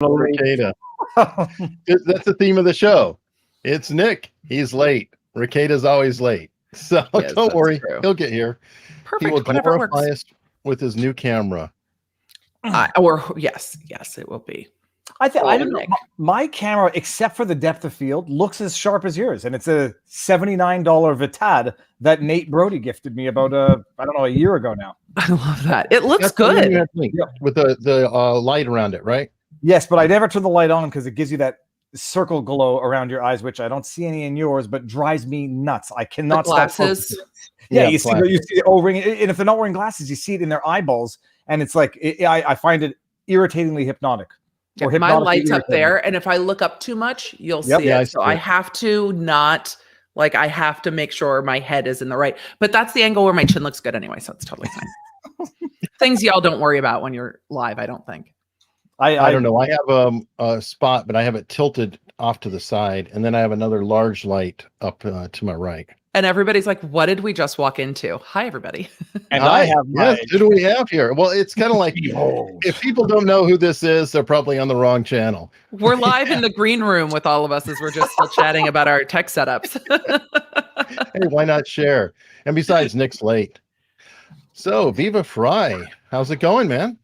Rekieta. That's the theme of the show. It's Nick. He's late. Rekieta's always late. So Yes, don't worry. true. He'll get here. Perfect. He will Whatever glorify works. us with his new camera. Yes, it will be. I don't know. My camera, except for the depth of field, looks as sharp as yours, and it's a $79 Vitad that Nate Brody gifted me about I don't know, a year ago now. I love that. It looks That's the one good. you have to link, with the light around it, right? Yes, but I never turn the light on because it gives you that circle glow around your eyes, which I don't see any in yours, but drives me nuts. I cannot stop glasses. focusing. Yeah, you see the O-ring, and if they're not wearing glasses, you see it in their eyeballs, and it's like I find it irritatingly hypnotic. Yeah, my light's up there, and if I look up too much, you'll see it. So I have to I have to make sure my head is in the right. But that's the angle where my chin looks good anyway, so it's totally fine. Things y'all don't worry about when you're live, I don't think. I don't know. I have a spot, but I have it tilted off to the side, and then I have another large light up to my right. And everybody's like, what did we just walk into? Hi, everybody. And I have who do we have here? Well, it's kind of like if people don't know who this is, they're probably on the wrong channel. We're live in the green room with all of us as we're just still chatting about our tech setups. Hey, why not share? And besides, Nick's late. So, Viva Frei, how's it going, man?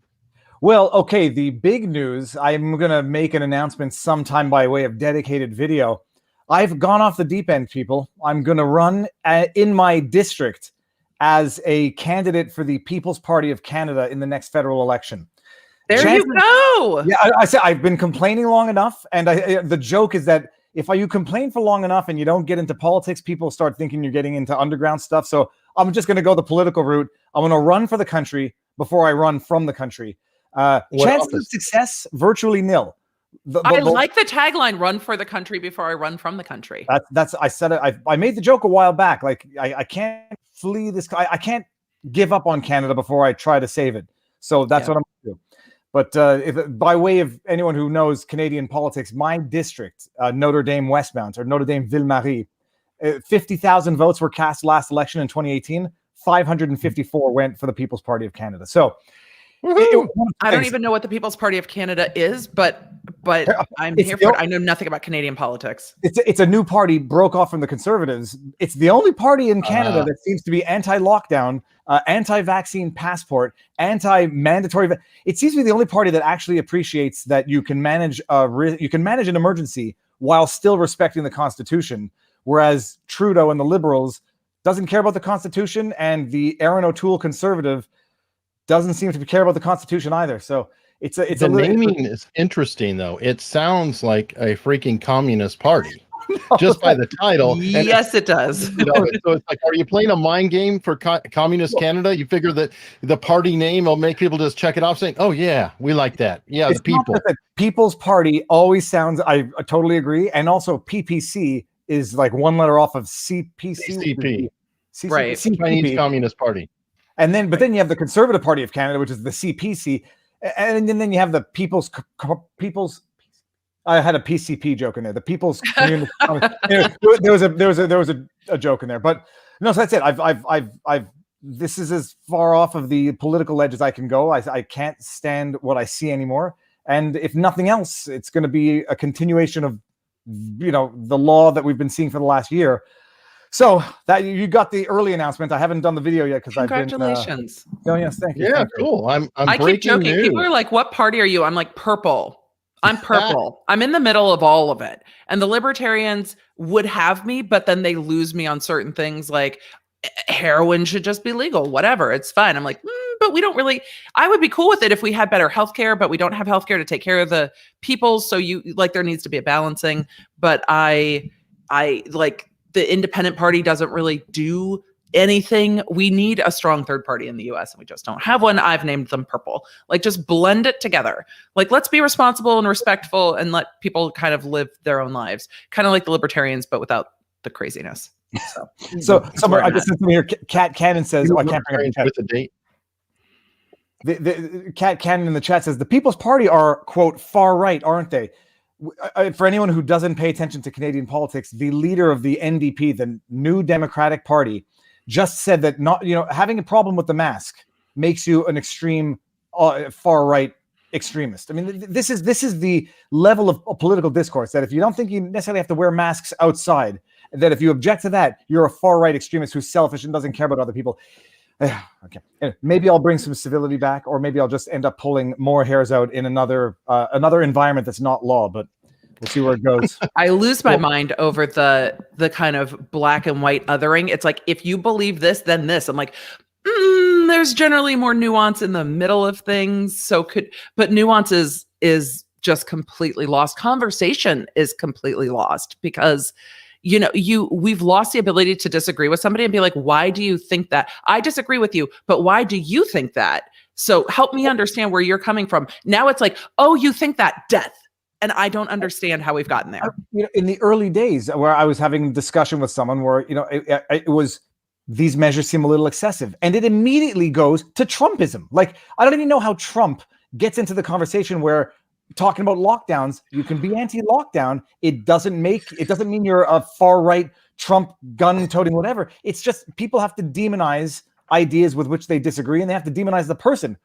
Well, okay, the big news, I'm going to make an announcement sometime by way of dedicated video. I've gone off the deep end, people. I'm going to run in my district as a candidate for the People's Party of Canada in the next federal election. There you go. Yeah, I said I've been complaining long enough, and the joke is that if you complain for long enough and you don't get into politics, people start thinking you're getting into underground stuff. So I'm just going to go the political route. I'm going to run for the country before I run from the country. Chances of success, virtually nil. I like the tagline, run for the country before I run from the country. I said it. I made the joke a while back. Like I can't flee this. I can't give up on Canada before I try to save it. So that's what I'm going to do. But by way of anyone who knows Canadian politics, my district, Notre Dame Westmount or Notre Dame Ville-Marie, 50,000 votes were cast last election in 2018. 554 went for the People's Party of Canada. So I don't even know what the People's Party of Canada is, but I'm here for it. I know nothing about Canadian politics. It's a new party, broke off from the Conservatives. It's the only party in Canada that seems to be anti-lockdown, anti-vaccine passport, anti-mandatory. It seems to be the only party that actually appreciates that you can manage an emergency while still respecting the Constitution, whereas Trudeau and the Liberals doesn't care about the Constitution, and the Aaron O'Toole Conservative doesn't seem to care about the Constitution either. So the naming is interesting, though. It sounds like a freaking communist party just by the title. Yes, it does. So it's like, are you playing a mind game for communist Canada? You figure that the party name will make people just check it off, saying, "Oh yeah, we like that." Yeah, it's the people. People's Party always sounds. I totally agree, and also PPC is like one letter off of CPC. Right, Chinese Communist Party. And then, but then you have the Conservative Party of Canada, which is the CPC, and then you have the People's. I had a PCP joke in there. The People's Communist. there was a joke in there, but no. So that's it. I've. This is as far off of the political edge as I can go. I can't stand what I see anymore. And if nothing else, it's going to be a continuation of, the law that we've been seeing for the last year. So that you got the early announcement. I haven't done the video yet because I've been. Congratulations! Oh yes, thank you. Yeah, thank cool. You. I keep joking. News. People are like, "What party are you?" I'm like, "Purple." I'm purple. I'm in the middle of all of it. And the libertarians would have me, but then they lose me on certain things, like heroin should just be legal. Whatever, it's fine. I'm like, but we don't really. I would be cool with it if we had better healthcare, but we don't have healthcare to take care of the people. So there needs to be a balancing. But I like. The independent party doesn't really do anything. We need a strong third party in the US and we just don't have one. I've named them purple. Like, just blend it together. Like, let's be responsible and respectful and let people kind of live their own lives. Kind of like the libertarians, but without the craziness. So somewhere I just here, Cat Cannon says, I can't bring it with the date. The Cat Cannon in the chat says the People's Party are, quote, far right, aren't they? For anyone who doesn't pay attention to Canadian politics, the leader of the NDP, the New Democratic Party, just said that having a problem with the mask makes you an extreme far right extremist. I mean, this is the level of political discourse that if you don't think you necessarily have to wear masks outside, that if you object to that, you're a far right extremist who's selfish and doesn't care about other people. Okay, anyway, maybe I'll bring some civility back, or maybe I'll just end up pulling more hairs out in another environment that's not law. But we'll see where it goes. I lose my mind over the kind of black and white othering. It's like, if you believe this, then this. I'm like, there's generally more nuance in the middle of things. But nuance is just completely lost. Conversation is completely lost because we've lost the ability to disagree with somebody and be like, why do you think that? I disagree with you, but why do you think that? So help me understand where you're coming from. Now it's like, oh, you think that, death. And I don't understand how we've gotten there. In the early days where I was having a discussion with someone where, it was, these measures seem a little excessive. And it immediately goes to Trumpism. Like, I don't even know how Trump gets into the conversation where talking about lockdowns, you can be anti-lockdown. It doesn't mean you're a far right Trump gun-toting whatever. It's just people have to demonize ideas with which they disagree, and they have to demonize the person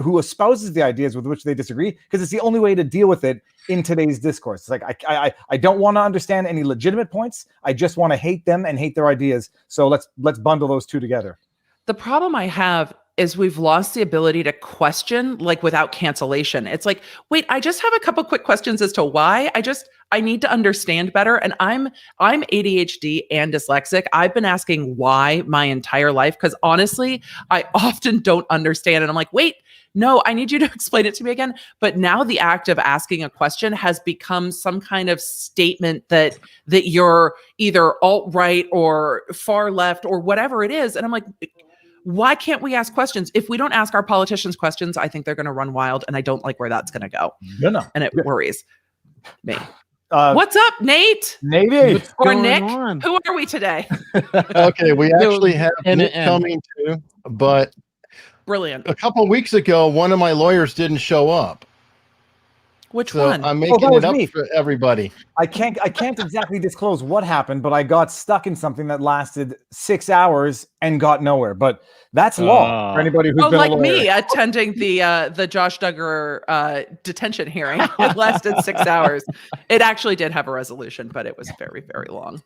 who espouses the ideas with which they disagree, because it's the only way to deal with it in today's discourse. It's like I don't want to understand any legitimate points. I just want to hate them and hate their ideas. So let's bundle those two together. The problem I have is we've lost the ability to question, like, without cancellation. It's like, wait, I just have a couple quick questions as to why. I need to understand better. And I'm ADHD and dyslexic. I've been asking why my entire life, because honestly, I often don't understand. And I'm like, wait, no, I need you to explain it to me again. But now the act of asking a question has become some kind of statement that you're either alt-right or far left or whatever it is. And I'm like, why can't we ask questions? If we don't ask our politicians questions, I think they're going to run wild, and I don't like where that's going to go. No. And it worries me. What's up, Nate? Nate. Or Nick? Who are we today? Okay, we actually have Nick coming too, but brilliant. A couple of weeks ago, one of my lawyers didn't show up. Which one? I'm making it up for everybody. I can't exactly disclose what happened, but I got stuck in something that lasted 6 hours and got nowhere. But that's law for anybody who's been like a lawyer. Me attending the Josh Duggar detention hearing. It lasted 6 hours. It actually did have a resolution, but it was very, very long.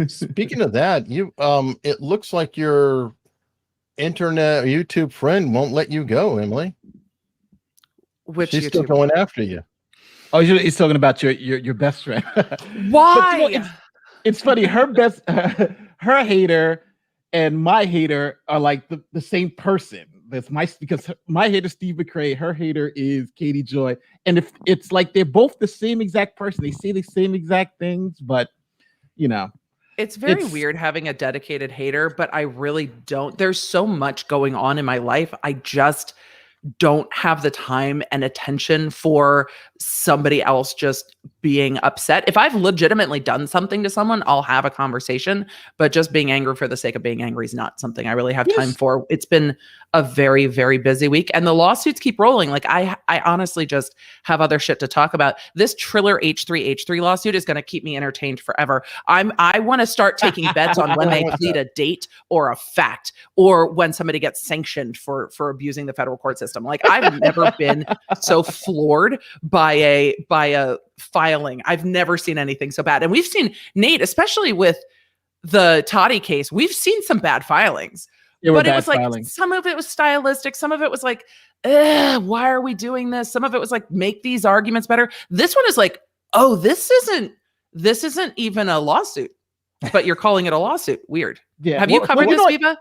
Speaking of that, it looks like your internet YouTube friend won't let you go, Emily. She's still going after you. Oh, he's talking about your best friend. Why? It's funny. Her hater and my hater are like the same person. Because my hater is Steve McCrae, her hater is Katie Joy, and if it's like they're both the same exact person, they say the same exact things, but it's very weird having a dedicated hater. But I really don't. There's so much going on in my life. I just don't have the time and attention for somebody else just being upset. If I've legitimately done something to someone, I'll have a conversation, but just being angry for the sake of being angry is not something I really have time for. It's been a very, very busy week, and the lawsuits keep rolling. Like I honestly just have other shit to talk about. This Triller H3H3 lawsuit is going to keep me entertained forever. I want to start taking bets on when they plead a date or a fact, or when somebody gets sanctioned for abusing the federal court system. Like, I've never been so floored by a filing. I've never seen anything so bad. And we've seen, Nate, especially with the Toddy case, we've seen some bad filings. But it was like filings. Some of it was stylistic. Some of it was like, why are we doing this? Some of it was like, make these arguments better. This one is like, oh, this isn't even a lawsuit, but you're calling it a lawsuit. Weird. Yeah. Have you covered this, Viva?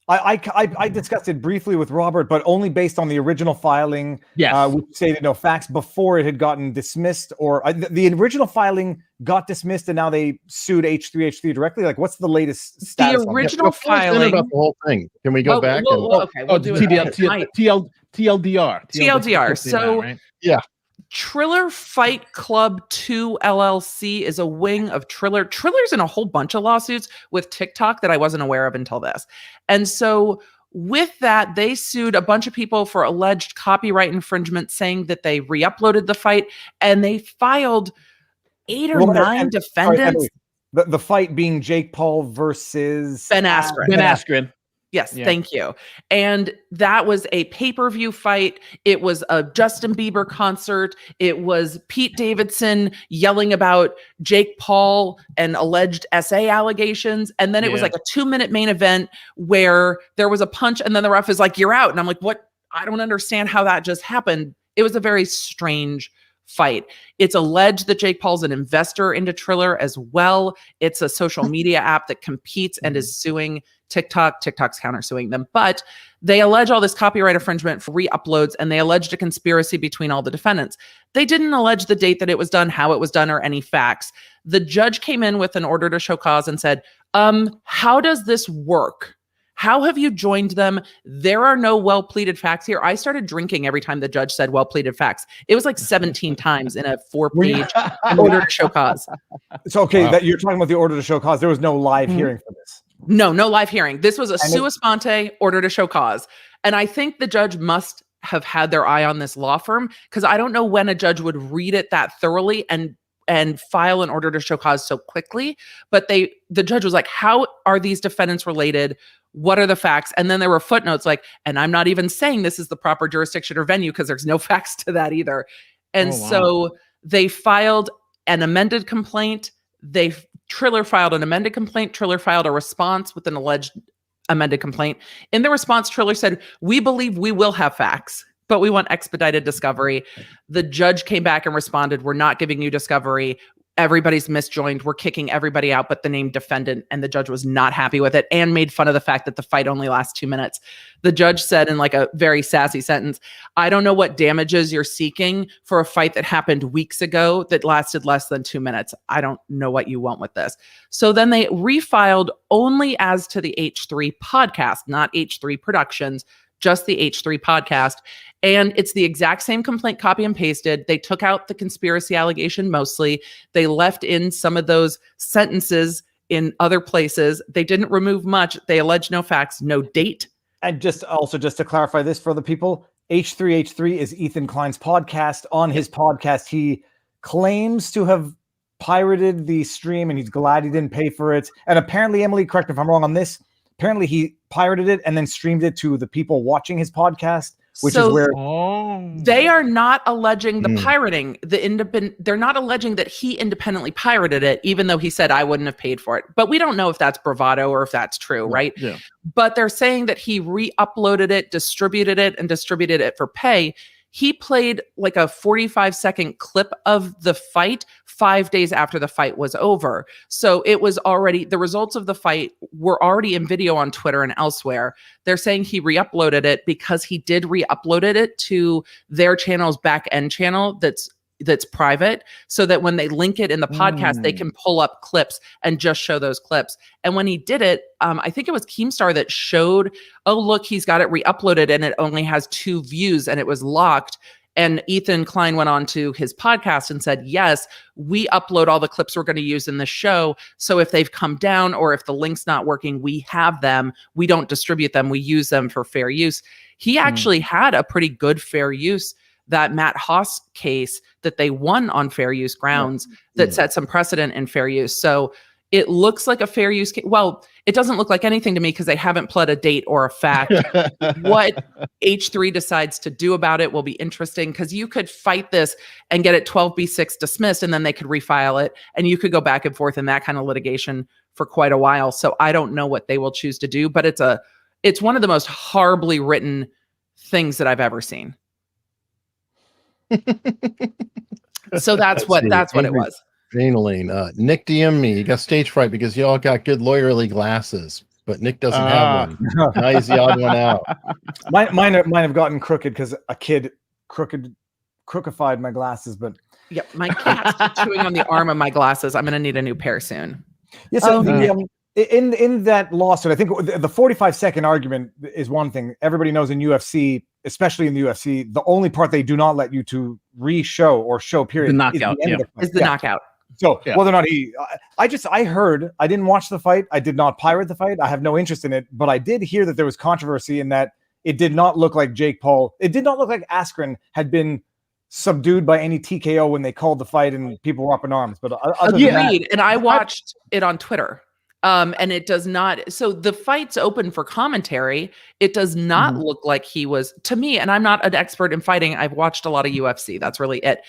I discussed it briefly with Robert, but only based on the original filing. Yes. Which stated no facts before it had gotten dismissed, or the original filing got dismissed, and now they sued H3H3 directly. Like, what's the latest status? The original filing about the whole thing. Can we go back? Okay, we'll do TLDR. TLDR. So, right? Yeah. Triller Fight Club 2 LLC is a wing of Triller. Triller's in a whole bunch of lawsuits with TikTok that I wasn't aware of until this. And so with that, they sued a bunch of people for alleged copyright infringement, saying that they re-uploaded the fight, and they filed 8 or 9 defendants. The fight being Jake Paul versus Ben Askren. Ben Askren. Yes, thank you. And that was a pay-per-view fight. It was a Justin Bieber concert. It was Pete Davidson yelling about Jake Paul and alleged SA allegations. And then it was like a 2-minute main event where there was a punch and then the ref is like, you're out. And I'm like, what? I don't understand how that just happened. It was a very strange fight. It's alleged that Jake Paul's an investor into Triller as well. It's a social media app that competes and is suing TikTok. TikTok's countersuing them, but they allege all this copyright infringement for re-uploads, and they alleged a conspiracy between all the defendants. They didn't allege the date that it was done, how it was done, or any facts. The judge came in with an order to show cause and said, how does this work? How have you joined them? There are no well-pleaded facts here. I started drinking every time the judge said well-pleaded facts. It was like 17 times in a 4-page order to show cause. So, okay, that you're talking about the order to show cause. There was no live hearing for this. No live hearing. This was a sua sponte order to show cause. And I think the judge must have had their eye on this law firm, because I don't know when a judge would read it that thoroughly and file an order to show cause so quickly. But the judge was like, how are these defendants related? What are the facts? And then there were footnotes like, and I'm not even saying this is the proper jurisdiction or venue, because there's no facts to that either. And so they filed an amended complaint. Triller filed an amended complaint. Triller filed a response with an alleged amended complaint. In the response, Triller said, we believe we will have facts, but we want expedited discovery. The judge came back and responded, we're not giving you discovery. Everybody's misjoined. We're kicking everybody out but the named defendant. And the judge was not happy with it and made fun of the fact that the fight only lasts 2 minutes. The judge said in like a very sassy sentence, I don't know what damages you're seeking for a fight that happened weeks ago that lasted less than 2 minutes. I don't know what you want with this. So then they refiled only as to the H3 podcast, not H3 Productions, just the H3 podcast. And it's the exact same complaint, copy and pasted. They took out the conspiracy allegation mostly. They left in some of those sentences in other places. They didn't remove much. They allege no facts, no date. And just to clarify this for the people, H3 is Ethan Klein's podcast. On his podcast, he claims to have pirated the stream, and he's glad he didn't pay for it. And apparently, Emily, correct me if I'm wrong on this, apparently he pirated it and then streamed it to the people watching his podcast, which is where they are not alleging the pirating. They're not alleging that he independently pirated it, even though he said I wouldn't have paid for it. But we don't know if that's bravado or if that's true, right? Yeah. But they're saying that he re-uploaded it, distributed it for pay. He played like a 45-second clip of the fight 5 days after the fight was over. So it was already, the results of the fight were already in video on Twitter and elsewhere. They're saying he re-uploaded it because he did re-uploaded it to their channel's back end channel that's private, so that when they link it in the podcast, they can pull up clips and just show those clips. And when he did it, I think it was Keemstar that showed, oh, look, he's got it re-uploaded and it only has 2 views and it was locked. And Ethan Klein went on to his podcast and said, yes, we upload all the clips we're going to use in the show. So if they've come down or if the link's not working, we have them. We don't distribute them. We use them for fair use. He actually had a pretty good fair use. That Matt Haas case that they won on fair use grounds that set some precedent in fair use. So it looks like a fair use case. Well, it doesn't look like anything to me because they haven't pled a date or a fact. What H3 decides to do about it will be interesting, because you could fight this and get it 12B6 dismissed, and then they could refile it, and you could go back and forth in that kind of litigation for quite a while. So I don't know what they will choose to do, but it's one of the most horribly written things that I've ever seen. So that's what it was. Adrenaline. Nick DM me. You got stage fright because y'all got good lawyerly glasses, but Nick doesn't have one. Now he's the odd one out. Mine have gotten crooked because a kid crookified my glasses. But yep, my cat's chewing on the arm of my glasses. I'm gonna need a new pair soon. Yes. In that lawsuit, I think the 45-second argument is one thing. Everybody knows in UFC, especially in the UFC, the only part they do not let you to re-show or show period the knockout, is the knockout. So whether or not I heard, I didn't watch the fight. I did not pirate the fight. I have no interest in it, but I did hear that there was controversy in that it did not look like Jake Paul. It did not look like Askren had been subdued by any TKO when they called the fight and people were up in arms. But agreed. And I watched it on Twitter. And it does not. So the fight's open for commentary. It does not look like he was, to me, and I'm not an expert in fighting. I've watched a lot of UFC. That's really it.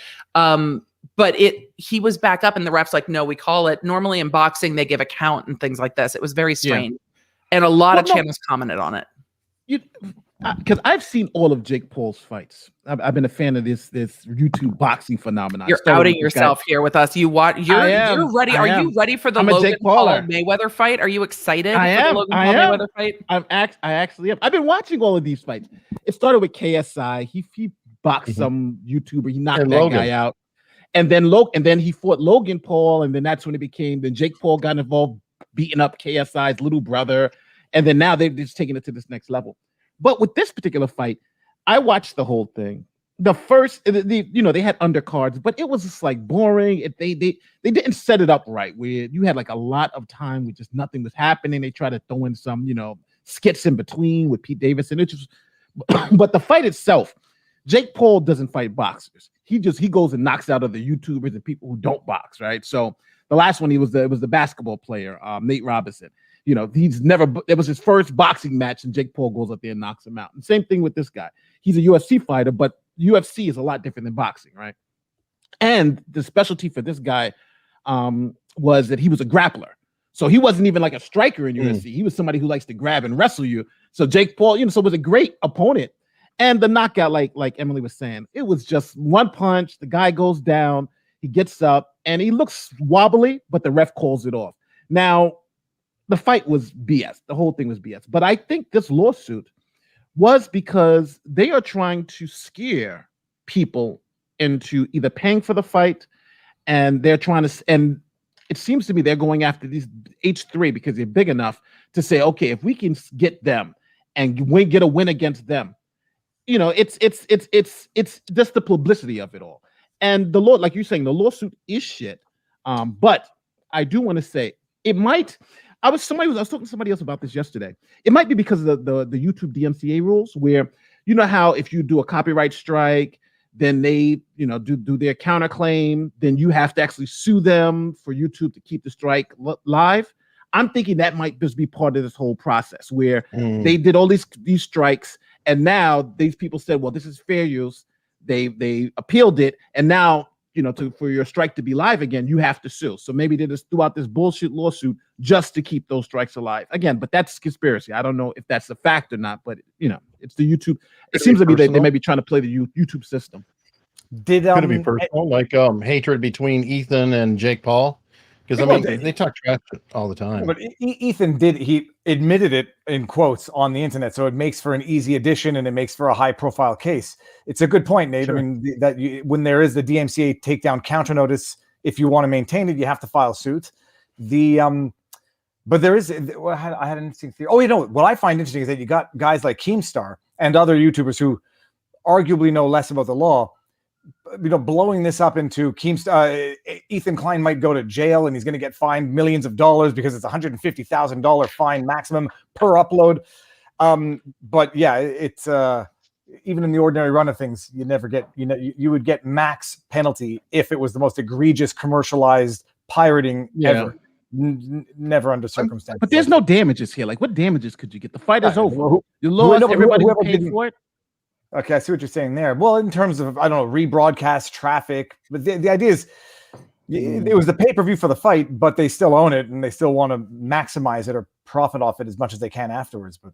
But he was back up and the ref's like, no, we call it. Normally in boxing, they give a count and things like this. It was very strange. And a lot of channels commented on it. Because I've seen all of Jake Paul's fights. I've been a fan of this YouTube boxing phenomenon. You're outing yourself here with us. You're ready. Are you ready for the Logan Paul Mayweather fight? Are you excited for the Logan Paul Mayweather fight? I actually am. I've been watching all of these fights. It started with KSI. He boxed some YouTuber. He knocked that guy out. And then he fought Logan Paul, and then that's when it became. Then Jake Paul got involved, beating up KSI's little brother, and then now they're just taking it to this next level. But with this particular fight, I watched the whole thing. The first, they had undercards, but it was just like boring. They didn't set it up right. Where you had like a lot of time with just nothing was happening. They tried to throw in some, skits in between with Pete Davidson. It just, but the fight itself, Jake Paul doesn't fight boxers. He goes and knocks out other YouTubers and people who don't box, right? So the last one, it was the basketball player, Nate Robinson. It was his first boxing match, and Jake Paul goes up there and knocks him out. And same thing with this guy. He's a UFC fighter, but UFC is a lot different than boxing, right? And the specialty for this guy was that he was a grappler. So he wasn't even like a striker in UFC. He was somebody who likes to grab and wrestle you. So Jake Paul, so was a great opponent. And the knockout, like Emily was saying, it was just one punch. The guy goes down, he gets up, and he looks wobbly, but the ref calls it off. Now, the fight was BS. The whole thing was BS. But I think this lawsuit was because they are trying to scare people into either paying for the fight, and they're trying to, and it seems to me they're going after these H3 because they're big enough to say, okay, if we can get them and get a win against them, it's just the publicity of it all. And the law, like you're saying, the lawsuit is shit. But I do want to say it might. I was talking to somebody else about this yesterday. It might be because of the YouTube DMCA rules, where how if you do a copyright strike, then they do their counterclaim, then you have to actually sue them for YouTube to keep the strike live. I'm thinking that might just be part of this whole process where they did all these strikes, and now these people said, well, this is fair use. They appealed it, and now for your strike to be live again, you have to sue. So maybe they just threw out this bullshit lawsuit just to keep those strikes alive. Again, but that's conspiracy. I don't know if that's a fact or not, but it's the YouTube. It seems to be they may be trying to play the YouTube system. Could it be personal, like hatred between Ethan and Jake Paul? Because they talk trash all the time. But Ethan he admitted it in quotes on the internet, so it makes for an easy addition and it makes for a high-profile case. It's a good point, Nate. Sure. I mean, when there is the DMCA takedown counter notice, if you want to maintain it, you have to file suit. But there is. I had an interesting theory. Oh, what I find interesting is that you got guys like Keemstar and other YouTubers who arguably know less about the law. Blowing this up into Ethan Klein might go to jail and he's going to get fined millions of dollars because it's $150,000 fine maximum per upload. But yeah, it's even in the ordinary run of things, you never get, you would get max penalty if it was the most egregious commercialized pirating ever. Never under circumstances. But there's no damages here. Like, what damages could you get? The fight is over. You lost. Everybody paid for it. Okay, I see what you're saying there. Well, in terms of, I don't know, rebroadcast traffic, but the idea is it was the pay-per-view for the fight, but they still own it and they still want to maximize it or profit off it as much as they can afterwards. But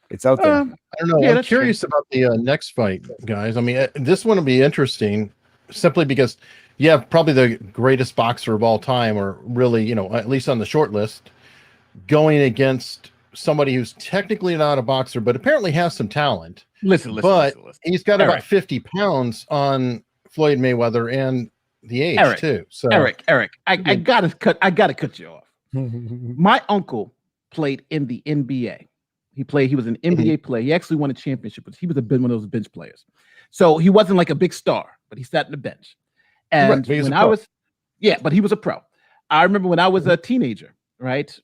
it's out there. I don't know. I'm curious about the next fight, guys. I mean, this one will be interesting simply because you have probably the greatest boxer of all time, or really, at least on the short list, going against somebody who's technically not a boxer, but apparently has some talent. Listen. He's got about 50 pounds on Floyd Mayweather and the age too. So Eric, I gotta cut you off. My uncle played in the NBA. He was an NBA player. He actually won a championship, but he was one of those bench players. So he wasn't like a big star, but he sat in the bench. And but he was a pro. I remember when I was a teenager, right?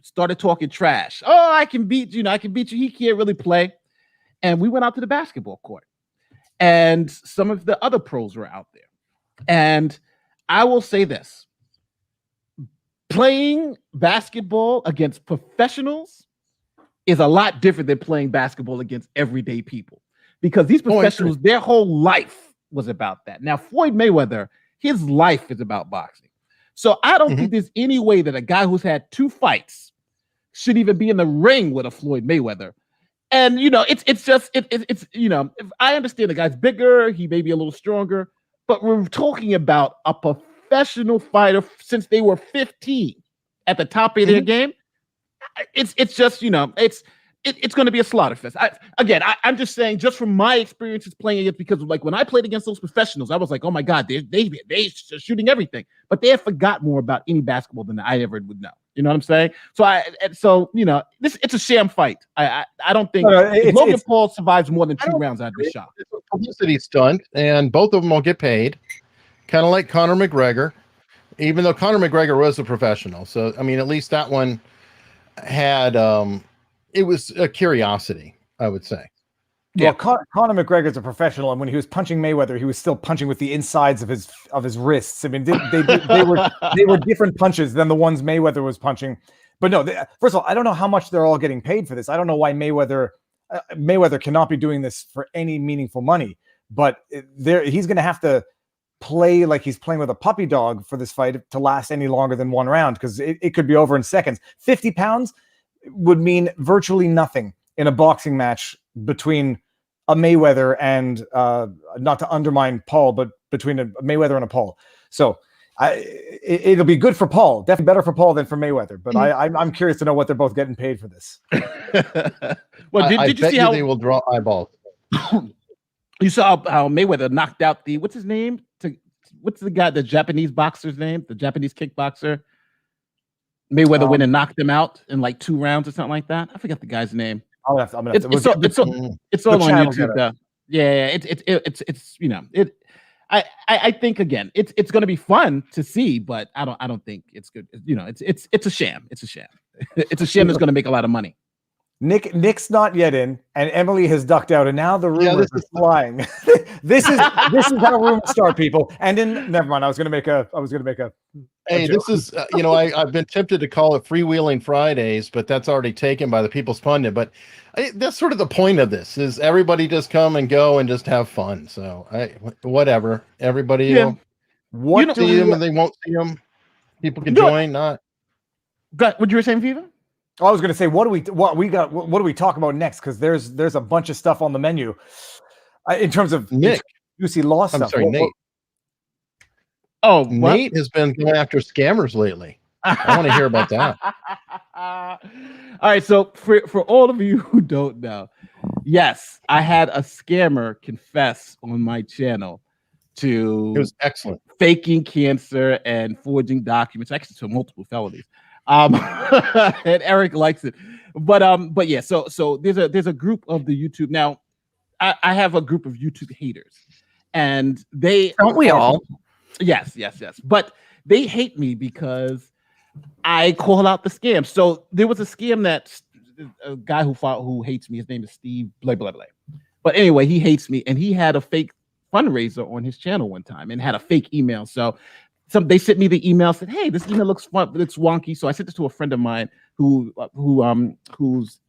Started talking trash. Oh, I can beat you. I can beat you. He can't really play. And we went out to the basketball court, and some of the other pros were out there. And I will say this: playing basketball against professionals is a lot different than playing basketball against everyday people, because these professionals, their whole life was about that. Now, Floyd Mayweather, his life is about boxing. So I don't think there's any way that a guy who's had 2 fights should even be in the ring with a Floyd Mayweather. And, you know, it's you know, if I understand the guy's bigger, he may be a little stronger, but we're talking about a professional fighter since they were 15 at the top of their game. It's just, you know, it's going to be a slaughter fest. I'm just saying, just from my experiences playing it, because like when I played against those professionals, I was like, oh my God, they're shooting everything, but they have forgot more about any basketball than I ever would know. You know what I'm saying? So you know, it's a sham fight. I don't think if Logan Paul survives more than 2 rounds, I'd be shocked. It's a publicity stunt, and both of them will get paid, kind of like Conor McGregor, even though Conor McGregor was a professional. So I mean, at least that one had it was a curiosity, I would say. Well, Conor McGregor's a professional, and when he was punching Mayweather, he was still punching with the insides of his wrists. I mean, they were different punches than the ones Mayweather was punching. But no, first of all, I don't know how much they're all getting paid for this. I don't know why Mayweather cannot be doing this for any meaningful money. But he's going to have to play like he's playing with a puppy dog for this fight to last any longer than 1 round, because it could be over in seconds. 50 pounds would mean virtually nothing in a boxing match between a Mayweather and not to undermine Paul, but between a Mayweather and a Paul. So it'll be good for Paul, definitely better for Paul than for Mayweather. But I'm curious to know what they're both getting paid for this. Well, did you see how they will draw eyeballs? You saw how Mayweather knocked out what's his name? What's the guy, the Japanese boxer's name? The Japanese kickboxer. Mayweather went and knocked him out in like 2 rounds or something like that. I forgot the guy's name. It's all on YouTube though. Yeah, it's you know, I think again, it's going to be fun to see, but I don't think it's good. You know, it's a sham. It's a sham. It's a sham that's going to make a lot of money. Nick's not yet in, and Emily has ducked out, and now the rumors are flying. this is how rumors start, people. And then never mind. I was gonna make a. Hey, this is you know, I've been tempted to call it Freewheeling Fridays, but that's already taken by the People's Pundit. But that's sort of the point of this: is everybody just come and go and just have fun. So whatever, everybody will see them and they won't see them. People can join. Not. What you were saying, Viva? I was going to say, what do we talk about next? Because there's a bunch of stuff on the menu in terms of Nick. Juicy Law stuff. I'm sorry, Nate. Nate has been going after scammers lately. I want to hear about that. All right, so for all of you who don't know, yes, I had a scammer confess on my channel to it was excellent, faking cancer and forging documents, actually to multiple felonies. And Eric likes it, but yeah. So there's a group of the YouTube now. I have a group of YouTube haters, and don't we all? Yes. But they hate me because I call out the scam. So there was a scam that a guy who hates me. His name is Steve blah blah blah. But anyway, he hates me, and he had a fake fundraiser on his channel one time and had a fake email. So they sent me the email, said, "Hey, this email looks fun, but it's wonky." So I sent it to a friend of mine who's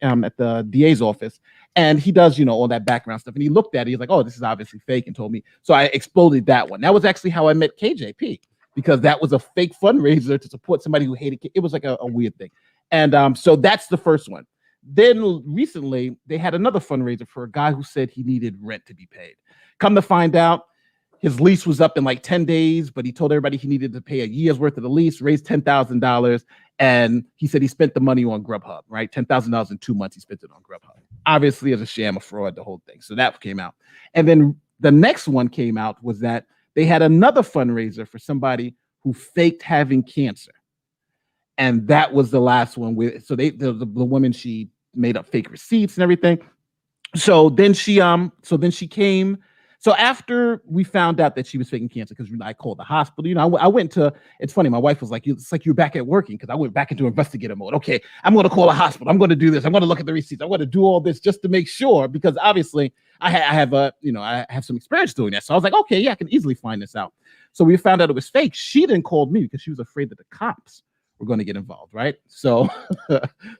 at the DA's office, and he does, you know, all that background stuff. And he looked at it, he's like, "Oh, this is obviously fake," and told me. So I exploded that one. That was actually how I met KJP, because that was a fake fundraiser to support somebody who hated. It was like a weird thing. And so that's the first one. Then recently they had another fundraiser for a guy who said he needed rent to be paid. Come to find out, his lease was up in like 10 days, but he told everybody he needed to pay a year's worth of the lease, raised $10,000. And he said he spent the money on Grubhub, right? $10,000 in 2 months, he spent it on Grubhub. Obviously, as a sham, a fraud, the whole thing. So that came out. And then the next one came out was that they had another fundraiser for somebody who faked having cancer. And that was the last one. The woman, she made up fake receipts and everything. So then she came. So after we found out that she was faking cancer, because I called the hospital, you know, I went to, it's funny, my wife was like, it's like you're back at working, because I went back into investigator mode. Okay, I'm going to call a hospital. I'm going to do this. I'm going to look at the receipts. I'm going to do all this just to make sure, because obviously I have some experience doing that. So I was like, okay, yeah, I can easily find this out. So we found out it was fake. She didn't call me because she was afraid that the cops we're going to get involved, right? So,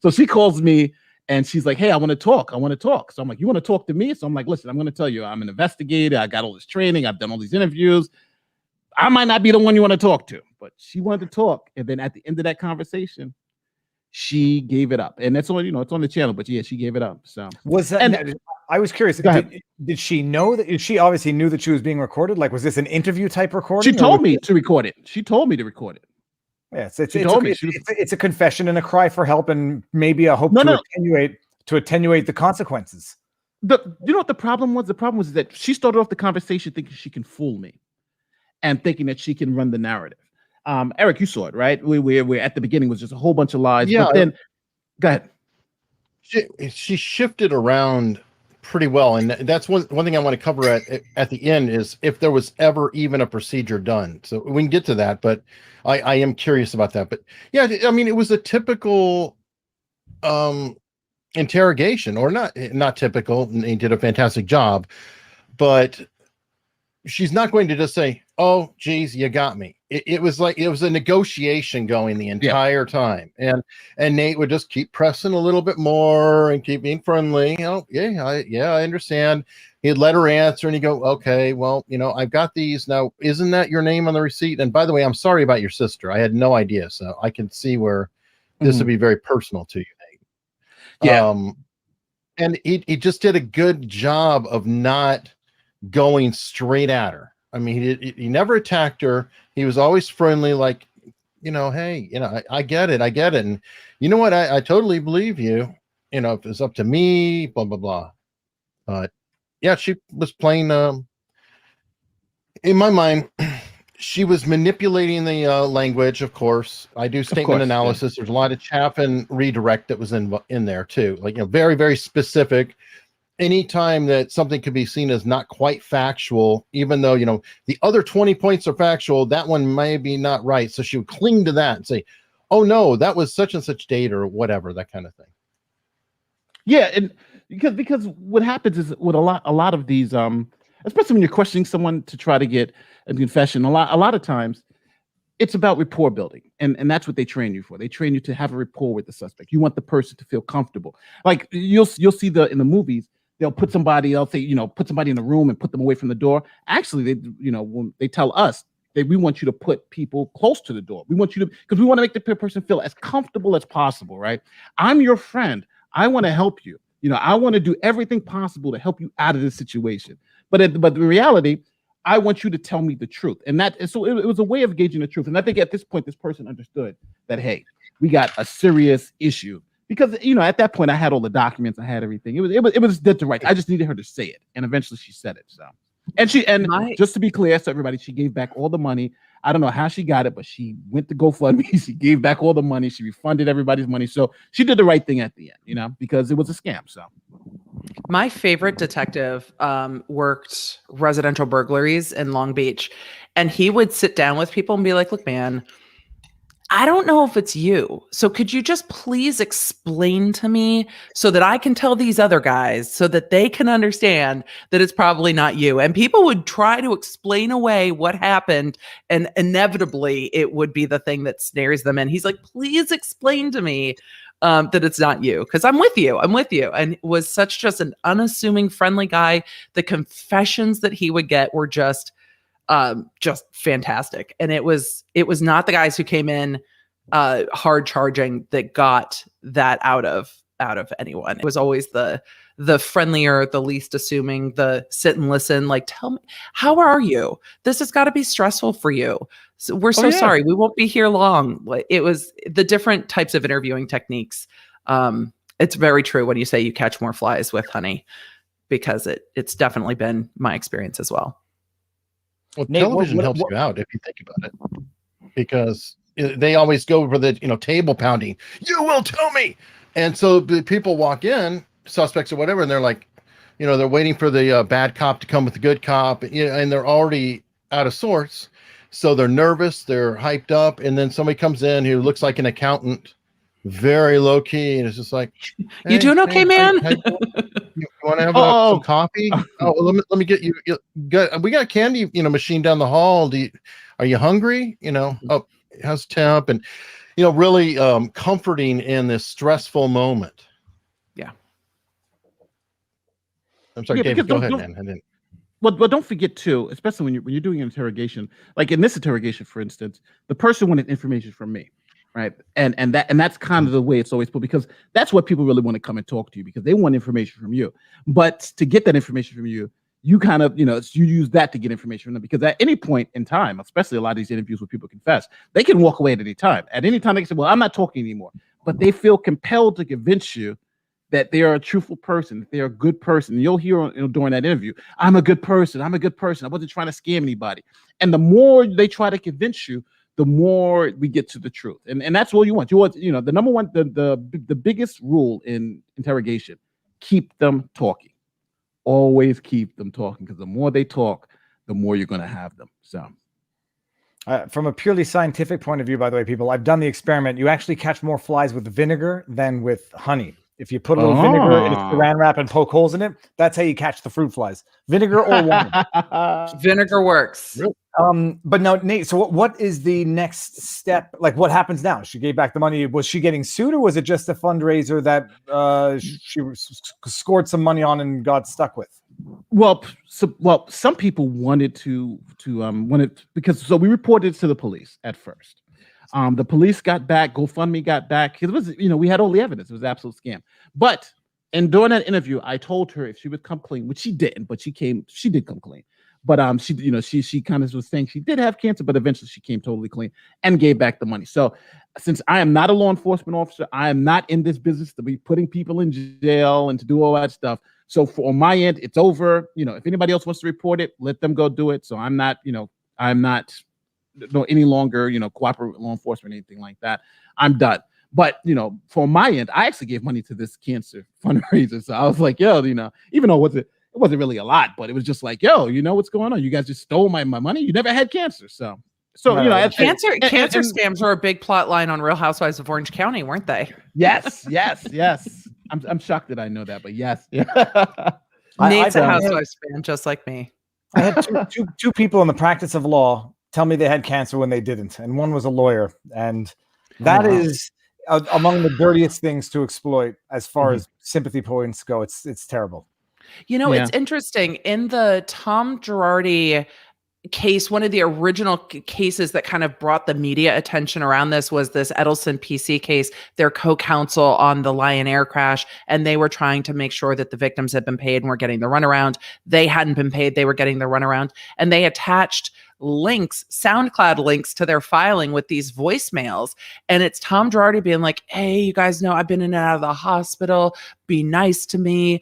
so she calls me and she's like, "Hey, I want to talk. I want to talk." So I'm like, "You want to talk to me?" So I'm like, "Listen, I'm going to tell you, I'm an investigator. I got all this training. I've done all these interviews. I might not be the one you want to talk to," but she wanted to talk. And then at the end of that conversation, she gave it up. And that's on, it's on the channel, but yeah, she gave it up. So was that, and I was curious, did she know that? She obviously knew that she was being recorded. Like, was this an interview type recording? She told me to record it. She told me to record it. Yes, it's a confession and a cry for help, and maybe a hope to attenuate the consequences. You know what the problem was? The problem was that she started off the conversation thinking she can fool me and thinking that she can run the narrative. Eric, you saw it, right? We at the beginning was just a whole bunch of lies. Yeah. But then, go ahead. She shifted around pretty well, and that's one thing I want to cover at the end is if there was ever even a procedure done. So we can get to that, but I am curious about that. But yeah, I mean, it was a typical interrogation, or not typical, and he did a fantastic job, but she's not going to just say, "Oh, geez, you got me." It was like it was a negotiation going the entire time, and Nate would just keep pressing a little bit more and keep being friendly. Oh, I understand. He'd let her answer, and he'd go, "Okay, well, I've got these now. Isn't that your name on the receipt? And by the way, I'm sorry about your sister. I had no idea, so I can see where this would be very personal to you, Nate." Yeah, and he just did a good job of not going straight at her. I mean, he never attacked her. He was always friendly, like, "Hey, I get it. And you know what? I totally believe you. If it's up to me, blah, blah, blah." But yeah, she was playing, in my mind, she was manipulating the language, of course. I do statement analysis. Yeah. There's a lot of chaff and redirect that was in there too. Like, very, very specific. Anytime that something could be seen as not quite factual, even though, the other 20 points are factual, that one may be not right. So she would cling to that and say, "Oh no, that was such and such date," or whatever, that kind of thing. Yeah. And because what happens is with a lot of these, especially when you're questioning someone to try to get a confession, a lot of times it's about rapport building. And that's what they train you for. They train you to have a rapport with the suspect. You want the person to feel comfortable. Like you'll see in the movies, they'll put somebody else, put somebody in the room and put them away from the door. Actually, when they tell us that we want you to put people close to the door. We want you to, because we want to make the person feel as comfortable as possible, right? I'm your friend. I want to help you. I want to do everything possible to help you out of this situation. But the reality, I want you to tell me the truth. And so it was a way of gauging the truth. And I think at this point, this person understood that, hey, we got a serious issue. Because at that point I had all the documents, I had everything. It was did the right. I just needed her to say it, and eventually she said it. So, just to be clear, so everybody, she gave back all the money. I don't know how she got it, but she went to GoFundMe. She gave back all the money. She refunded everybody's money. So she did the right thing at the end, because it was a scam. So, my favorite detective worked residential burglaries in Long Beach, and he would sit down with people and be like, "Look, man, I don't know if it's you. So could you just please explain to me so that I can tell these other guys so that they can understand that it's probably not you?" And people would try to explain away what happened, and inevitably it would be the thing that snares them. And he's like, "Please explain to me that it's not you, because I'm with you. I'm with you." And was just an unassuming, friendly guy. The confessions that he would get were just fantastic. And it was not the guys who came in hard charging that got that out of anyone. It was always the friendlier, the least assuming, the sit and listen, like, "Tell me, how are you? This has got to be stressful for you. So we're so sorry. We won't be here long." It was the different types of interviewing techniques. It's very true when you say you catch more flies with honey, because it's definitely been my experience as well. Well, Nate, television helps you out if you think about it, because they always go for the table pounding. "You will tell me," and so the people walk in, suspects or whatever, and they're like, they're waiting for the bad cop to come with the good cop, and they're already out of sorts, so they're nervous, they're hyped up, and then somebody comes in who looks like an accountant, very low key, and it's just like, "Hey, you doing okay, man? You want to have some coffee? Let me get you. We got a candy, machine down the hall. Are you hungry? Oh, how's temp, and really comforting in this stressful moment. Yeah. I'm sorry, Yeah, David, because go ahead, don't- man. And then Well, don't forget too, especially when you're doing an interrogation, like in this interrogation, for instance, the person wanted information from me, right? And that's kind of the way it's always put, because that's what people really want to come and talk to you, because they want information from you. But to get that information from you, you kind of, you use that to get information from them, because at any point in time, especially a lot of these interviews where people confess, they can walk away at any time. At any time they can say, well, I'm not talking anymore. But they feel compelled to convince you that they are a truthful person, that they're a good person. You'll hear during that interview, I'm a good person. I'm a good person. I wasn't trying to scam anybody. And the more they try to convince you, the more we get to the truth. And that's what you want. You want, the number one, the biggest rule in interrogation, keep them talking. Always keep them talking, because the more they talk, the more you're going to have them. So. From a purely scientific point of view, by the way, people, I've done the experiment. You actually catch more flies with vinegar than with honey. If you put a little vinegar in a saran wrap and poke holes in it, that's how you catch the fruit flies. Vinegar or wine. Vinegar works. Really? But now, Nate, so what is the next step? Like, what happens now? She gave back the money. Was she getting sued, or was it just a fundraiser that she scored some money on and got stuck with? Well, some people wanted to because we reported to the police at first. The police got back, GoFundMe got back. It was, we had all the evidence. It was an absolute scam. But during that interview, I told her if she would come clean, which she didn't, but she did come clean. But she kind of was saying she did have cancer, but eventually she came totally clean and gave back the money. So since I am not a law enforcement officer, I am not in this business to be putting people in jail and to do all that stuff. So on my end, it's over. If anybody else wants to report it, let them go do it. So I'm not any longer, cooperate with law enforcement or anything like that. I'm done. But, for my end, I actually gave money to this cancer fundraiser. So I was like, yo, even though it wasn't really a lot, but it was just like, yo, what's going on? You guys just stole my money. You never had cancer. So cancer scams were a big plot line on Real Housewives of Orange County, weren't they? Yes. I'm shocked that I know that, but yes. Nate's a Housewives fan, just like me. I had two people in the practice of law tell me they had cancer when they didn't, and one was a lawyer, and that is among the dirtiest things to exploit as far as sympathy points go. It's terrible. It's interesting. In the Tom Girardi case, one of the original cases that kind of brought the media attention around this was this Edelson PC case. Their co-counsel on the Lion Air crash, and they were trying to make sure that the victims had been paid and were getting the runaround. They hadn't been paid. They were getting the runaround, and they attached links, SoundCloud links to their filing with these voicemails. And it's Tom Girardi being like, hey, you guys know I've been in and out of the hospital. Be nice to me.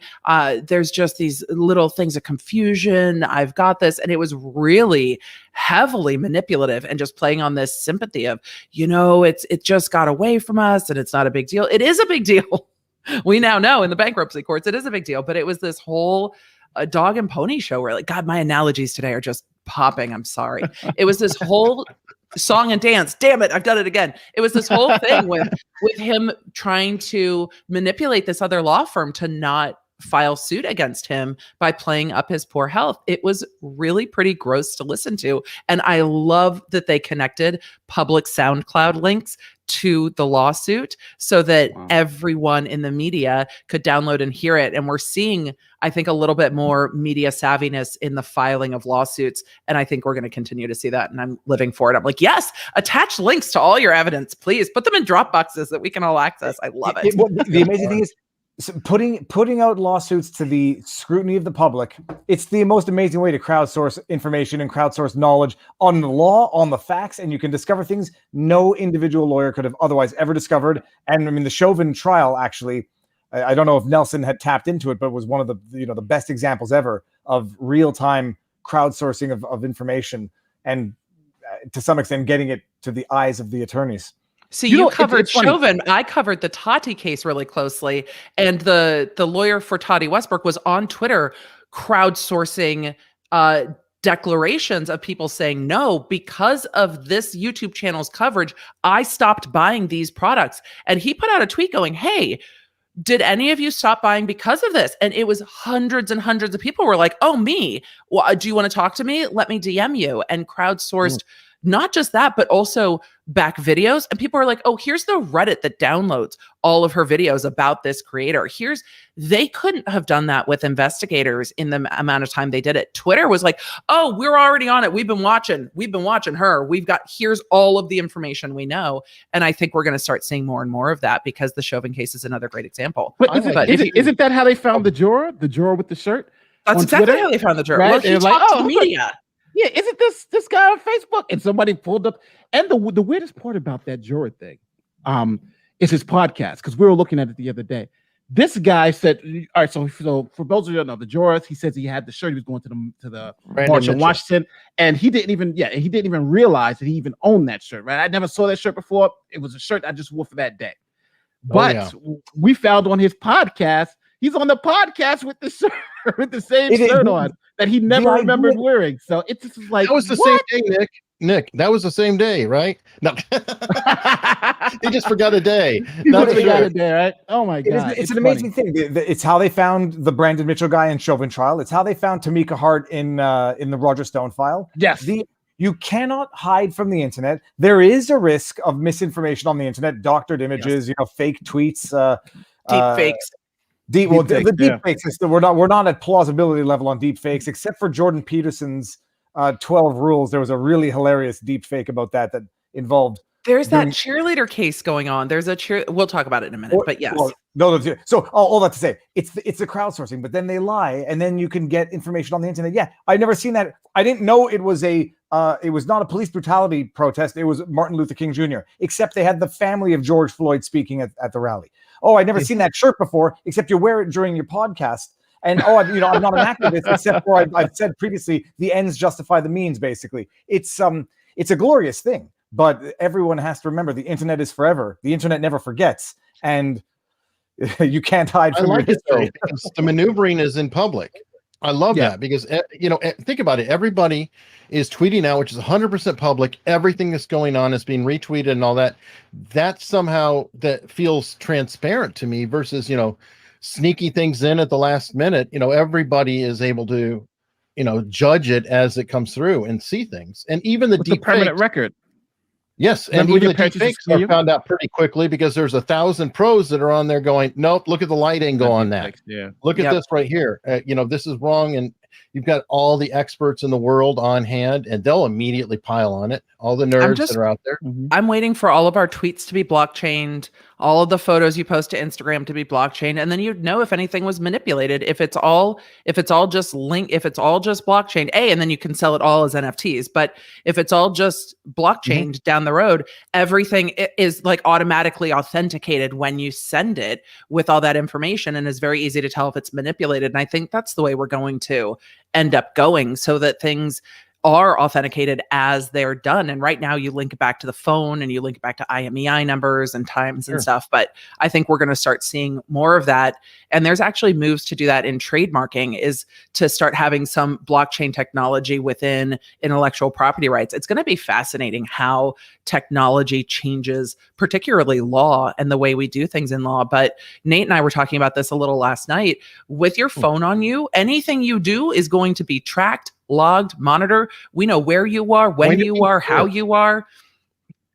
There's just these little things of confusion. I've got this. And it was really heavily manipulative and just playing on this sympathy of, it just got away from us and it's not a big deal. It is a big deal. We now know in the bankruptcy courts, it is a big deal. But it was this whole dog and pony show where, like, God, my analogies today are just popping. I'm sorry. It was this whole song and dance. Damn it, I've done it again. It was this whole thing with him trying to manipulate this other law firm to not file suit against him by playing up his poor health. It was really pretty gross to listen to. And I love that they connected public SoundCloud links to the lawsuit so that everyone in the media could download and hear it. And we're seeing, I think, a little bit more media savviness in the filing of lawsuits. And I think we're going to continue to see that. And I'm living for it. I'm like, yes, attach links to all your evidence, please. Put them in Dropboxes that we can all access. I love it. The amazing thing is, so putting out lawsuits to the scrutiny of the public, it's the most amazing way to crowdsource information and crowdsource knowledge on the law, on the facts, and you can discover things no individual lawyer could have otherwise ever discovered. And I mean, the Chauvin trial, actually, I don't know if Nelson had tapped into it, but it was one of the the best examples ever of real-time crowdsourcing of information, and to some extent getting it to the eyes of the attorneys. So you covered Chauvin. I covered the Tati case really closely. And the lawyer for Tati Westbrook was on Twitter crowdsourcing declarations of people saying, no, because of this YouTube channel's coverage, I stopped buying these products. And he put out a tweet going, hey, did any of you stop buying because of this? And it was hundreds and hundreds of people were like, oh, me. Well, do you want to talk to me? Let me DM you. And crowdsourced not just that, but also back videos, and people are like, oh, here's the Reddit that downloads all of her videos about this creator. They couldn't have done that with investigators in the amount of time they did it. Twitter was like, oh, we're already on it. We've been watching her. Here's all of the information we know. And I think we're going to start seeing more and more of that, because the Chauvin case is another great example. But isn't that how they found the juror with the shirt? That's exactly Twitter? how they found the juror. Right? Well, he They're talked like, to the media. Yeah, isn't this guy on Facebook? And somebody pulled up. And the weirdest part about that juror thing is his podcast, because we were looking at it the other day. This guy said, all right, so for those of you who don't know, the jurors, he says he had the shirt. He was going to the march in Washington, and he didn't even realize that he even owned that shirt, right? I never saw that shirt before. It was a shirt I just wore for that day. But we found on his podcast, he's on the podcast with the shirt, with the same shirt on that he never remembered wearing. So it's just like, that was the same day, Nick. That was the same day, right? No, he just forgot a day. A day, right? Oh my god, it's an amazing thing. It's how they found the Brandon Mitchell guy in Chauvin trial. It's how they found Tamika Hart in the Roger Stone file. Yes. You cannot hide from the internet. There is a risk of misinformation on the internet, doctored images, fake tweets, deep fakes. The deep fakes is still, we're not at plausibility level on deep fakes, except for Jordan Peterson's 12 rules. There was a really hilarious deep fake about that involved. There's that cheerleader case going on. There's we'll talk about it in a minute, but yes. So all that to say, it's the crowdsourcing, but then they lie, and then you can get information on the internet. Yeah, I've never seen that. I didn't know it was it was not a police brutality protest. It was Martin Luther King Jr., except they had the family of George Floyd speaking at the rally. Oh, I'd never seen that shirt before, except you wear it during your podcast. And I'm not an activist, except for I've said previously, the ends justify the means. Basically, it's a glorious thing, but everyone has to remember the internet is forever. The internet never forgets, and you can't hide from your history. Because the maneuvering is in public. I love that because think about it. Everybody is tweeting out, which is 100% public. Everything that's going on is being retweeted and all that. That somehow that feels transparent to me versus sneaky things in at the last minute. Everybody is able to judge it as it comes through and see things. And even the deep permanent record. Yes, and even the deep fakes are found out pretty quickly because there's 1,000 pros that are on there going, nope, look at the light angle on that. Look at this right here. This is wrong, and you've got all the experts in the world on hand, and they'll immediately pile on it. All the nerds that are out there. I'm waiting for all of our tweets to be blockchained, all of the photos you post to Instagram to be blockchained, and then you'd know if anything was manipulated. If it's all just blockchain, and then you can sell it all as NFTs. But if it's all just blockchained down the road, everything is like automatically authenticated when you send it with all that information, and it's very easy to tell if it's manipulated. And I think that's the way we're going to end up going, so that things are authenticated as they're done. And right now you link it back to the phone and you link it back to IMEI numbers and times and stuff. But I think we're going to start seeing more of that. And there's actually moves to do that in trademarking, is to start having some blockchain technology within intellectual property rights. It's going to be fascinating how technology changes, particularly law and the way we do things in law. But Nate and I were talking about this a little last night. With your phone on you, anything you do is going to be tracked, logged, monitored. We know where you are, when you are, how you are.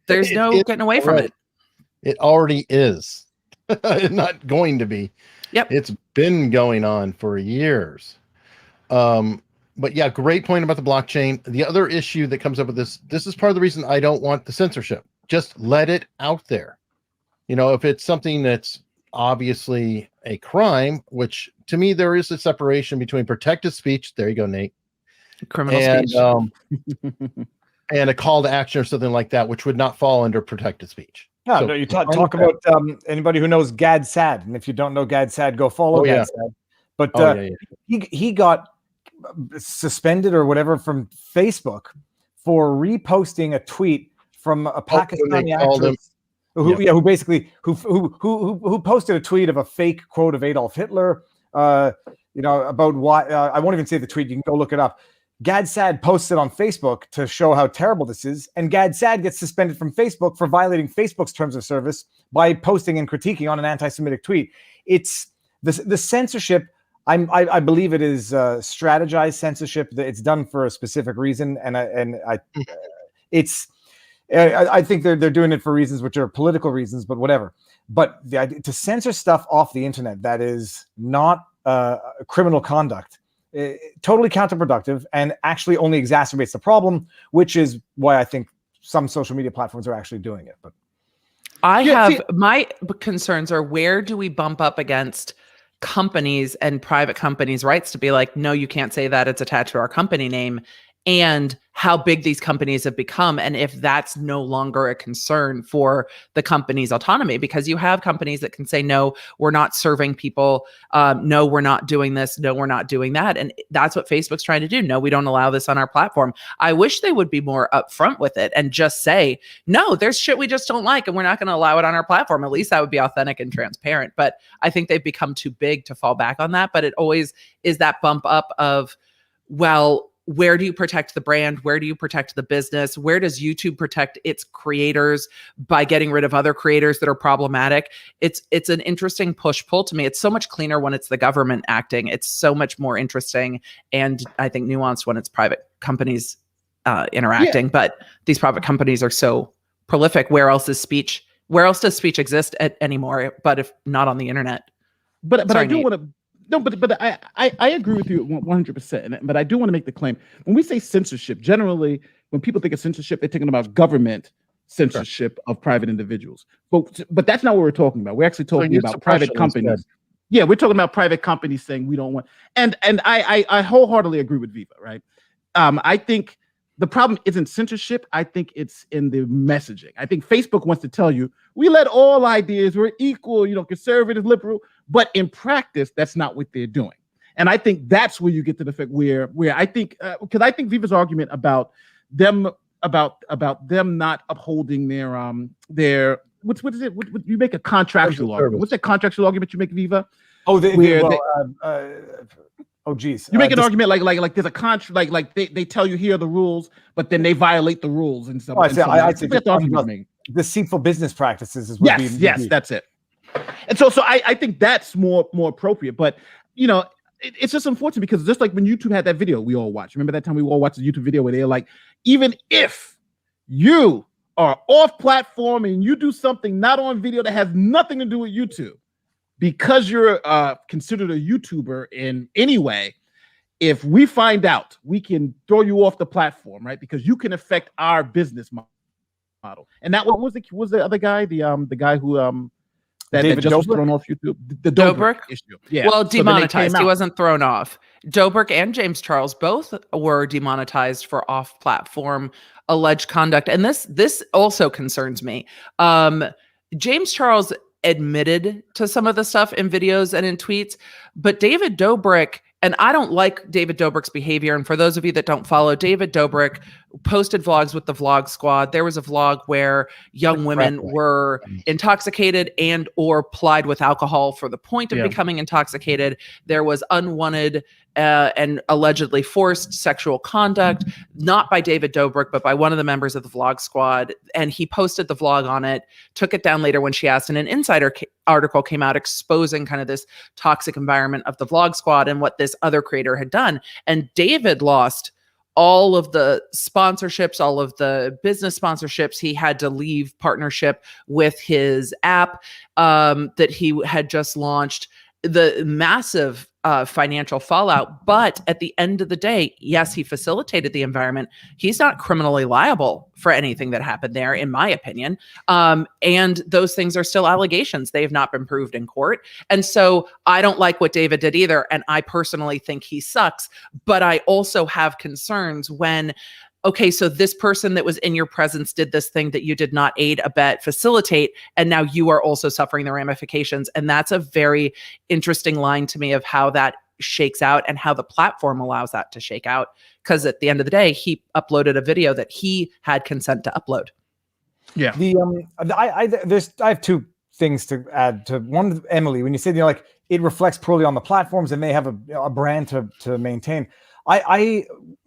There's no getting away from it. It already is. It's not going to be. Yep. It's been going on for years. But yeah, great point about the blockchain. The other issue that comes up with this is part of the reason I don't want the censorship. Just let it out there. If it's something that's obviously a crime, which to me, there is a separation between protected speech. There you go, Nate. Criminal speech. And a call to action or something like that, which would not fall under protected speech. No, you talk about anybody who knows Gad Sad, and if you don't know Gad Sad, go follow Gad Sad. But he got suspended or whatever from Facebook for reposting a tweet from a Pakistani actress who basically posted a tweet of a fake quote of Adolf Hitler. About why I won't even say the tweet. You can go look it up. Gad Sad posted on Facebook to show how terrible this is, and Gad Sad gets suspended from Facebook for violating Facebook's terms of service by posting and critiquing on an anti-Semitic tweet. It's the censorship. I believe it is strategized censorship. That it's done for a specific reason, and it's I think they're doing it for reasons which are political reasons, but whatever. But the idea to censor stuff off the internet that is not criminal conduct, totally counterproductive, and actually only exacerbates the problem, which is why I think some social media platforms are actually doing it. But my concerns are, where do we bump up against companies and private companies' rights to be like, no, you can't say that, it's attached to our company name, and how big these companies have become, and if that's no longer a concern for the company's autonomy, because you have companies that can say, no, we're not serving people, no, we're not doing this, no, we're not doing that, and that's what Facebook's trying to do. No, we don't allow this on our platform. I wish they would be more upfront with it and just say, no, there's shit we just don't like, and we're not going to allow it on our platform. At least that would be authentic and transparent. But I think they've become too big to fall back on that. But it always is that bump up of, well, where do you protect the brand? Where do you protect the business? Where does YouTube protect its creators by getting rid of other creators that are problematic? It's an interesting push-pull to me. It's so much cleaner when it's the government acting. It's so much more interesting and I think nuanced when it's private companies interacting. Yeah. But these private companies are so prolific. Where else does speech exist anymore? But if not on the internet. But sorry, I do want to. No, but I agree with you 100%. But I do want to make the claim, when we say censorship, generally when people think of censorship, they're thinking about government censorship of private individuals. But that's not what we're talking about. We're actually talking about private companies. Instead. Yeah, we're talking about private companies saying we don't want. And I wholeheartedly agree with Viva. Right. I think the problem isn't censorship. I think it's in the messaging. I think Facebook wants to tell you, we let all ideas, we're equal, conservative, liberal, but in practice, that's not what they're doing. And I think that's where you get to the fact where I think, because I think Viva's argument about them not upholding their what is it? What you make a contractual argument. What's that contractual argument you make, Viva? Oh, geez. You make an argument like there's a contract, like they tell you here are the rules, but then they violate the rules and stuff. I'd say deceitful business practices is what yes, that's it. And so I think that's more appropriate. But it's just unfortunate because just like when YouTube had that video we all watched. Remember that time we all watched the YouTube video where they're like, even if you are off platform and you do something not on video that has nothing to do with YouTube, because you're considered a YouTuber in any way, if we find out, we can throw you off the platform, right? Because you can affect our business model. And that was the other guy, the guy who that just was thrown off YouTube, the Dobrik issue. Yeah. Well, demonetized. He wasn't thrown off. Dobrik and James Charles both were demonetized for off-platform alleged conduct, and this also concerns me. James Charles admitted to some of the stuff in videos and in tweets, but David Dobrik, and I don't like David Dobrik's behavior. And for those of you that don't follow, David Dobrik posted vlogs with the Vlog Squad. There was a vlog where young women were intoxicated and or plied with alcohol for the point of becoming intoxicated. There was unwanted and allegedly forced sexual conduct, not by David Dobrik, but by one of the members of the Vlog Squad. And he posted the vlog on it, took it down later when she asked, and an Insider article came out exposing kind of this toxic environment of the Vlog Squad and what this other creator had done. And David lost all of the sponsorships, all of the business sponsorships. He had to leave partnership with his app that he had just launched. The massive financial fallout. But at the end of the day, yes, he facilitated the environment. He's not criminally liable for anything that happened there, in my opinion. And those things are still allegations. They have not been proved in court. And so I don't like what David did either. And I personally think he sucks. But I also have concerns when, okay, so this person that was in your presence did this thing that you did not aid, abet, facilitate, and now you are also suffering the ramifications. And that's a very interesting line to me of how that shakes out and how the platform allows that to shake out. Because at the end of the day, he uploaded a video that he had consent to upload. Yeah. I have two things to add to one. Emily, when you said, like, it reflects poorly on the platforms and they have a brand to maintain.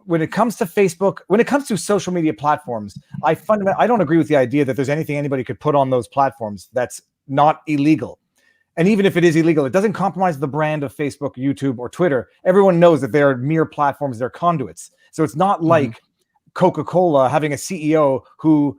When it comes to Facebook, when it comes to social media platforms, I don't agree with the idea that there's anything anybody could put on those platforms that's not illegal. And even if it is illegal, it doesn't compromise the brand of Facebook, YouTube, or Twitter. Everyone knows that they're mere platforms, they're conduits. So it's not like Coca-Cola having a CEO who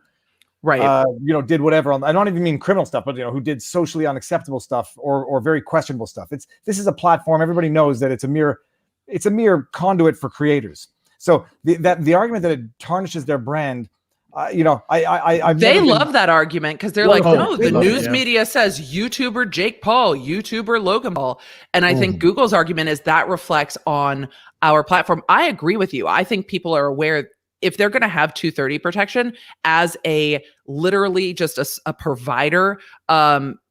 Right. Did whatever. I don't even mean criminal stuff, but who did socially unacceptable stuff or very questionable stuff. This is a platform. Everybody knows that it's a mere conduit for creators. So the argument that it tarnishes their brand, they love that argument because they're like, no, the news it, media says YouTuber Jake Paul, YouTuber Logan Paul. And I think Google's argument is that reflects on our platform. I agree with you. I think people are aware if they're going to have 230 protection as literally just a provider,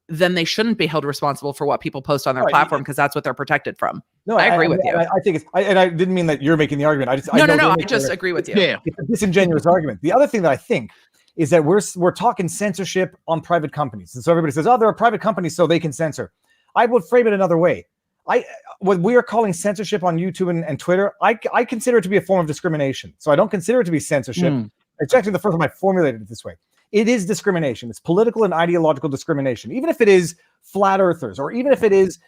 then they shouldn't be held responsible for what people post on their platform because that's what they're protected from. No, I agree with you. I think and I didn't mean that you're making the argument. I just agree with you. Yeah. It's a disingenuous argument. The other thing that I think is that we're talking censorship on private companies. And so everybody says, they're a private company, so they can censor. I would frame it another way. What we are calling censorship on YouTube and Twitter, I consider it to be a form of discrimination. So I don't consider it to be censorship. It's actually the first time I formulated it this way. It is discrimination. It's political and ideological discrimination. Even if it is flat earthers, or even if it is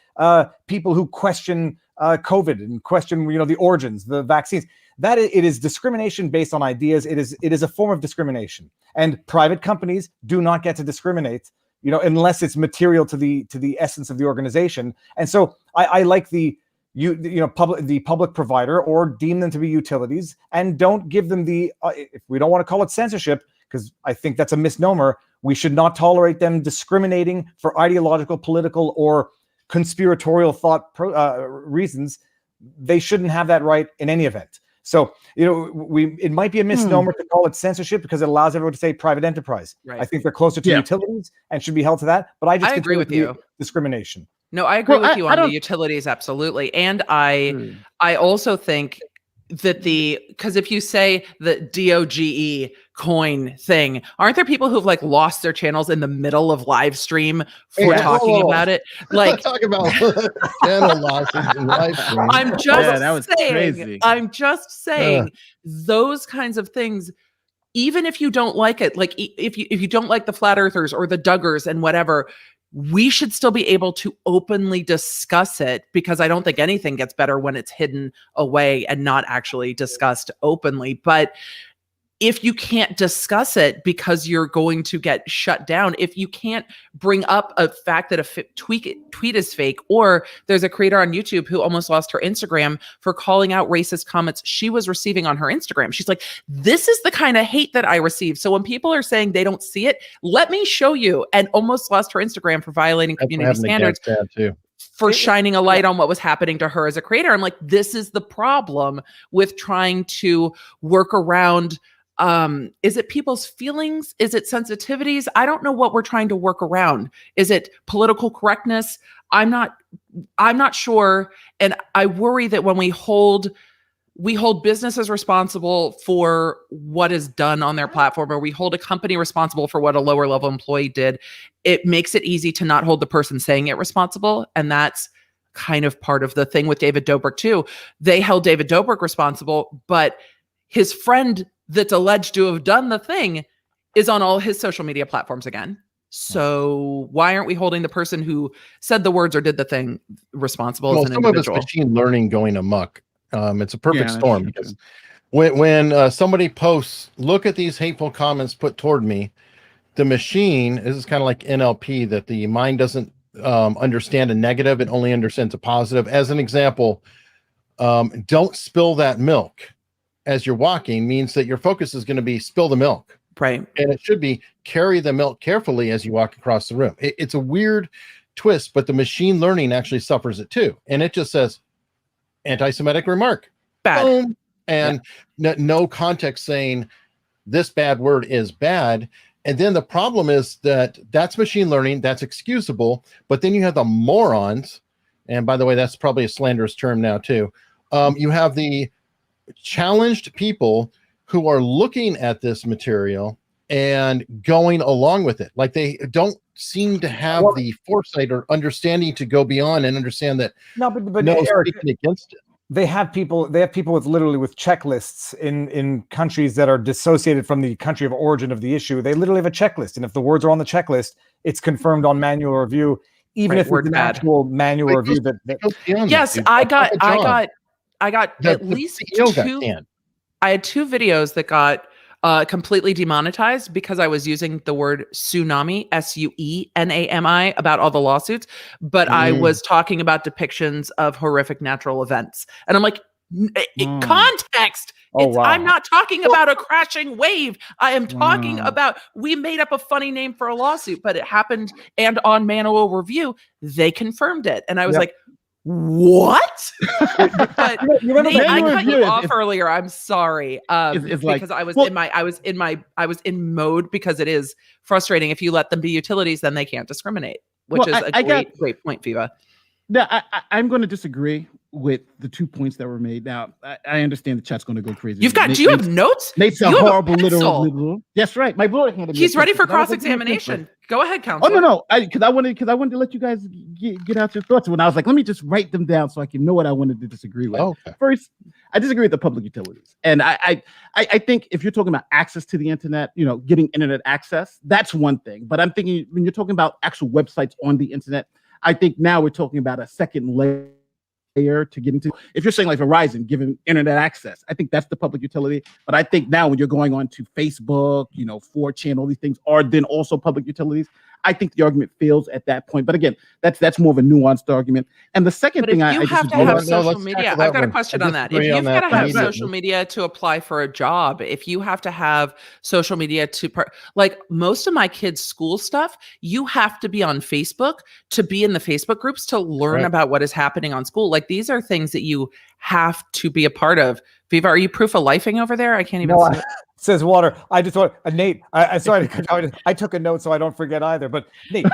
people who question COVID and question, the origins, the vaccines, it is discrimination based on ideas. It is a form of discrimination. And private companies do not get to discriminate, unless it's material to the essence of the organization. And so I like the public provider, or deem them to be utilities, and don't give them if we don't want to call it censorship, because I think that's a misnomer, we should not tolerate them discriminating for ideological, political, or conspiratorial thought reasons. They shouldn't have that right in any event. So, it might be a misnomer to call it censorship because it allows everyone to say private enterprise. Right. I think they're closer to utilities and should be held to that. But I agree with you. Discrimination. No, I agree with you on the utilities, absolutely. And I also think that because if you say the DOGE coin thing, aren't there people who've lost their channels in the middle of live stream for talking about it? Talk about channel losses in live stream. I'm just saying those kinds of things. Even if you don't like it, if you don't like the flat earthers or the Duggars and whatever, we should still be able to openly discuss it, because I don't think anything gets better when it's hidden away and not actually discussed openly. But if you can't discuss it because you're going to get shut down, if you can't bring up a fact that a tweet is fake, or there's a creator on YouTube who almost lost her Instagram for calling out racist comments she was receiving on her Instagram. She's like, this is the kind of hate that I receive. So when people are saying they don't see it, let me show you, and almost lost her Instagram for violating community standards. For shining a light on what was happening to her as a creator. I'm like, this is the problem with trying to work around. Is it people's feelings? Is it sensitivities? I don't know what we're trying to work around. Is it political correctness? I'm not sure. And I worry that when we hold businesses responsible for what is done on their platform, or we hold a company responsible for what a lower level employee did, it makes it easy to not hold the person saying it responsible. And that's kind of part of the thing with David Dobrik too. They held David Dobrik responsible, but his friend that's alleged to have done the thing is on all his social media platforms again. So why aren't we holding the person who said the words or did the thing responsible as an individual? Some of it's machine learning going amok. It's a perfect storm, because when somebody posts, look at these hateful comments put toward me, the machine, this is kind of like NLP, that the mind doesn't understand a negative, it only understands a positive. As an example, don't spill that milk as you're walking means that your focus is going to be spill the milk. Right. And it should be carry the milk carefully as you walk across the room. It's a weird twist, but the machine learning actually suffers it too. And it just says anti-Semitic remark. Bad. Boom. And no context saying this bad word is bad. And then the problem is that's machine learning, that's excusable. But then you have the morons. And by the way, that's probably a slanderous term now too. You have the challenged people who are looking at this material and going along with it. Like, they don't seem to have the foresight or understanding to go beyond and understand that Eric, speaking against it. They have people with literally with checklists in countries that are dissociated from the country of origin of the issue. They literally have a checklist, and if the words are on the checklist, it's confirmed on manual review, even if it's an actual manual review. Yes, I got at least two. I had two videos that got completely demonetized because I was using the word tsunami, SUENAMI, about all the lawsuits, but I was talking about depictions of horrific natural events. And I'm like, context. I'm not talking about a crashing wave. I am talking about, we made up a funny name for a lawsuit, but it happened. And on manual review, they confirmed it. And I was like, what? But Nate, I cut you off earlier. I'm sorry. Because I was in mode, because it is frustrating. If you let them be utilities, then they can't discriminate, which is a great point, Viva. Now, I'm going to disagree with the 2 points that were made. Now, I understand the chat's going to go crazy. Do you have notes? Nate's a horrible literal. That's right. My lawyer handed me. He's ready for cross-examination. Go ahead, counsel. Oh no, because I wanted to let you guys get out your thoughts. When I was like, let me just write them down so I can know what I wanted to disagree with. Okay. First, I disagree with the public utilities, and I think if you're talking about access to the internet, getting internet access, that's one thing. But I'm thinking when you're talking about actual websites on the internet, I think now we're talking about a second layer to get into. If you're saying like Verizon giving internet access, I think that's the public utility. But I think now when you're going on to Facebook, 4chan, all these things are then also public utilities. I think the argument fails at that point. But again, that's more of a nuanced argument. And the second thing, you have to have social media. I've got a question on that. If you've got to have social media to apply for a job, if you have to have social media like most of my kids' school stuff, you have to be on Facebook to be in the Facebook groups to learn about what is happening on school. Like these are things that you have to be a part of. Viva, are you proof of lifing over there? I can't even see it. Says water. I just want Nate. I sorry. I took a note so I don't forget either. But Nate,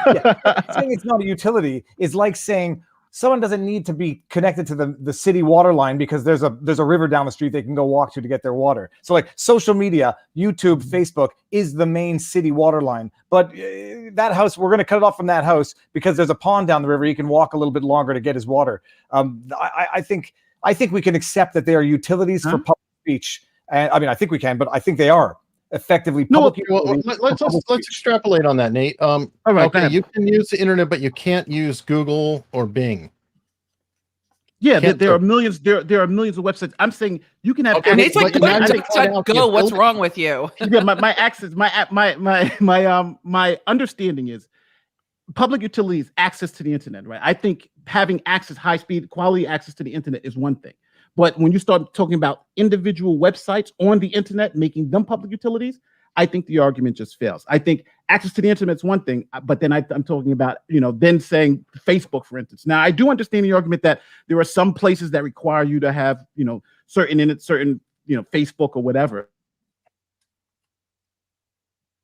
saying it's not a utility is like saying someone doesn't need to be connected to the city water line because there's a river down the street they can go walk to get their water. So like social media, YouTube, Facebook is the main city water line. But that house, we're going to cut it off from that house because there's a pond down the river. He can walk a little bit longer to get his water. I think we can accept that they are utilities for public speech. And I mean, I think we can, but I think they are effectively public. Let's extrapolate on that, Nate. All right, okay, you can use the internet, but you can't use Google or Bing. Yeah, there are millions. There are millions of websites. I'm saying you can have. Okay, Nate's like, go. What's wrong with you? Yeah, my access, my understanding is public utilities access to the internet, right? I think having access, high speed, quality access to the internet is one thing. But when you start talking about individual websites on the internet, making them public utilities, I think the argument just fails. I think access to the internet is one thing, but then I'm talking about, then saying Facebook, for instance. Now, I do understand the argument that there are some places that require you to have, certain Facebook or whatever.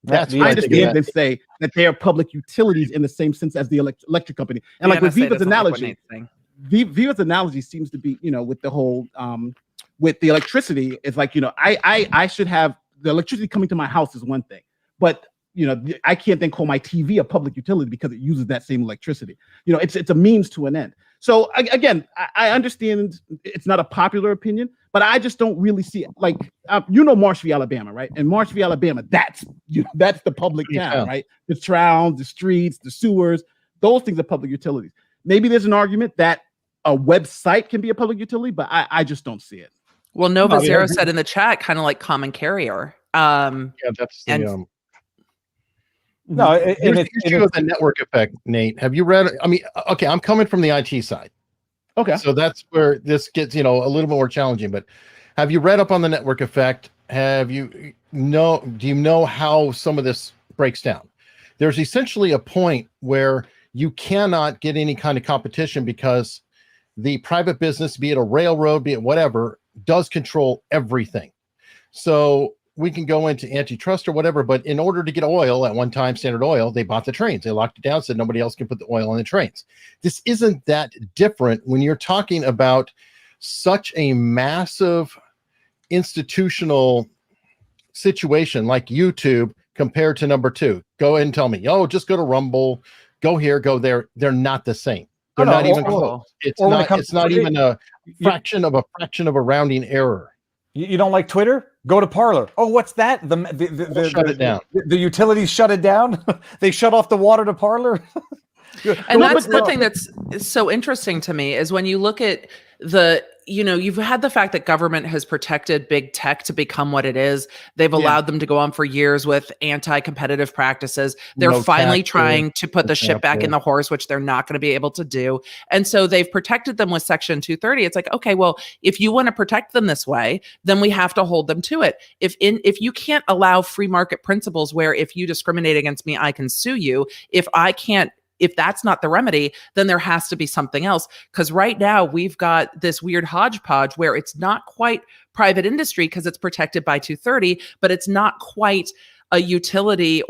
That's I understand them say that they are public utilities in the same sense as the electric company. And like with Viva's analogy, Viva's analogy seems to be, with the whole, with the electricity, it's like, I should have the electricity coming to my house is one thing, but I can't then call my TV a public utility because it uses that same electricity. It's a means to an end. So again, I understand it's not a popular opinion, but I just don't really see it. Like, Marshville, Alabama, right? And Marshville, Alabama, that's the public town, right? The towns, the streets, the sewers, those things are public utilities. Maybe there's an argument that a website can be a public utility, but I just don't see it. Well, Nova Zero said in the chat, kind of like common carrier. Yeah, that's the no. Here's the issue of the network effect, Nate. Have you read? I mean, okay, I'm coming from the IT side. Okay, so that's where this gets a little bit more challenging. But have you read up on the network effect? Do you know how some of this breaks down? There's essentially a point where you cannot get any kind of competition because the private business, be it a railroad, be it whatever, does control everything. So we can go into antitrust or whatever, but in order to get oil at one time, Standard Oil, they bought the trains. They locked it down, said nobody else can put the oil on the trains. This isn't that different when you're talking about such a massive institutional situation like YouTube compared to number two. Go ahead and tell me, just go to Rumble, go here, go there. They're not the same. They're not even close. It's not even a fraction of a rounding error. You don't like Twitter? Go to Parler. Oh, what's that? Shut it down. The utilities shut it down. They shut off the water to Parler. And that's the thing that's so interesting to me is when you look at you've had the fact that government has protected big tech to become what it is. They've allowed them to go on for years with anti-competitive practices. They're finally trying to put the shit back in the horse, which they're not going to be able to do. And so they've protected them with Section 230. It's like, okay, well, if you want to protect them this way, then we have to hold them to it. If you can't allow free market principles where if you discriminate against me, I can sue you. If that's not the remedy, then there has to be something else. Because right now we've got this weird hodgepodge where it's not quite private industry because it's protected by 230, but it's not quite a utility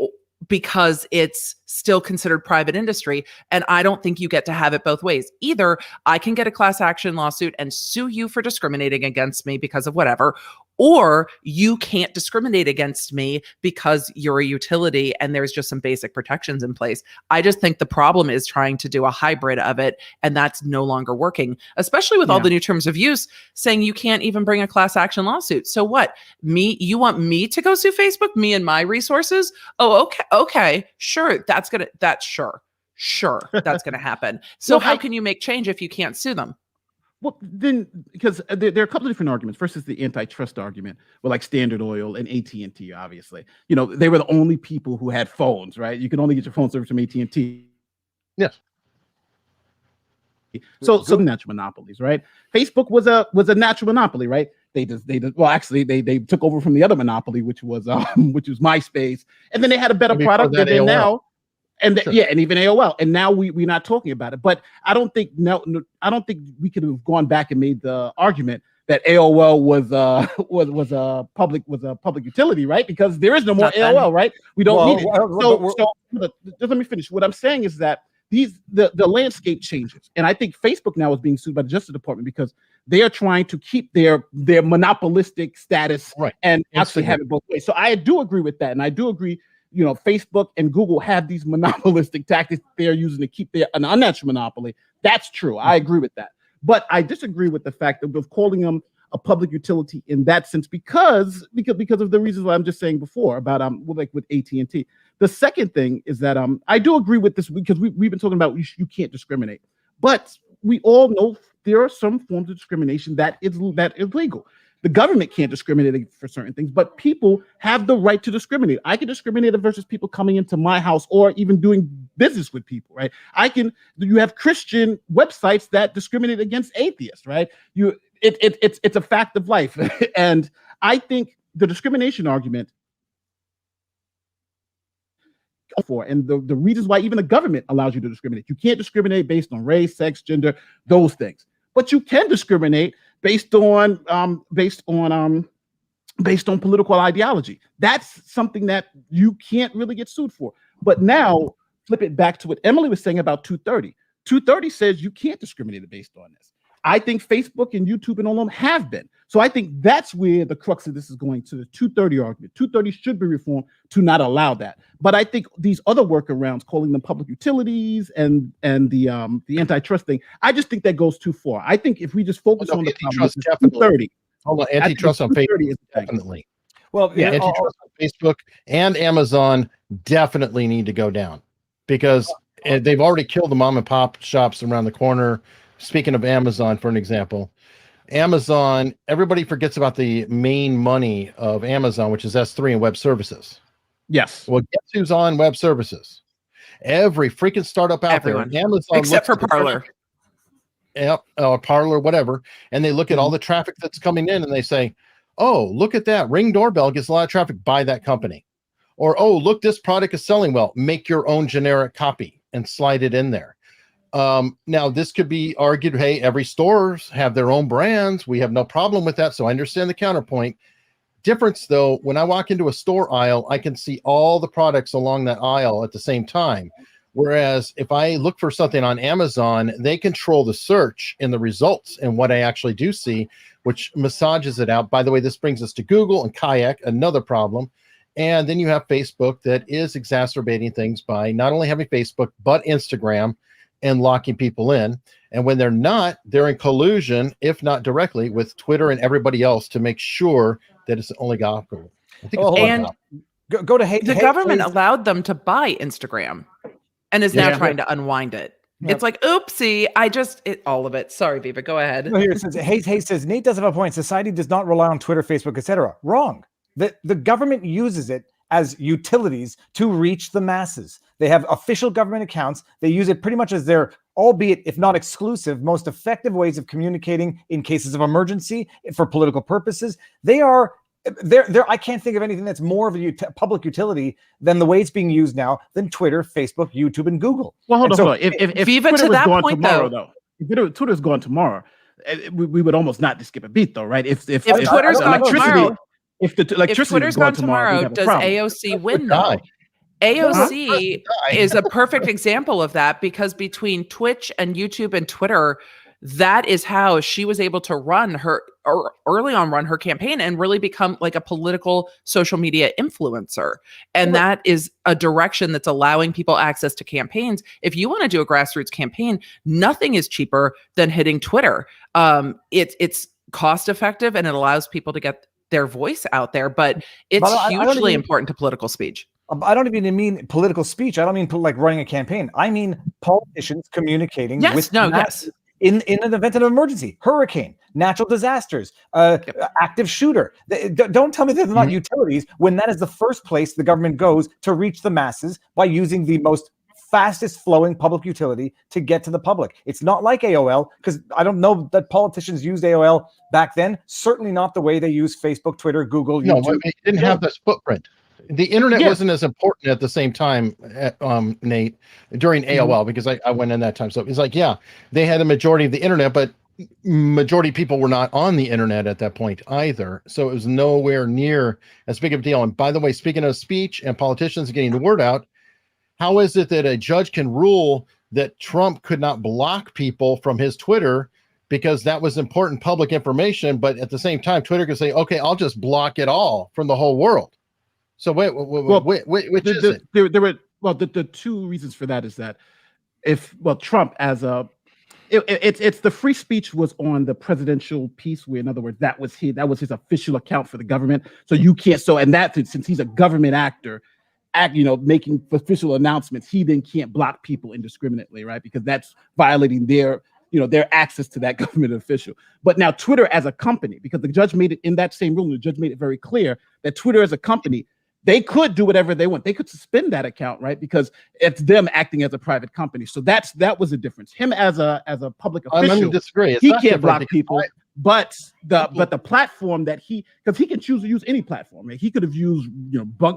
because it's still considered private industry. And I don't think you get to have it both ways. Either I can get a class action lawsuit and sue you for discriminating against me because of whatever, or you can't discriminate against me because you're a utility and there's just some basic protections in place. I just think the problem is trying to do a hybrid of it, and that's no longer working, especially with all the new terms of use saying you can't even bring a class action lawsuit. So what? You want me to go sue Facebook, me and my resources? Oh, okay, sure. That's gonna happen. So how can you make change if you can't sue them? Well, then, because there are a couple of different arguments. First is the antitrust argument, with like Standard Oil and AT&T. Obviously, they were the only people who had phones, right? You can only get your phone service from AT&T. Yes. So natural monopolies, right? Facebook was a natural monopoly, right? They took over from the other monopoly, which was MySpace, and then they had a better product than they now. And and even AOL, and now we're not talking about it. But I don't think we could have gone back and made the argument that AOL was a public utility, right? Because there is no more AOL, right? We don't need it. So just let me finish. What I'm saying is that the landscape changes, and I think Facebook now is being sued by the Justice Department because they are trying to keep their monopolistic status and actually have it both ways. So I do agree with that, and I do agree. Facebook and Google have these monopolistic tactics they're using to keep an unnatural monopoly. That's true. I agree with that. But I disagree with the fact of calling them a public utility in that sense because of the reasons why I'm just saying before about like with AT&T. The second thing is that I do agree with this because we've been talking about you can't discriminate. But we all know there are some forms of discrimination that is legal. The government can't discriminate for certain things, but people have the right to discriminate. I can discriminate versus people coming into my house or even doing business with people, right? You have Christian websites that discriminate against atheists, right? It's a fact of life. And I think the discrimination argument and the reasons why even the government allows you to discriminate. You can't discriminate based on race, sex, gender, those things. But you can discriminate based on political ideology. That's something that you can't really get sued for. But now flip it back to what Emily was saying about 230. 230 says you can't discriminate based on this. I think Facebook and YouTube and all of them have been. So I think that's where the crux of this is going to the 230 argument. 230 should be reformed to not allow that. But I think these other workarounds, calling them public utilities and the antitrust thing, I just think that goes too far. I think if we just focus on the antitrust, 230. Hold on, antitrust on Facebook, definitely. Well, antitrust on Facebook and Amazon definitely need to go down because they've already killed the mom and pop shops around the corner. Speaking of Amazon, for an example, Amazon, everybody forgets about the main money of Amazon, which is S3 and web services. Yes. Well, guess who's on web services? Every freaking startup out there. Amazon, except for Parler. Yep, Parler, whatever. And they look at all the traffic that's coming in and they say, oh, look at that. Ring doorbell gets a lot of traffic. Buy that company. Or, oh, look, this product is selling well. Make your own generic copy and slide it in there. Now this could be argued, hey, every stores have their own brands. We have no problem with that. So I understand the counterpoint. Difference though, when I walk into a store aisle, I can see all the products along that aisle at the same time. Whereas if I look for something on Amazon, they control the search and the results and what I actually do see, which massages it out. By the way, this brings us to Google and Kayak, another problem. And then you have Facebook that is exacerbating things by not only having Facebook, but Instagram and locking people in. And when they're not, they're in collusion, if not directly, with Twitter and everybody else to make sure that it's only oligopoly. Go to hate. The government allowed them to buy Instagram. and is now trying to unwind it. Yep. It's like, oopsie, all of it. Sorry, Viva, go ahead. No, here it says, Hayes says, Nate does have a point. Society does not rely on Twitter, Facebook, etc. Wrong. The government uses it as utilities to reach the masses. They have official government accounts. They use it pretty much as their, albeit if not exclusive, most effective ways of communicating in cases of emergency for political purposes. I can't think of anything that's more of a public utility than the way it's being used now than Twitter, Facebook, YouTube, and Google. Well, hold on. If Viva, Twitter to was that gone point, tomorrow, though, if Twitter's gone tomorrow, we would almost not skip a beat, though, right? If Twitter's gone tomorrow, if the electricity if Twitter's gone tomorrow, does AOC win though? AOC is a perfect example of that, because between Twitch and YouTube and Twitter, that is how she was able to run her campaign and really become like a political social media influencer. And that is a direction that's allowing people access to campaigns. If you want to do a grassroots campaign, nothing is cheaper than hitting Twitter. It's cost effective and it allows people to get their voice out there, but it's hugely important to political speech. I don't even mean political speech. I don't mean like running a campaign. I mean politicians communicating with in an event of emergency, hurricane, natural disasters, active shooter. Don't tell me they're not utilities when that is the first place the government goes to reach the masses by using the most fastest flowing public utility to get to the public. It's not like AOL, because I don't know that politicians used AOL back then. Certainly not the way they use Facebook, Twitter, Google, YouTube. No, it didn't have this footprint. The internet wasn't as important at the same time, Nate, during AOL, because I went in that time. So it's like, they had a majority of the internet, but majority of people were not on the internet at that point either. So it was nowhere near as big of a deal. And by the way, speaking of speech and politicians getting the word out, how is it that a judge can rule that Trump could not block people from his Twitter because that was important public information, but at the same time, Twitter could say, okay, I'll just block it all from the whole world. So which is it? There were the two reasons for that is that Trump as it's the free speech was on the presidential piece, where in other words that was his official account for the government. So you can't since he's a government actor, making official announcements, he then can't block people indiscriminately, right? Because that's violating their access to that government official. But now Twitter as a company, because the judge made it in that same ruling, the judge made it very clear that Twitter as a company, they could do whatever they want. They could suspend that account, right? Because it's them acting as a private company. So that was a difference. Him as a public official, disagree. He can't block people. But the platform that because he can choose to use any platform. Right? He could have used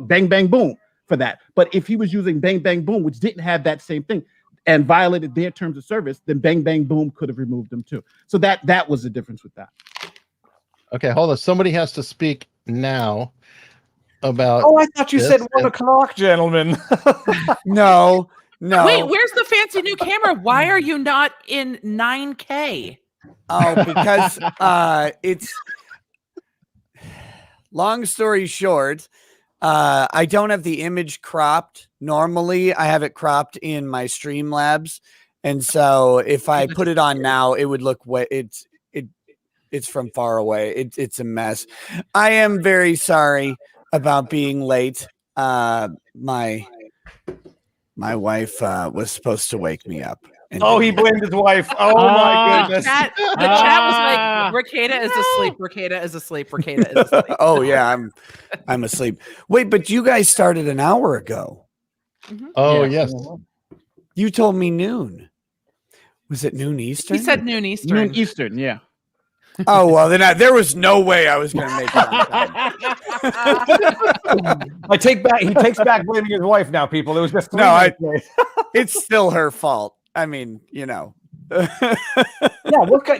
Bang Bang Boom for that. But if he was using Bang Bang Boom, which didn't have that same thing, and violated their terms of service, then Bang Bang Boom could have removed them too. So that was the difference with that. Okay, hold on. Somebody has to speak now about. Oh, I thought you said 1 o'clock, gentlemen. No. Wait, where's the fancy new camera? Why are you not in 9K? Oh, because it's long story short. I don't have the image cropped. Normally, I have it cropped in my Streamlabs, and so if I put it on now, it would look it's from far away. It's a mess. I am very sorry about being late. My wife was supposed to wake me up. He blamed his wife. Oh my goodness. The chat was like, Rekieta is asleep. Rekieta is asleep. Rekieta is asleep. Oh yeah, I'm asleep. Wait, but you guys started an hour ago. Mm-hmm. Oh yes. You told me noon. Was it noon Eastern? He said noon Eastern. Noon Eastern, yeah. Oh well, then there was no way I was going to make it on time. He takes back blaming his wife now, people. It was just it's still her fault. I mean, Yeah,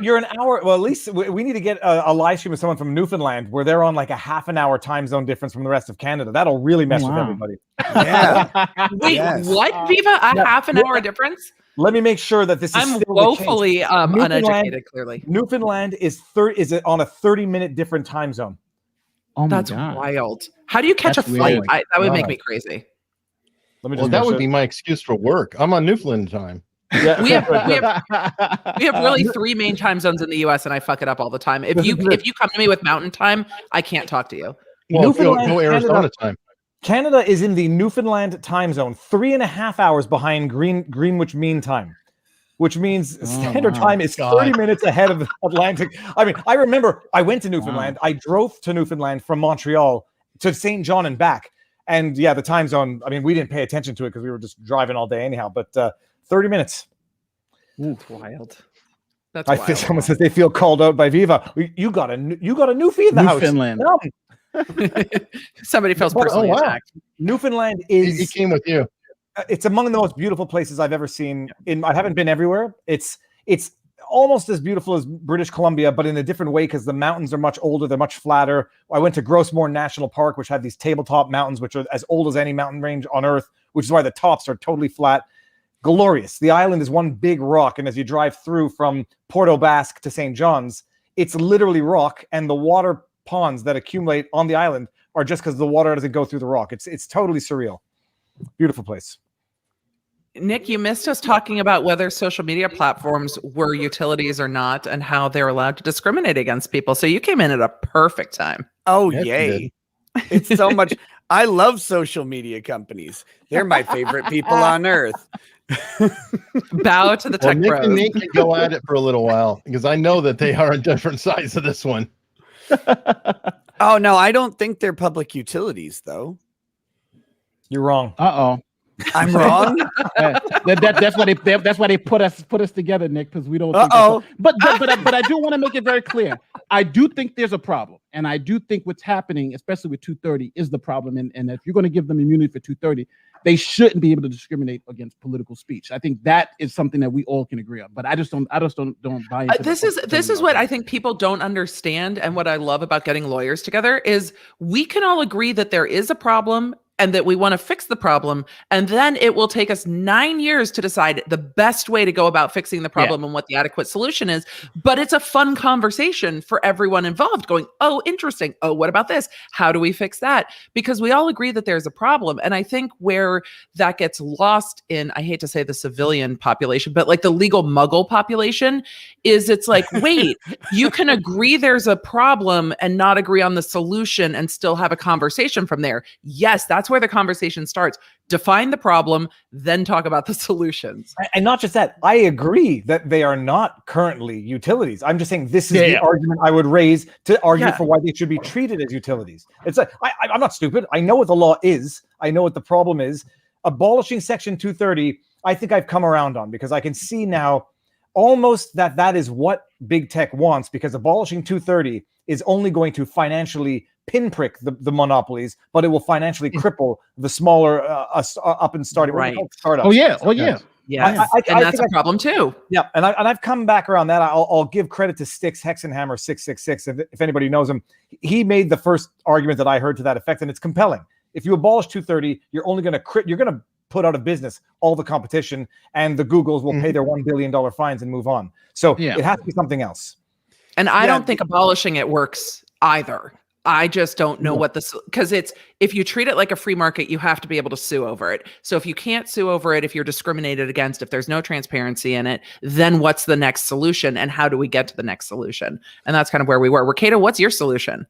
you're an hour. Well, at least we need to get a live stream of someone from Newfoundland where they're on like a half an hour time zone difference from the rest of Canada. That'll really mess with everybody. Yeah. Wait, what, Viva? Half an hour difference? Let me make sure that this is. I'm woefully uneducated. Clearly, Newfoundland is on a 30-minute different time zone. Oh my That's God. wild. How do you catch a flight? That would make me crazy. Let me just that would be my excuse for work. I'm on Newfoundland time. Yeah. We have really 3 main time zones in the U.S. and I fuck it up all the time. If you come to me with Mountain Time, I can't talk to you. Well, go Arizona time. Canada is in the Newfoundland time zone, 3.5 hours behind Greenwich Mean Time, which means standard time is 30 minutes ahead of the Atlantic. I mean, I remember I went to Newfoundland. I drove to Newfoundland from Montreal to St. John and back. And yeah, the time zone, I mean, we didn't pay attention to it because we were just driving all day anyhow, but 30 minutes. That's wild. That's I wild. feel someone says they feel called out by Viva. You got a Newfie in the house. Newfoundland. No. Somebody feels personally attacked. Newfoundland is He came with you. It's among the most beautiful places I've ever seen. I haven't been everywhere. It's almost as beautiful as British Columbia, but in a different way because the mountains are much older. They're much flatter. I went to Grossmore National Park, which had these tabletop mountains, which are as old as any mountain range on Earth, which is why the tops are totally flat. Glorious. The island is one big rock, and as you drive through from Port aux Basques to St. John's, it's literally rock, and the water ponds that accumulate on the island are just because the water doesn't go through the rock. It's totally surreal. Beautiful place. Nick, you missed us talking about whether social media platforms were utilities or not and how they're allowed to discriminate against people. So you came in at a perfect time. Oh, Yes, you yay. It's so much. I love social media companies. They're my favorite people on earth. Bow to the Well, tech Nick pros. and Nate can go at it for a little while because I know that they are on different sides of this one. Oh, no, I don't think they're public utilities, though. You're wrong. I'm wrong. That's why they put us together, Nick, because we don't. Think but I do want to make it very clear. I do think there's a problem, and I do think what's happening, especially with 230, is the problem. And if you're going to give them immunity for 230, they shouldn't be able to discriminate against political speech. I think that is something that we all can agree on. But I just don't buy into This is what I think people don't understand, and what I love about getting lawyers together is we can all agree that there is a problem and that we want to fix the problem, and then it will take us 9 years to decide the best way to go about fixing the problem and what the adequate solution is. But it's a fun conversation for everyone involved going, oh, interesting. Oh, what about this? How do we fix that? Because we all agree that there's a problem. And I think where that gets lost in, I hate to say the civilian population, but like the legal muggle population is it's like, wait, you can agree there's a problem and not agree on the solution and still have a conversation from there. Yes, that's where the conversation starts. Define the problem, then talk about the solutions. And not just that, I agree that they are not currently utilities. I'm just saying this is the argument I would raise to argue for why they should be treated as utilities. It's like, I'm not stupid. I know what the law is. I know what the problem is. Abolishing Section 230, I think I've come around on because I can see now almost that is what big tech wants, because abolishing 230 is only going to financially pinprick the monopolies, but it will financially cripple the smaller up and starting startups. Oh yeah. Yeah, and that's a problem too. Yeah, and I've come back around that. I'll give credit to Styx Hexenhammer 666 if anybody knows him. He made the first argument that I heard to that effect, and it's compelling. If you abolish 230, you're only going to put out of business all the competition, and the Googles will pay their $1 billion fines and move on. So it has to be something else. And I don't think abolishing it works either. I just don't know what because if you treat it like a free market, you have to be able to sue over it. So if you can't sue over it, if you're discriminated against, if there's no transparency in it, then what's the next solution and how do we get to the next solution? And that's kind of where we were. Rekieta, what's your solution?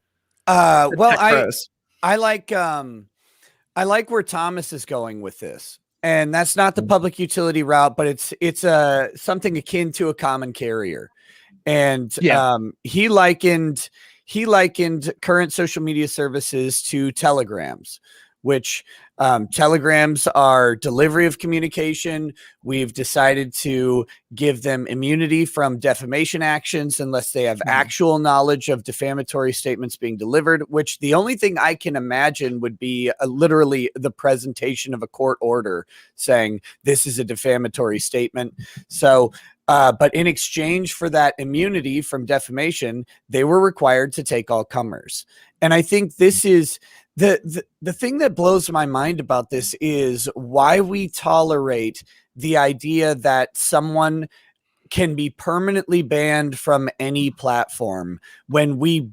Well, I like where Thomas is going with this. And that's not the public utility route, but it's something akin to a common carrier. And he likened current social media services to telegrams, which telegrams are delivery of communication. We've decided to give them immunity from defamation actions unless they have actual knowledge of defamatory statements being delivered, which the only thing I can imagine would be literally the presentation of a court order saying this is a defamatory statement. So but in exchange for that immunity from defamation, they were required to take all comers. And I think this is the thing that blows my mind about this is why we tolerate the idea that someone can be permanently banned from any platform when we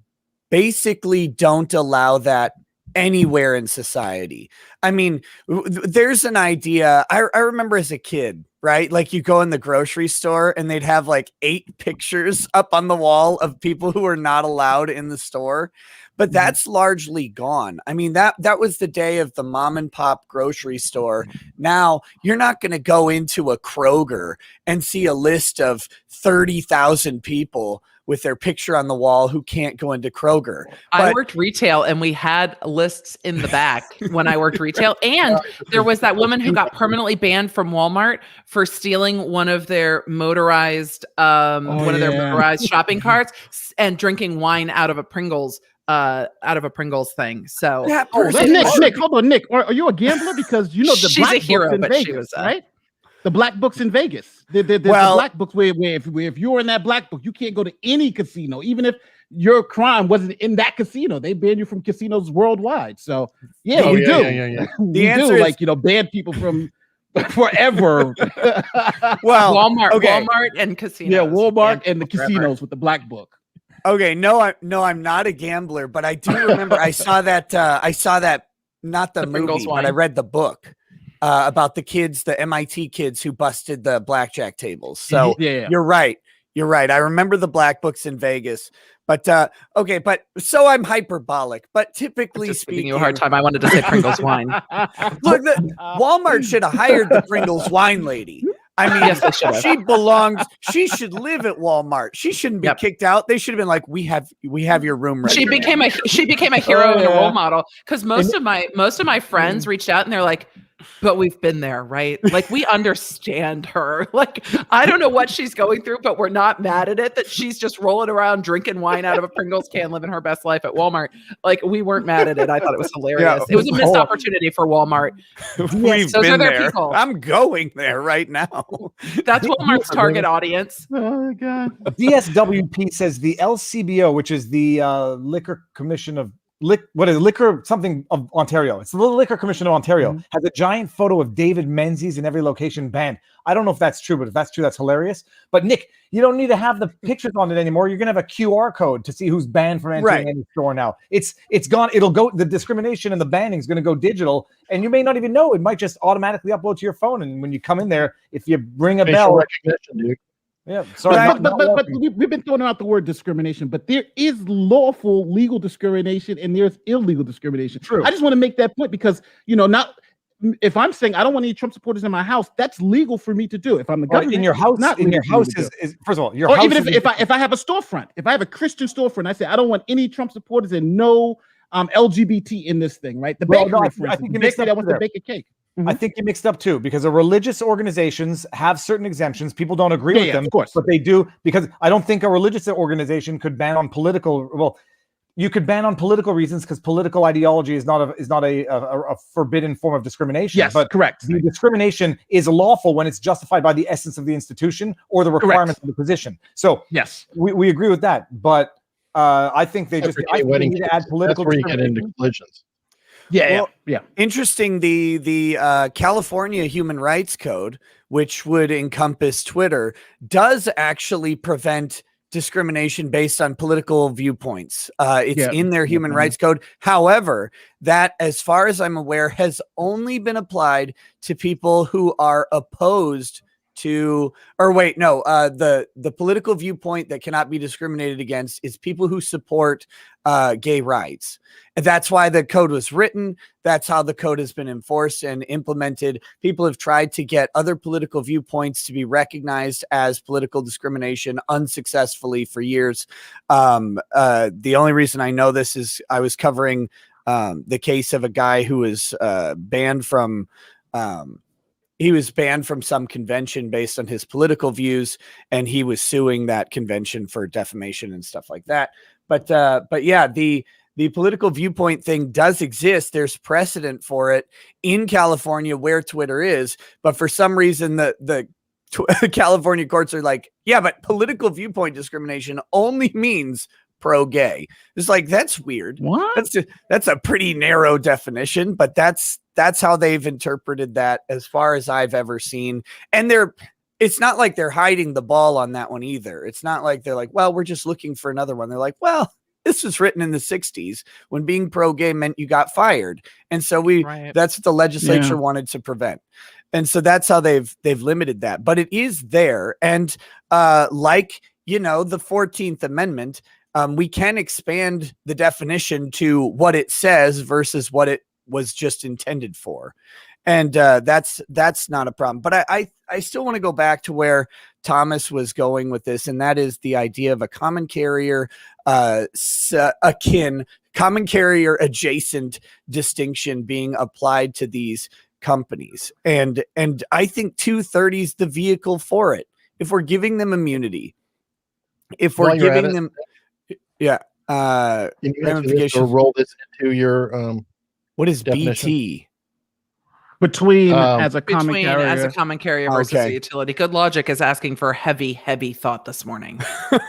basically don't allow that anywhere in society. I mean, there's an idea. I remember as a kid, right? Like you go in the grocery store and they'd have like 8 pictures up on the wall of people who are not allowed in the store. but that's largely gone. I mean, that was the day of the mom and pop grocery store. Now you're not going to go into a Kroger and see a list of 30,000 people with their picture on the wall who can't go into Kroger. I worked retail and we had lists in the back when I worked retail. And there was that woman who got permanently banned from Walmart for stealing one of their motorized shopping carts and drinking wine out of a Pringles thing. So Nick, hold on, Nick. Are you a gambler? Because you know the she's black a hero, books in but Vegas, she was right? The black books in Vegas. The black books where if you're in that black book, you can't go to any casino, even if your crime wasn't in that casino. They ban you from casinos worldwide. So we do. The answer is, ban people from forever. Well, Walmart and casinos. Yeah, Walmart and the casinos with the black book. Okay, no, I'm not a gambler, but I do remember I saw that not the movie, but I read the book. About the MIT kids who busted the blackjack tables. So You're right. I remember the black books in Vegas, but so I'm hyperbolic, but typically just speaking, giving you a hard time. I wanted to say Pringles wine. Look, Walmart should have hired the Pringles wine lady. I mean, yes, she belongs. She should live at Walmart. She shouldn't be kicked out. They should have been like, "We have your room ready." She became a hero and a role model because most of my friends reached out and they're like, "But we've been there, right? Like we understand her. Like I don't know what she's going through, but we're not mad at it that she's just rolling around drinking wine out of a Pringles can, living her best life at Walmart. Like we weren't mad at it. I thought it was hilarious. It was a missed opportunity for Walmart. We've been there. People. I'm going there right now. That's Walmart's target audience. Oh God. DSWP says the LCBO, which is the Liquor Commission of Liquor something of Ontario. It's the Liquor Commission of Ontario has a giant photo of David Menzies in every location banned. I don't know if that's true, but if that's true, that's hilarious. But Nick, you don't need to have the pictures on it anymore. You're gonna have a QR code to see who's banned from entering any store now. It's gone. It'll go. The discrimination and the banning is going to go digital, and you may not even know. It might just automatically upload to your phone, and when you come in there, if you ring a bell, recognition, dude. Yeah, sorry. But we've been throwing out the word discrimination, but there is lawful legal discrimination and there's illegal discrimination. True. I just want to make that point because, not if I'm saying I don't want any Trump supporters in my house, that's legal for me to do. If I'm the government, in your house, is first of all, your house. Even if I have a storefront, if I have a Christian storefront, I say I don't want any Trump supporters and no LGBT in this thing, right? The bakery, for instance, I think the bakery that wants to bake a cake. I think you mixed up too, because the religious organizations have certain exemptions. People don't agree with them, of course, but they do, because I don't think a religious organization could ban on political. Well, you could ban on political reasons because political ideology is not a forbidden form of discrimination. Yes, but correct. The discrimination is lawful when it's justified by the essence of the institution or the requirements of the position. So yes, we agree with that. But I think they need to add political. That's where you get into collisions. Yeah. Interesting. The California Human Rights Code, which would encompass Twitter, does actually prevent discrimination based on political viewpoints. It's in their Human Rights Code. However, that, as far as I'm aware, has only been applied to people who are opposed to, the political viewpoint that cannot be discriminated against is people who support gay rights. And that's why the code was written. That's how the code has been enforced and implemented. People have tried to get other political viewpoints to be recognized as political discrimination unsuccessfully for years. The only reason I know this is I was covering the case of a guy who was banned from some convention based on his political views, and he was suing that convention for defamation and stuff like that. But yeah, the political viewpoint thing does exist. There's precedent for it in California where Twitter is, but for some reason the California courts are like, yeah, but political viewpoint discrimination only means pro-gay. It's like, that's weird. What? That's a pretty narrow definition, but that's how they've interpreted that as far as I've ever seen. And it's not like they're hiding the ball on that one either. It's not like they're like, well, we're just looking for another one. They're like, well, this was written in the 60s when being pro-gay meant you got fired. And so that's what the legislature wanted to prevent. And so that's how they've limited that. But it is there. And the 14th Amendment, we can expand the definition to what it says versus what it was just intended for. And that's not a problem. But I still want to go back to where Thomas was going with this, and that is the idea of a common carrier common carrier adjacent distinction being applied to these companies. And I think 230 is the vehicle for it. If we're giving them immunity, if we're giving them, ramifications, or roll this into your what is definition? BT? As a common carrier versus a utility. Good Logic is asking for heavy thought this morning.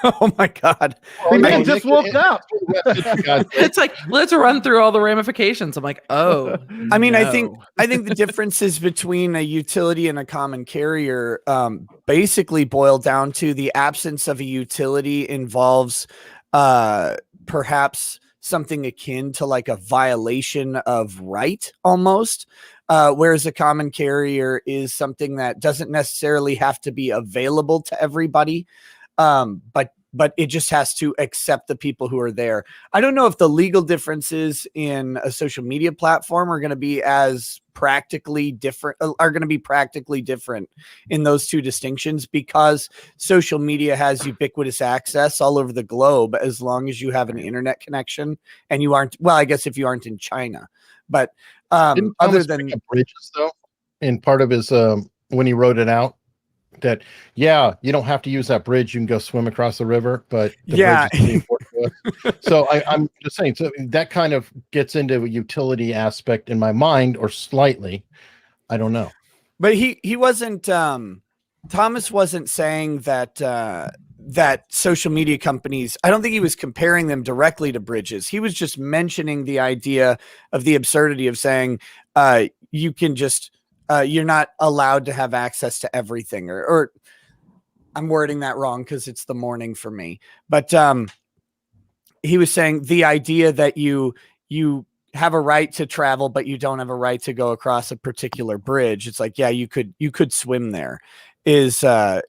Oh my God. The man just woke up. It's like, let's run through all the ramifications. I'm like, oh. I mean, no. I think the differences between a utility and a common carrier basically boil down to the absence of a utility involves perhaps something akin to like a violation of right almost. Whereas a common carrier is something that doesn't necessarily have to be available to everybody, but it just has to accept the people who are there. I don't know if the legal differences in a social media platform are going to be practically different in those two distinctions, because social media has ubiquitous access all over the globe as long as you have an internet connection and you aren't, well, I guess if you aren't in China, but other than bridges though, and part of his when he wrote it out, that you don't have to use that bridge, you can go swim across the river, but the bridge is important to us. So I'm just saying, so that kind of gets into a utility aspect in my mind, or slightly, I don't know. But he wasn't Thomas wasn't saying that that social media companies, I don't think he was comparing them directly to bridges. He was just mentioning the idea of the absurdity of saying you can just you're not allowed to have access to everything, or I'm wording that wrong because it's the morning for me. But he was saying the idea that you have a right to travel, but you don't have a right to go across a particular bridge. It's like, yeah, you could swim there is an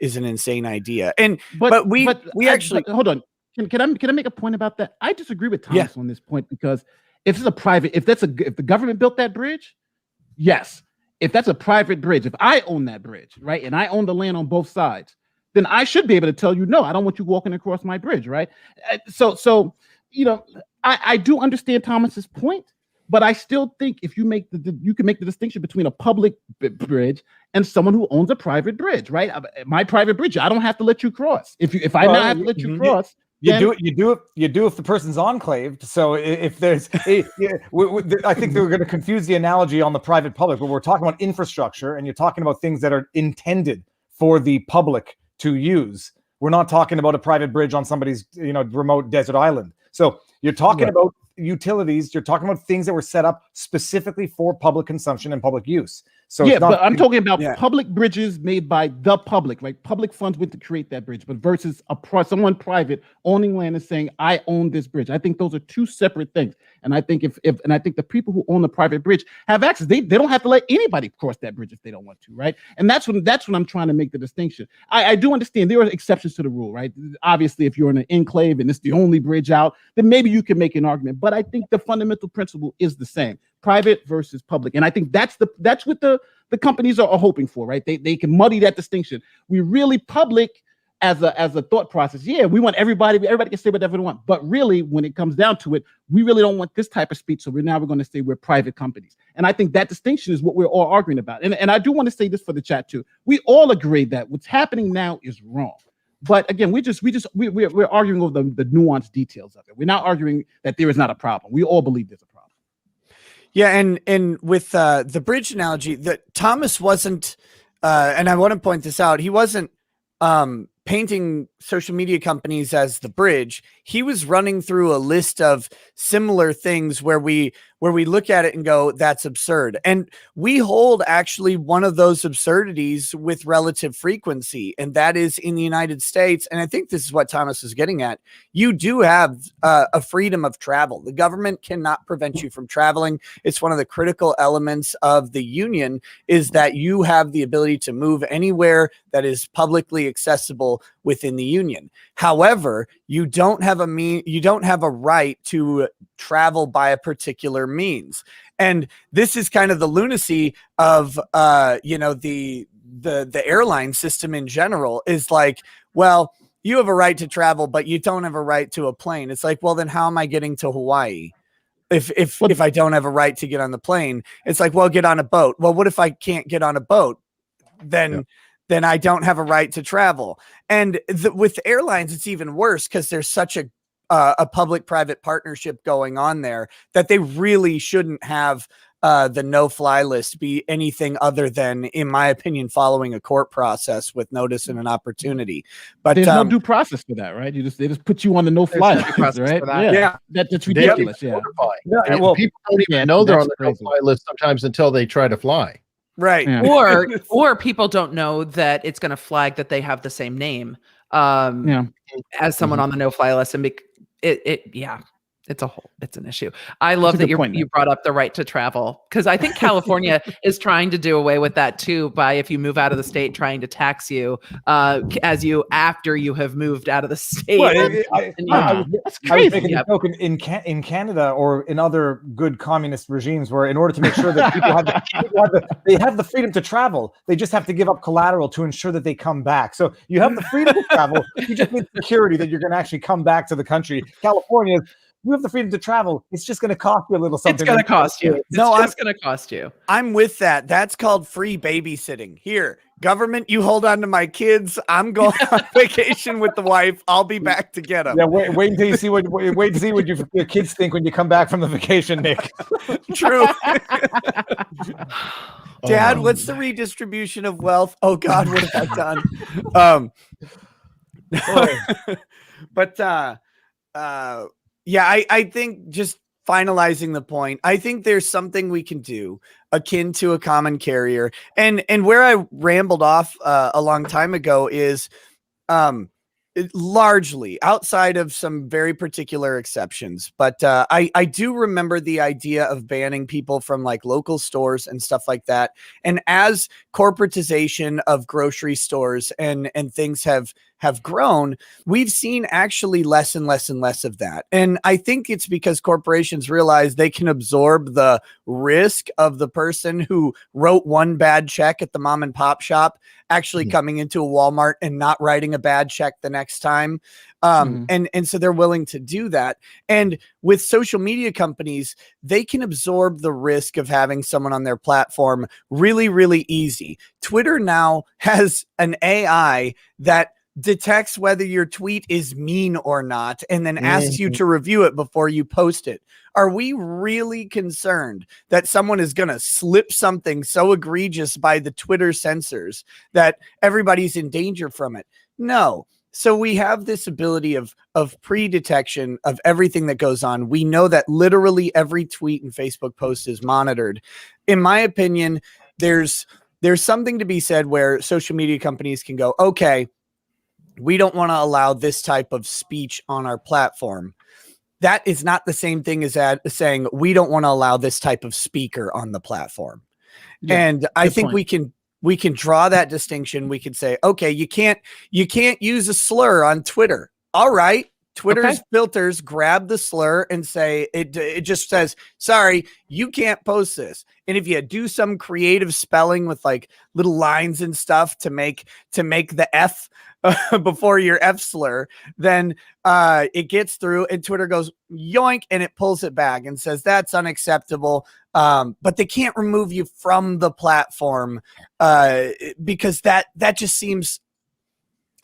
insane idea. And but we actually hold on. Can I make a point about that? I disagree with Thomas on this point, because if it's a private, if the government built that bridge, yes. If that's a private bridge, if I own that bridge, right, and I own the land on both sides, then I should be able to tell you, no, I don't want you walking across my bridge, right? So I do understand Thomas's point, but I still think if you you can make the distinction between a public bridge and someone who owns a private bridge, right? My private bridge, I don't have to let you cross. If I now have to let you cross. You do if the person's enclaved. So if there's, I think they were going to confuse the analogy on the private public, but we're talking about infrastructure, and you're talking about things that are intended for the public to use. We're not talking about a private bridge on somebody's remote desert island. So you're talking about utilities. You're talking about things that were set up specifically for public consumption and public use. So but I'm talking about public bridges made by the public, right? Public funds went to create that bridge, but versus someone private owning land and saying, I own this bridge. I think those are two separate things. And I think and I think the people who own the private bridge have access. They don't have to let anybody cross that bridge if they don't want to, right? And that's when I'm trying to make the distinction. I do understand there are exceptions to the rule, right? Obviously, if you're in an enclave and it's the only bridge out, then maybe you can make an argument. But I think the fundamental principle is the same. Private versus public. And I think that's what the companies are hoping for, right? They can muddy that distinction. We really public as a thought process. Yeah, we want everybody can say whatever they want. But really, when it comes down to it, we really don't want this type of speech. So we're going to say we're private companies. And I think that distinction is what we're all arguing about. And I do want to say this for the chat too. We all agree that what's happening now is wrong. But again, we're arguing over the nuanced details of it. We're not arguing that there is not a problem. We all believe there's a problem. Yeah, and with the bridge analogy, that Thomas wasn't, and I want to point this out, he wasn't painting social media companies as the bridge. He was running through a list of similar things where we where we look at it and go, that's absurd. And we hold actually one of those absurdities with relative frequency, and that is in the United States. And I think this is what Thomas is getting at. You do have a freedom of travel. The government cannot prevent you from traveling. It's one of the critical elements of the union is that you have the ability to move anywhere that is publicly accessible within the union. However, you don't have a right to travel by a particular means. And this is kind of the lunacy of the airline system in general is like, well, you have a right to travel, but you don't have a right to a plane. It's like, well, then how am I getting to Hawaii? If I don't have a right to get on the plane, it's like, well, get on a boat. Well, what if I can't get on a boat? Then I don't have a right to travel. And with airlines, it's even worse because there's such a public-private partnership going on there that they really shouldn't have the no-fly list be anything other than, in my opinion, following a court process with notice and an opportunity. But there's no due process for that, right? They just put you on the no-fly list, right? Yeah. That's ridiculous. Yeah. And well, people don't even know they're on the crazy. no-fly list sometimes until they try to fly. Right. Yeah. Or people don't know that it's going to flag that they have the same name as someone on the no-fly list, and it's an issue. I love that you brought up the right to travel, because I think California is trying to do away with that too by, if you move out of the state, trying to tax you after you have moved out of the state. That's crazy. I was making a joke in Canada or in other good communist regimes where, in order to make sure that people have the freedom to travel, they just have to give up collateral to ensure that they come back. So you have the freedom to travel, you just need security that you're going to actually come back to the country. California, you have the freedom to travel. It's just going to cost you a little something. It's going to cost you. It's going to cost you. I'm with that. That's called free babysitting. Here, government, you hold on to my kids. I'm going on vacation with the wife. I'll be back to get them. Yeah, wait until you see what your kids think when you come back from the vacation, Nick. True. Dad, what's the redistribution of wealth? Oh God, what have I done? I think, just finalizing the point, I think there's something we can do akin to a common carrier. And where I rambled off a long time ago is largely outside of some very particular exceptions. But I do remember the idea of banning people from like local stores and stuff like that. And as corporatization of grocery stores and things have grown, we've seen actually less and less and less of that. And I think it's because corporations realize they can absorb the risk of the person who wrote one bad check at the mom and pop shop actually coming into a Walmart and not writing a bad check the next time. And so they're willing to do that. And with social media companies, they can absorb the risk of having someone on their platform really, really easy. Twitter now has an AI that detects whether your tweet is mean or not, and then asks you to review it before you post it. Are we really concerned that someone is going to slip something so egregious by the Twitter censors that everybody's in danger from it? No. So we have this ability of pre-detection of everything that goes on. We know that literally every tweet and Facebook post is monitored. In my opinion, there's something to be said where social media companies can go, okay, we don't want to allow this type of speech on our platform. That is not the same thing as saying we don't want to allow this type of speaker on the platform. Yeah, and I think we can draw that distinction. We can say, okay, you can't use a slur on Twitter. All right. Twitter's filters grab the slur and say it just says, sorry, you can't post this. And if you do some creative spelling with like little lines and stuff to make the F before your F slur, then it gets through and Twitter goes yoink and it pulls it back and says that's unacceptable. But they can't remove you from the platform because that just seems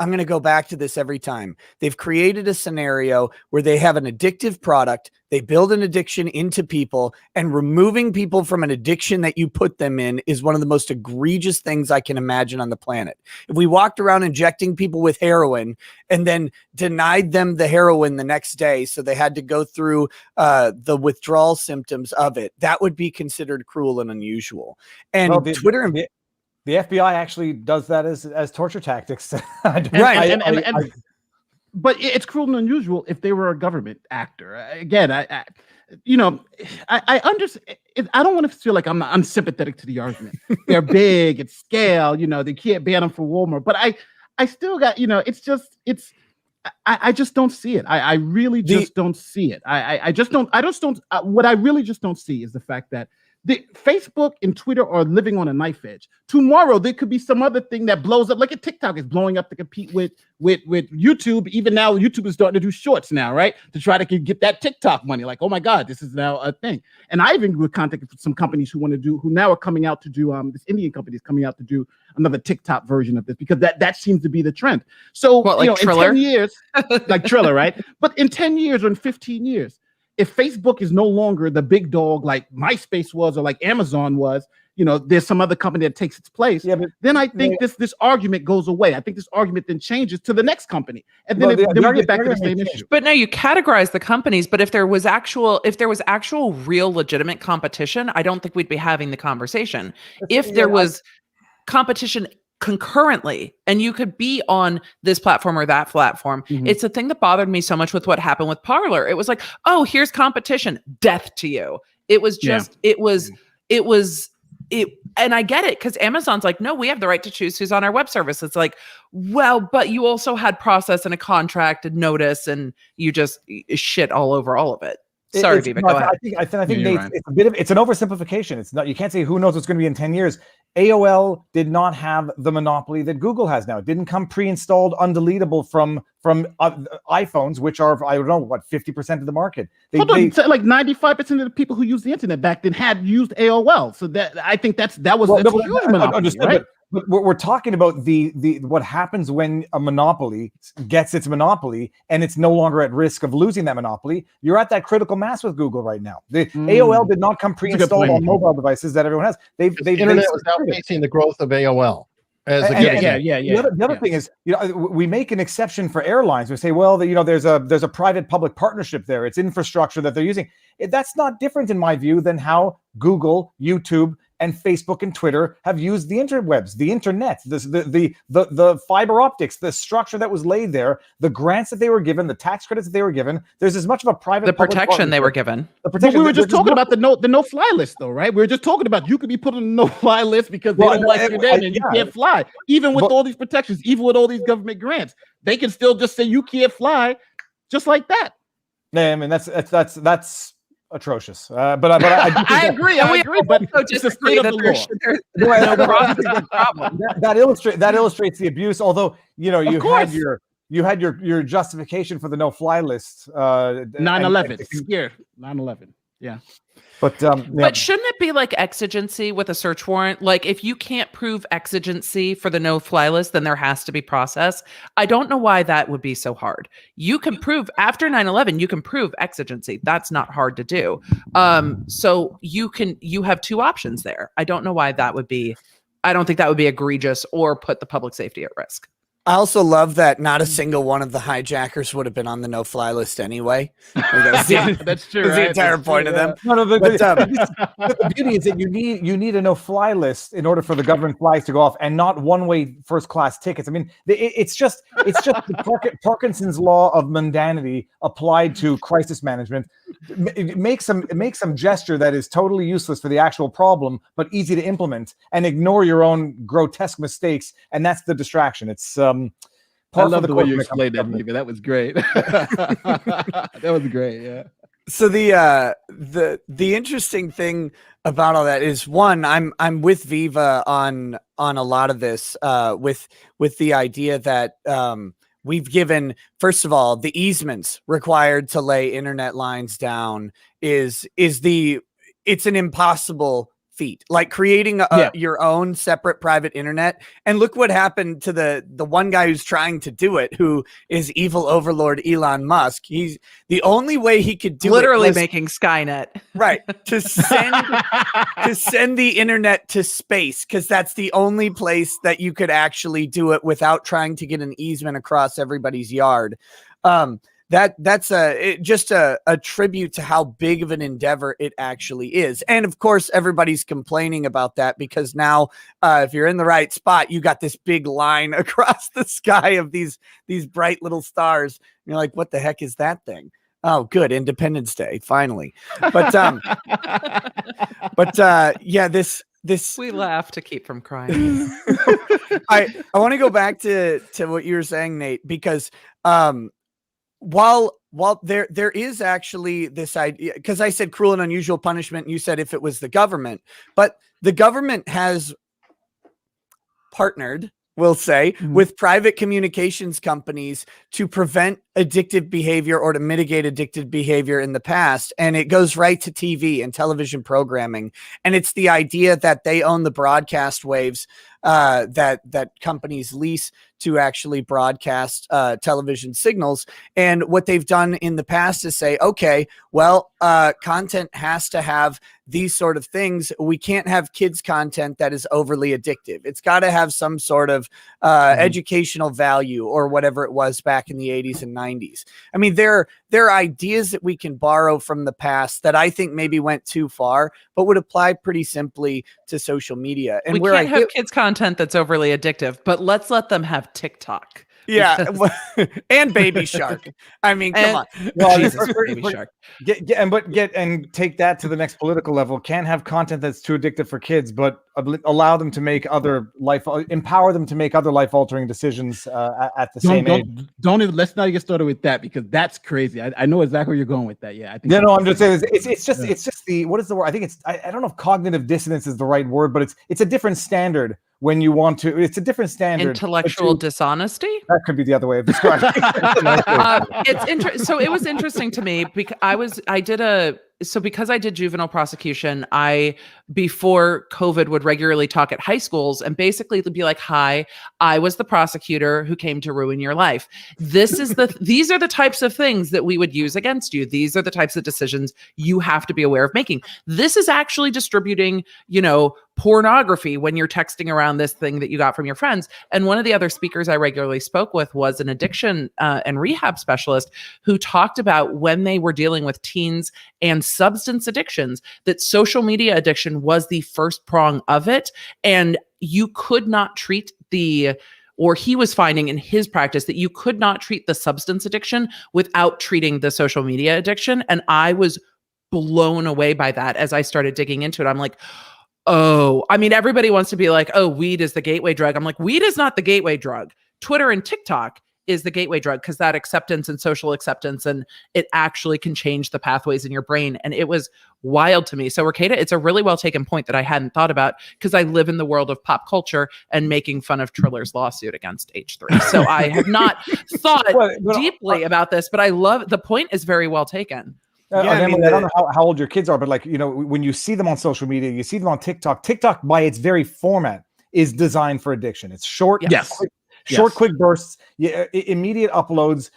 I'm going to go back to this every time. They've created a scenario where they have an addictive product. They build an addiction into people, and removing people from an addiction that you put them in is one of the most egregious things I can imagine on the planet. If we walked around injecting people with heroin and then denied them the heroin the next day, so they had to go through the withdrawal symptoms of it, that would be considered cruel and unusual. And Well, Twitter and the FBI actually does that as torture tactics. Right. But it's cruel and unusual if they were a government actor. Again, I understand. I don't want to feel like I'm unsympathetic to the argument. They're big, it's scale. They can't ban them for Walmart. But I still got. I just don't see it. I really just don't see it. I just don't. What I really just don't see is the fact that the Facebook and Twitter are living on a knife edge. Tomorrow there could be some other thing that blows up, like a TikTok is blowing up to compete with YouTube. Even now, YouTube is starting to do shorts now, right? To try to get that TikTok money. Like, oh my God, this is now a thing. And I even would contact some companies who now are coming out to do this Indian company is coming out to do another TikTok version of this, because that seems to be the trend. So like in Triller? 10 years, like Triller, right? But in 10 years or in 15 years, if Facebook is no longer the big dog like MySpace was or like Amazon was, there's some other company that takes its place. Yeah, then I think this argument goes away. I think this argument then changes to the next company, and then we get back to the same issue. But no, you categorize the companies. But if there was actual real legitimate competition, I don't think we'd be having the conversation. If there was competition concurrently and you could be on this platform or that platform, it's a thing that bothered me so much with what happened with Parler. It was like, oh, here's competition, death to you. It was just it was and I get it, because Amazon's like, no, we have the right to choose who's on our web service. It's like, well, but you also had process and a contract and notice, and you just shit all over all of it. Sorry, Viva, go ahead. I think Nate, it's an oversimplification. It's not. You can't say who knows what's going to be in 10 years. AOL did not have the monopoly that Google has now. It didn't come pre-installed, undeletable from iPhones, which are, I don't know, what, 50% of the market. Like 95% of the people who used the internet back then had used AOL. So that I think that's a huge monopoly, right? But we're talking about the what happens when a monopoly gets its monopoly and it's no longer at risk of losing that monopoly. You're at that critical mass with Google right now. The AOL did not come pre-installed on mobile devices that everyone has. The internet was outpacing the growth of AOL. The other thing is, we make an exception for airlines. We say, well, there's a private-public partnership there. It's infrastructure that they're using. That's not different, in my view, than how Google, YouTube, and Facebook and Twitter have used the interwebs, the internet, the fiber optics, the structure that was laid there, the grants that they were given, the tax credits that they were given. There's as much of a the protection they were given. But we were just talking about the no-fly list, though, right? We were just talking about you could be put on the no-fly list because they don't like you then and you can't fly. Even with all these protections, even with all these government grants, they can still just say you can't fly, just like that. Yeah, I mean that's atrocious. But I agree. But it's the state of the law. That illustrates the abuse. Although you had your justification for the no-fly list. 9/11. Scared. 9/11. Yeah. But shouldn't it be like exigency with a search warrant? Like, if you can't prove exigency for the no-fly list, then there has to be process. I don't know why that would be so hard. You can prove after 9/11, you can prove exigency. That's not hard to do. So you have two options there. I don't know why that would be. I don't think that would be egregious or put the public safety at risk. I also love that not a single one of the hijackers would have been on the no-fly list anyway. That's true. That's the entire point of them. The beauty is that you need a no-fly list in order for the government flags to go off, and not one-way first-class tickets. I mean, it's just the Parkinson's law of mundanity applied to crisis management. It makes some gesture that is totally useless for the actual problem, but easy to implement, and ignore your own grotesque mistakes, and that's the distraction. It's I love the way you explained that, Viva. That was great. That was great. Yeah. So the interesting thing about all that is, one, I'm with Viva on a lot of this, with the idea that we've given, first of all, the easements required to lay internet lines down it's an impossible feet, like creating your own separate private internet. And look what happened to the one guy who's trying to do it, who is evil overlord Elon Musk. He's the only way he could do literally it was, making Skynet. right, to send the internet to space, because that's the only place that you could actually do it without trying to get an easement across everybody's yard. That's just a tribute to how big of an endeavor it actually is. And of course, everybody's complaining about that because now if you're in the right spot, you got this big line across the sky of these bright little stars. And you're like, what the heck is that thing? Oh, good. Independence Day, finally. But yeah, this We laugh to keep from crying. I want to go back to what you were saying, Nate, because while there is actually this idea, because I said cruel and unusual punishment, and you said if it was the government, but the government has partnered, we'll say, with private communications companies to prevent addictive behavior or to mitigate addictive behavior in the past. And it goes right to TV and television programming. And it's the idea that they own the broadcast waves that companies lease to actually broadcast television signals. And what they've done in the past is say, okay, well, content has to have these sort of things. We can't have kids content that is overly addictive. It's got to have some sort of educational value or whatever it was back in the 80s and 90s. I mean, there are ideas that we can borrow from the past that I think maybe went too far, but would apply pretty simply to social media. And we can't have kids content that's overly addictive, but let's let them have TikTok. Yeah, and Baby Shark. I mean, come on. Well, Jesus, Baby Shark. And take that to the next political level. Can't have content that's too addictive for kids, but allow them to make empower them to make other life-altering decisions at the same age. Let's not get started with that, because that's crazy. I know exactly where you're going with that. Yeah, I think. No, I'm just saying it's just the, what is the word? I think I don't know if cognitive dissonance is the right word, but it's a different standard. When you want to, it's a different standard. Intellectual dishonesty? That could be the other way of describing it. So it was interesting to me because because I did juvenile prosecution, I, before COVID, would regularly talk at high schools and basically be like, hi, I was the prosecutor who came to ruin your life. These are the types of things that we would use against you. These are the types of decisions you have to be aware of making. This is actually distributing, pornography when you're texting around this thing that you got from your friends. And one of the other speakers I regularly spoke with was an addiction and rehab specialist who talked about when they were dealing with teens and substance addictions, that social media addiction was the first prong of it. And you could not treat or he was finding in his practice that you could not treat the substance addiction without treating the social media addiction. And I was blown away by that as I started digging into it. I'm like, oh, I mean, everybody wants to be like, oh, weed is the gateway drug. I'm like, weed is not the gateway drug. Twitter and TikTok is the gateway drug, because that acceptance and social acceptance, and it actually can change the pathways in your brain. And it was wild to me. So Rekieta, it's a really well taken point that I hadn't thought about, because I live in the world of pop culture and making fun of Triller's lawsuit against H3. So I have not thought deeply about this, but I love the point is very well taken. I don't know how old your kids are, but when you see them on social media, you see them on TikTok. TikTok, by its very format, is designed for addiction. It's short, quick bursts, immediate uploads,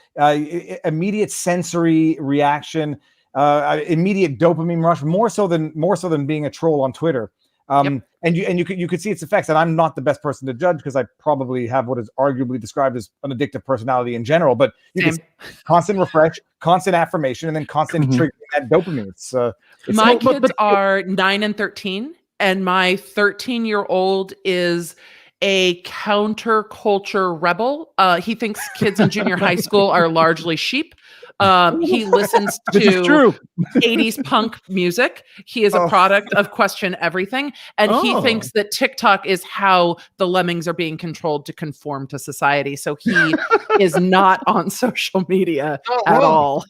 immediate sensory reaction, immediate dopamine rush, more so than being a troll on Twitter. And you could see its effects. And I'm not the best person to judge, because I probably have what is arguably described as an addictive personality in general. But you can constant refresh, constant affirmation, and then constant triggering that dopamine. My kids are 9 and 13, and my 13-year-old is a counterculture rebel. He thinks kids in junior high school are largely sheep. He listens to 80s punk music. He is a product of Question Everything. And he thinks that TikTok is how the lemmings are being controlled to conform to society. So he is not on social media at all.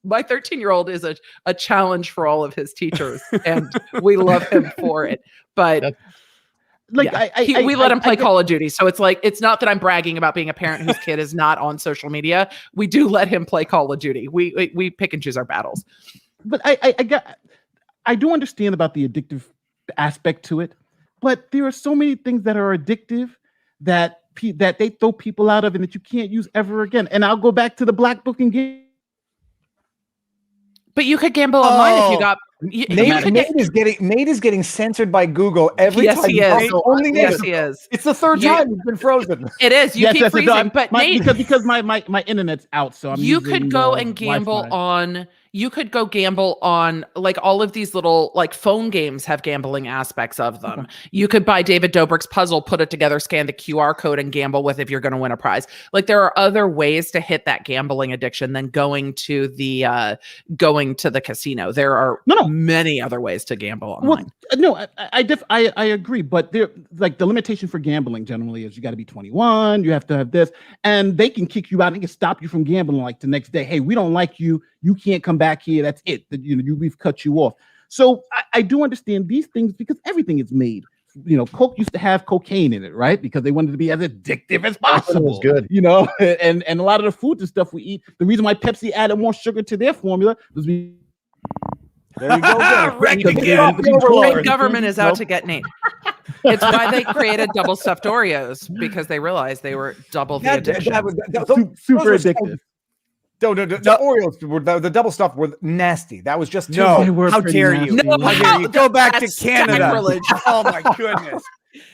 My 13-year-old is a challenge for all of his teachers, and we love him for it. But we let him play Call of Duty. So it's not that I'm bragging about being a parent whose kid is not on social media. We do let him play Call of Duty. We pick and choose our battles. but I do understand about the addictive aspect to it, but there are so many things that are addictive that they throw people out of and that you can't use ever again. And I'll go back to the black book and game. But you could gamble online if you got. Nate is getting censored by Google every time. He is. Yes, he is. It's the third time he's been frozen. It is. You keep freezing. But Nate, because my internet's out, so you could go and gamble Wi-Fi. on. You could go gamble on like all of these little like phone games have gambling aspects of them. Okay. You could buy David Dobrik's puzzle, put it together, scan the QR code, and gamble with if you're going to win a prize. Like there are other ways to hit that gambling addiction than going to the casino. There are many other ways to gamble online. Well, I agree, but there like the limitation for gambling generally is you got to be 21. You have to have this, and they can kick you out and can stop you from gambling like the next day. Hey, we don't like you. You can't come back here. That's it. We've cut you off. So I do understand these things because everything is made. Coke used to have cocaine in it, right? Because they wanted to be as addictive as possible. It was good. And a lot of the foods and stuff we eat, the reason why Pepsi added more sugar to their formula was there you go. The government is out to get Nate. It's why they created double stuffed Oreos, because they realized they were double the addiction. Super addictive. No, the Oreos, the double stuff were nasty. That was just how dare you? No, how dare you? Go back to Canada. Sacrilege. Oh my goodness.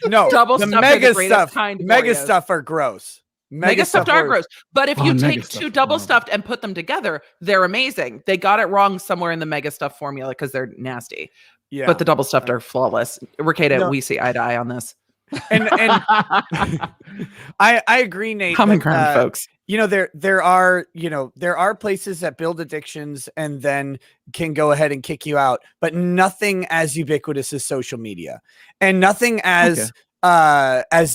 No, double the stuff mega are stuff. Kind of mega Oreos. Stuff are gross. Mega stuffed are gross. But if you take two double stuffed and put them together, they're amazing. They got it wrong somewhere in the mega stuff formula because they're nasty. Yeah. But the double stuffed are flawless. Rekieta, we see eye to eye on this. And I agree, Nate. Common ground, folks. There are places that build addictions and then can go ahead and kick you out, but nothing as ubiquitous as social media, and nothing as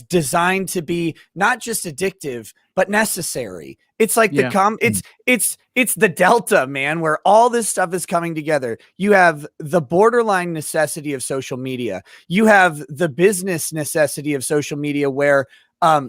designed to be not just addictive but necessary. It's like it's the delta, man, where all this stuff is coming together. You have the borderline necessity of social media. You have the business necessity of social media, where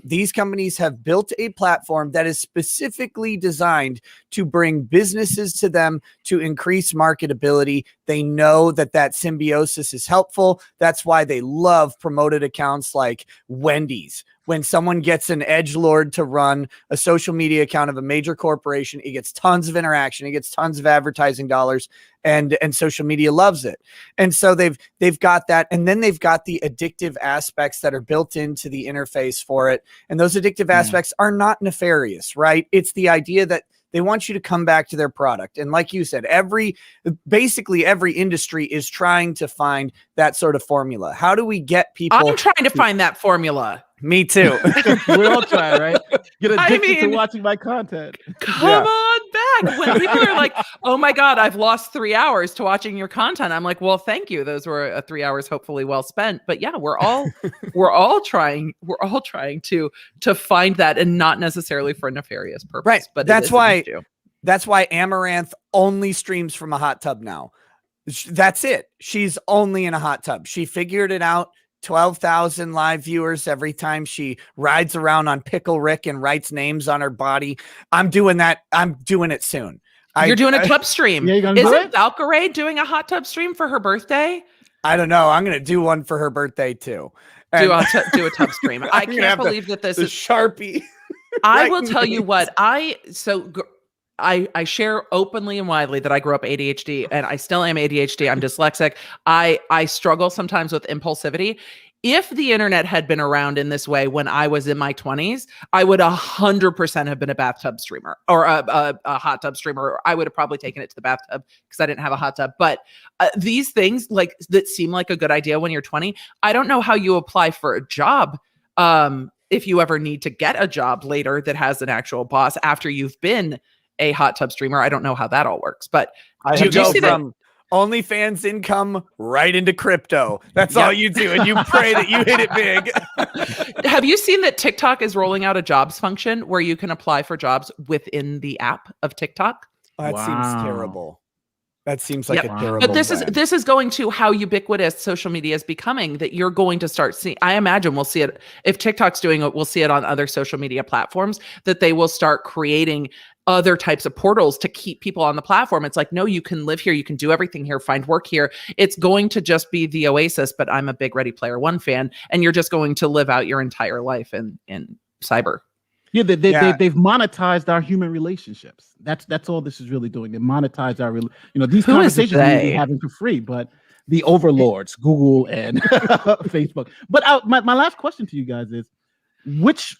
these companies have built a platform that is specifically designed to bring businesses to them to increase marketability. They know that symbiosis is helpful. That's why they love promoted accounts like Wendy's. When someone gets an edgelord to run a social media account of a major corporation, it gets tons of interaction, it gets tons of advertising dollars, and social media loves it. And so they've got that, and then they've got the addictive aspects that are built into the interface for it. And those addictive aspects are not nefarious, right? It's the idea that they want you to come back to their product. And like you said, basically every industry is trying to find that sort of formula. How do we get people? I'm trying to find that formula. Me too. We all try, right? Get addicted to watching my content. Come on back. When people are like, "Oh my God, I've lost 3 hours to watching your content," I'm like, "Well, thank you. Those were 3 hours, hopefully well spent." But yeah, we're all trying to find that, and not necessarily for a nefarious purpose. Right. But that's why Amaranth only streams from a hot tub now. That's it. She's only in a hot tub. She figured it out. 12,000 live viewers every time she rides around on Pickle Rick and writes names on her body. I'm doing that. I'm doing it soon. You're doing a tub stream. Yeah, Isn't Valkyrie doing a hot tub stream for her birthday? I don't know. I'm going to do one for her birthday too. Do a tub stream. I can't believe that this is Sharpie. I will tell you what, I share openly and widely that I grew up ADHD, and I still am ADHD. I'm dyslexic. I struggle sometimes with impulsivity. If the internet had been around in this way when I was in my 20s, I would 100% have been a bathtub streamer or a hot tub streamer. I would have probably taken it to the bathtub because I didn't have a hot tub. But these things like that seem like a good idea when you're 20. I don't know how you apply for a job. If you ever need to get a job later that has an actual boss after you've been a hot tub streamer. I don't know how that all works, but did you see from OnlyFans income right into crypto? That's all you do, and you pray that you hit it big. Have you seen that TikTok is rolling out a jobs function where you can apply for jobs within the app of TikTok? That seems terrible. That seems like a terrible. But this is going to how ubiquitous social media is becoming, that you're going to start seeing. I imagine we'll see it if TikTok's doing it. We'll see it on other social media platforms, that they will start creating other types of portals to keep people on the platform. It's like, no, you can live here, you can do everything here, find work here. It's going to just be the oasis, but I'm a big Ready Player One fan, and you're just going to live out your entire life in cyber. Yeah, they've monetized our human relationships. That's all this is really doing. They monetize our, these conversations we're having for free, but the overlords, Google and Facebook. But my last question to you guys is, which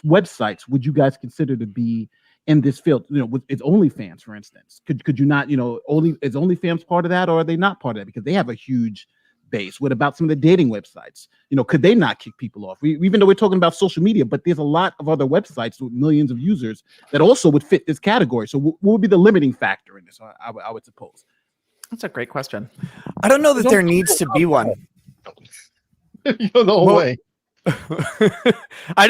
websites would you guys consider to be in this field? With it's OnlyFans, for instance. Could you not, is OnlyFans part of that, or are they not part of that? Because they have a huge base. What about some of the dating websites? Could they not kick people off? Even though we're talking about social media, but there's a lot of other websites with millions of users that also would fit this category. So what would be the limiting factor in this? I would suppose. That's a great question. I don't know that there needs to be one. You don't know way. I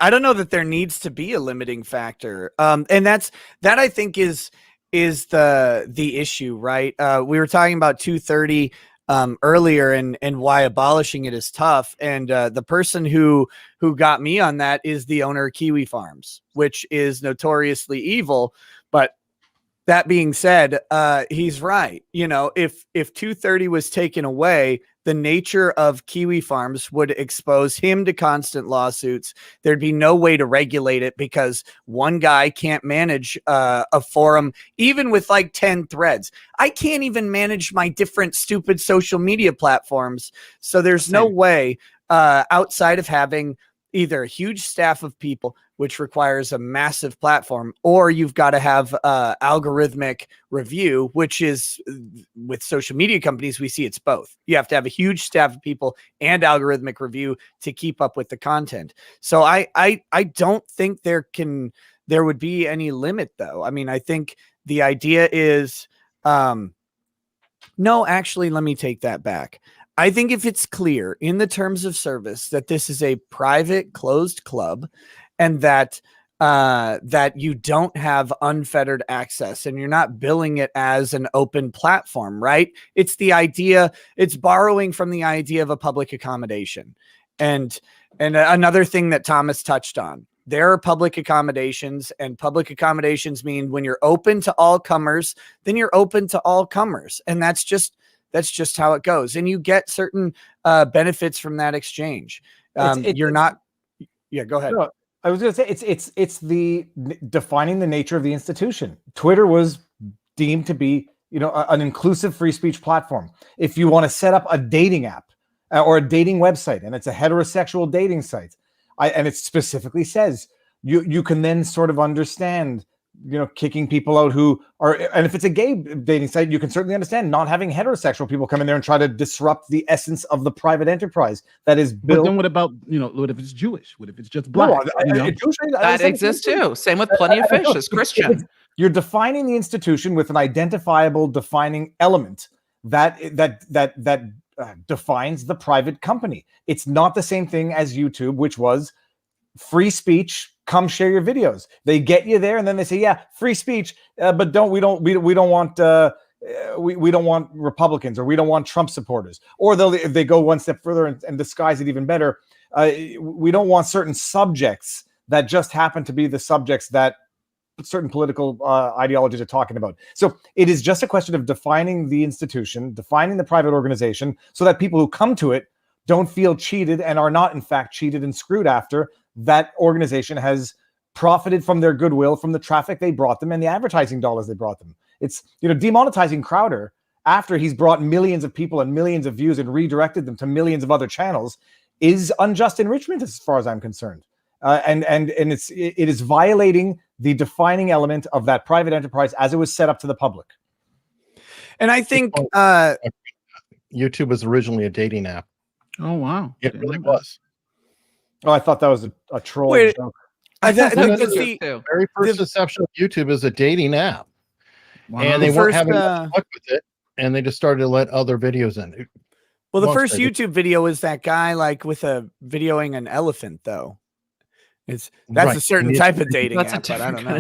don't know that there needs to be a limiting factor. And that I think is the issue, right? We were talking about 230 earlier and why abolishing it is tough. And the person who got me on that is the owner of Kiwi Farms, which is notoriously evil. But that being said, he's right. If 230 was taken away, the nature of Kiwi Farms would expose him to constant lawsuits. There'd be no way to regulate it because one guy can't manage a forum, even with like 10 threads. I can't even manage my different stupid social media platforms. So there's no way outside of having either a huge staff of people, which requires a massive platform, or you've got to have algorithmic review, which is with social media companies, we see it's both. You have to have a huge staff of people and algorithmic review to keep up with the content. So I don't think there would be any limit though. I mean, I think the idea is, no, actually, let me take that back. I think if it's clear in the terms of service that this is a private closed club and that you don't have unfettered access and you're not billing it as an open platform, right? It's borrowing from the idea of a public accommodation. And another thing that Thomas touched on, there are public accommodations, and public accommodations mean when you're open to all comers, then you're open to all comers. And that's just how it goes. And you get certain benefits from that exchange. You're not. Yeah, go ahead. No, I was going to say it's the defining the nature of the institution. Twitter was deemed to be, an inclusive free speech platform. If you want to set up a dating app or a dating website, and it's a heterosexual dating site, and it specifically says you can then sort of understand, kicking people out who are, and if it's a gay dating site, you can certainly understand not having heterosexual people come in there and try to disrupt the essence of the private enterprise that is built. But then what about, what if it's Jewish? What if it's just black? That exists too. Same with Plenty of Fish as Christian. You're defining the institution with an identifiable defining element that defines the private company. It's not the same thing as YouTube, which was free speech. Come share your videos. They get you there, and then they say, "Yeah, free speech, but we don't want Republicans, or we don't want Trump supporters." Or they go one step further and disguise it even better. We don't want certain subjects that just happen to be the subjects that certain political ideologies are talking about. So it is just a question of defining the institution, defining the private organization, so that people who come to it don't feel cheated and are not, in fact, cheated and screwed after. That organization has profited from their goodwill, from the traffic they brought them and the advertising dollars they brought them. It's, demonetizing Crowder after he's brought millions of people and millions of views and redirected them to millions of other channels is unjust enrichment as far as I'm concerned. And it is violating the defining element of that private enterprise as it was set up to the public. And I think YouTube was originally a dating app. Oh, wow. It really was. Oh, I thought that was a troll joke. The very first inception of YouTube is a dating app. Wow. And they weren't having much luck with it, and they just started to let other videos in. Well, the first YouTube video was that guy with videoing an elephant, though. That's right. A certain type of dating app, but I don't know.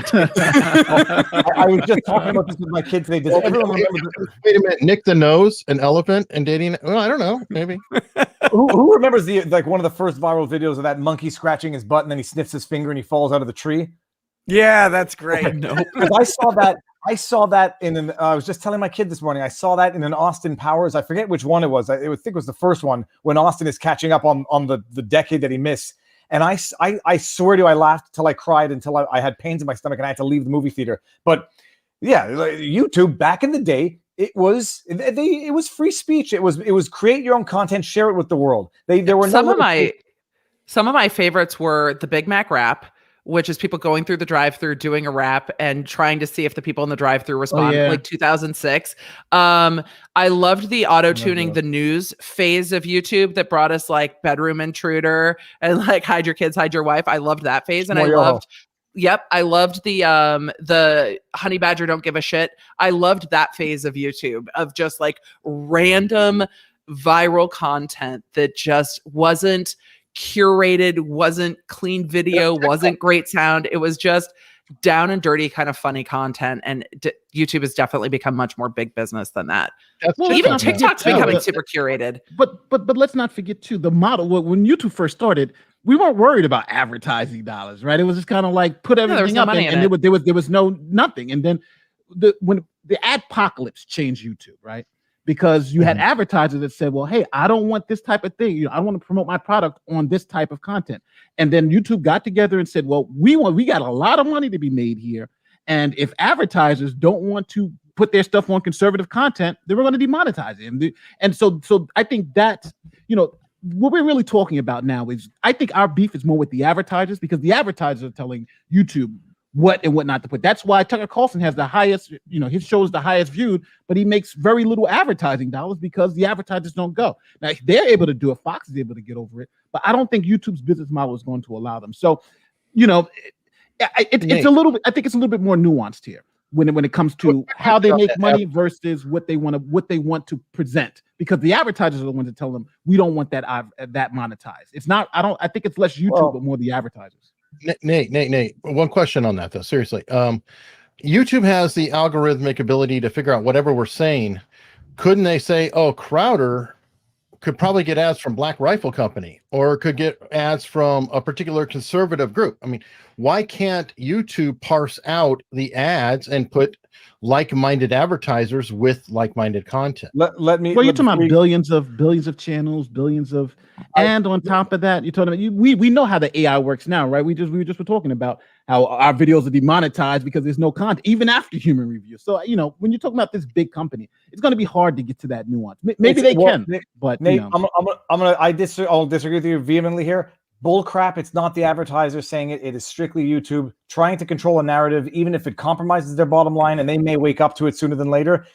I was just talking about this with my kids today. Does everyone remember wait a minute, Nick the Nose, an elephant, and dating? Well, I don't know, maybe. who remembers one of the first viral videos of that monkey scratching his butt and then he sniffs his finger and he falls out of the tree? Yeah, that's great. Nope. Because I saw that in an. I was just telling my kid this morning. I saw that in an Austin Powers. I forget which one it was. I think it was the first one when Austin is catching up on the decade that he missed. And I swear to you, I laughed till I cried until I had pains in my stomach and I had to leave the movie theater. But yeah, YouTube back in the day, it was free speech. It was create your own content, share it with the world. There were some of my favorites were the Big Mac rap, which is people going through the drive-through doing a rap and trying to see if the people in the drive-through respond. Like 2006. I loved the auto-tuning the news phase of YouTube that brought us like Bedroom Intruder and like hide your kids, hide your wife. I loved that phase. And I loved the Honey Badger don't give a shit. I loved that phase of YouTube of just like random viral content that just wasn't curated, wasn't clean video, wasn't great sound. It was just down and dirty kind of funny content. And YouTube has definitely become much more big business than that. Even TikTok's becoming super curated. But let's not forget too, the model when YouTube first started, we weren't worried about advertising dollars, right? It was just kind of like put everything up and there was nothing. And then when the adpocalypse changed YouTube, right? Because you had advertisers that said, well, hey, I don't want this type of thing. I want to promote my product on this type of content. And then YouTube got together and said, well, we got a lot of money to be made here. And if advertisers don't want to put their stuff on conservative content, then we're going to demonetize it. And so I think that, what we're really talking about now is, I think our beef is more with the advertisers, because the advertisers are telling YouTube what and what not to put. That's why Tucker Carlson has the highest, his show is the highest viewed, but he makes very little advertising dollars because the advertisers don't go. Now, they're able to do it. Fox is able to get over it, but I don't think YouTube's business model is going to allow them. So, it's a little bit, I think it's a little bit more nuanced here when it comes to how they make money versus what they want to present, because the advertisers are the ones that tell them, we don't want that monetized. It's not, I think it's less YouTube, but more the advertisers. Nate, one question on that though. Seriously. YouTube has the algorithmic ability to figure out whatever we're saying. Couldn't they say, oh, Crowder could probably get ads from Black Rifle Company, or could get ads from a particular conservative group? I mean, why can't YouTube parse out the ads and put like-minded advertisers with like-minded content? Well, you're talking about billions of channels, and on top of that, you're talking about we know how the AI works now, right? We were just talking about how our videos are demonetized because there's no content, even after human review. So when you're talking about this big company, it's going to be hard to get to that nuance. Maybe they can, but Nate, I'll disagree with you vehemently here. Bull crap. It's not the advertisers saying it. It is strictly YouTube trying to control a narrative, even if it compromises their bottom line, and they may wake up to it sooner than later.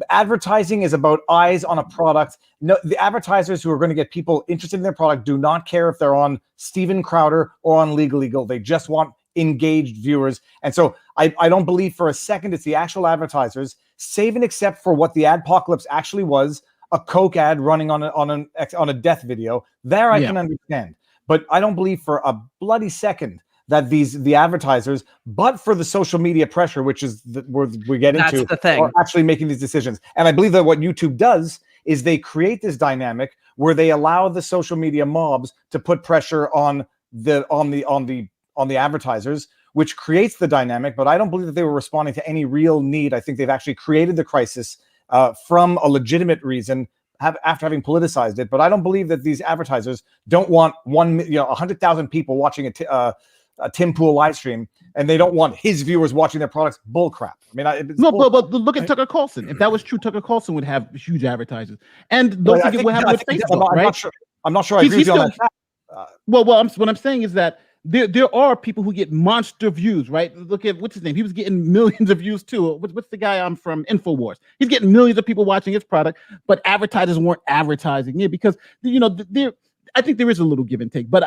Advertising is about eyes on a product. No, the advertisers who are going to get people interested in their product do not care if they're on Steven Crowder or on Legal Eagle. They just want engaged viewers. And so I don't believe for a second it's the actual advertisers, save and except for what the adpocalypse actually was, a Coke ad running on a death video. There I can understand. But I don't believe for a bloody second that the advertisers, but for the social media pressure, which is where we get into, the thing, are actually making these decisions. And I believe that what YouTube does is they create this dynamic where they allow the social media mobs to put pressure on the advertisers, which creates the dynamic. But I don't believe that they were responding to any real need. I think they've actually created the crisis from a legitimate reason, after having politicized it. But I don't believe that these advertisers don't want 100,000 people watching a Tim Pool live stream, and they don't want his viewers watching their products. Bull crap. I mean, but look at Tucker Carlson. If that was true, Tucker Carlson would have huge advertisers. And don't forget what happened with Facebook, right? I'm not sure I agree with you on that. What I'm saying is that there are people who get monster views, right? Look at what's his name. He was getting millions of views too. What's the guy from InfoWars? He's getting millions of people watching his product, but advertisers weren't advertising it because I think there is a little give and take. But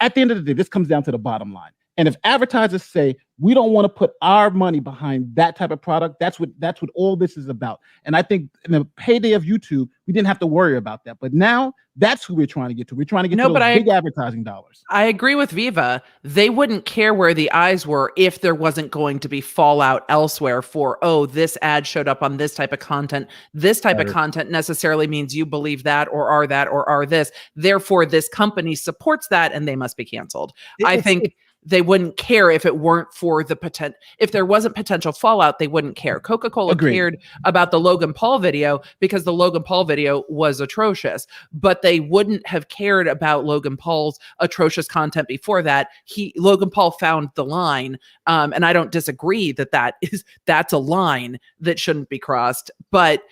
at the end of the day, this comes down to the bottom line. And if advertisers say we don't want to put our money behind that type of product, that's what all this is about. And I think in the heyday of YouTube, we didn't have to worry about that. But now that's who we're trying to get to. We're trying to get to those big advertising dollars. I agree with Viva. They wouldn't care where the eyes were if there wasn't going to be fallout elsewhere for, oh, this ad showed up on this type of content. This type of content necessarily means you believe that or are this. Therefore, this company supports that and they must be canceled. I think they wouldn't care if it weren't for the if there wasn't potential fallout, they wouldn't care. Coca-Cola Agreed. cared about the Logan Paul video because the Logan Paul video was atrocious, but they wouldn't have cared about Logan Paul's atrocious content before that. Logan Paul found the line, and I don't disagree that's a line that shouldn't be crossed, but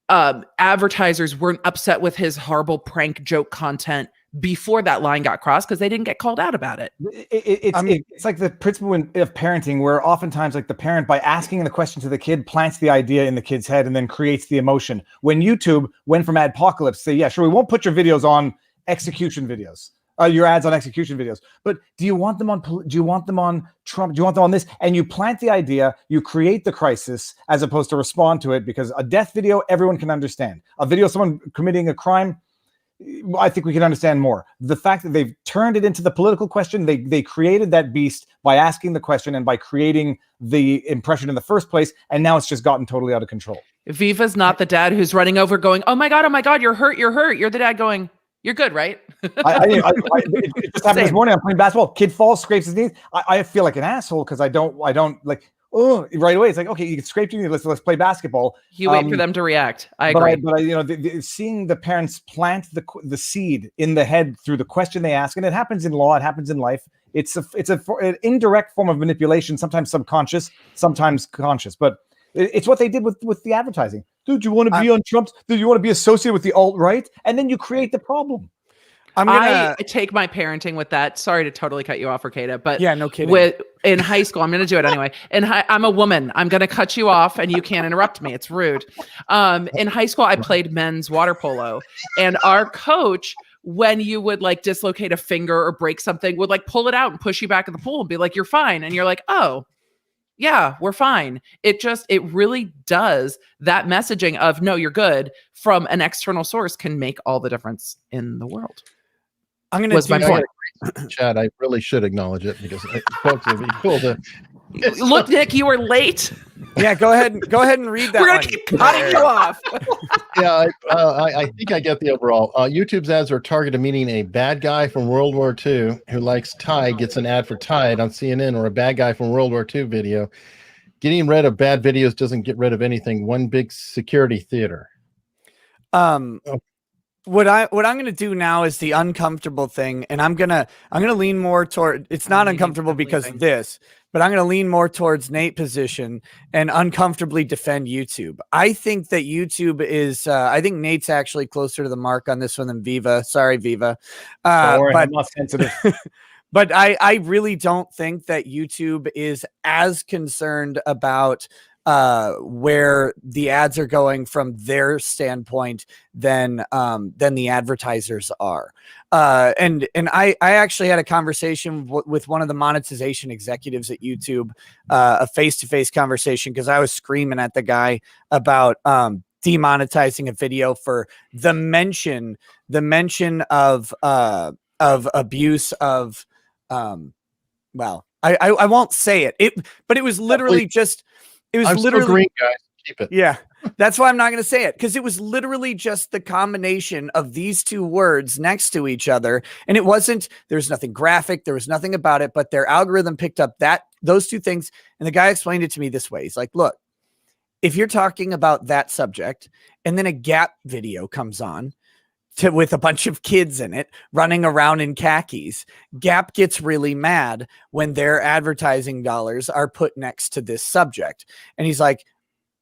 advertisers weren't upset with his horrible prank joke content before that line got crossed because they didn't get called out about it. It's like the principle of parenting, where oftentimes like the parent, by asking the question to the kid, plants the idea in the kid's head and then creates the emotion. When YouTube went from adpocalypse, say, yeah, sure, we won't put your videos on execution videos, your ads on execution videos, but do you want them on Trump? Do you want them on this? And you plant the idea, you create the crisis as opposed to respond to it, because a death video, everyone can understand. A video of someone committing a crime, I think we can understand more. The fact that they've turned it into the political question, they created that beast by asking the question and by creating the impression in the first place, and now it's just gotten totally out of control. Viva's not the dad who's running over going, oh my God, you're hurt. You're the dad going, you're good, right? It just happened this morning. I'm playing basketball. Kid falls, scrapes his knees. I feel like an asshole because I don't like, oh, right away. It's like, okay, you can scrape your knee. Let's play basketball. You wait for them to react. I agree. But seeing the parents plant the seed in the head through the question they ask, and it happens in law, it happens in life. It's an indirect form of manipulation, sometimes subconscious, sometimes conscious. But it's what they did with the advertising. Dude, you want to be on Trump's? Do you want to be associated with the alt-right? And then you create the problem. I take my parenting with that. Sorry to totally cut you off, Rekieta, but yeah, no kidding. In high school, I'm going to do it anyway. I'm a woman. I'm going to cut you off, and you can't interrupt me. It's rude. In high school, I played men's water polo, and our coach, when you would like dislocate a finger or break something, would like pull it out and push you back in the pool and be like, "You're fine," and you're like, "Oh, yeah, we're fine." It really does. That messaging of no, you're good from an external source can make all the difference in the world. I'm going to my point. Chad, I really should acknowledge it because folks, it'd be cool to look, Nick, you were late. Yeah, go ahead and read that. We're gonna keep cutting you off. Yeah, I think I get the overall. YouTube's ads are targeted, meaning a bad guy from World War II who likes Tide gets an ad for Tide on CNN, or a bad guy from World War II video. Getting rid of bad videos doesn't get rid of anything. One big security theater. What I'm going to do now is the uncomfortable thing, and I'm going to lean more toward, it's not uncomfortable because of this, but I'm going to lean more towards Nate's position and uncomfortably defend YouTube. I think that YouTube is, I think Nate's actually closer to the mark on this one than Viva. Sorry, Viva. Don't worry, I'm not sensitive. But I really don't think that YouTube is as concerned about where the ads are going from their standpoint than the advertisers are. And I actually had a conversation with one of the monetization executives at YouTube, a face-to-face conversation, because I was screaming at the guy about demonetizing a video for the mention of abuse of well, I won't say it, but it was literally just. It was literally green, guys. Keep it. Yeah, that's why I'm not going to say it, because it was literally just the combination of these two words next to each other, and it wasn't. There's nothing graphic. There was nothing about it, but their algorithm picked up those two things, and the guy explained it to me this way. He's like, "Look, if you're talking about that subject, and then a Gap video comes on." With a bunch of kids in it running around in khakis, Gap gets really mad when their advertising dollars are put next to this subject. And he's like,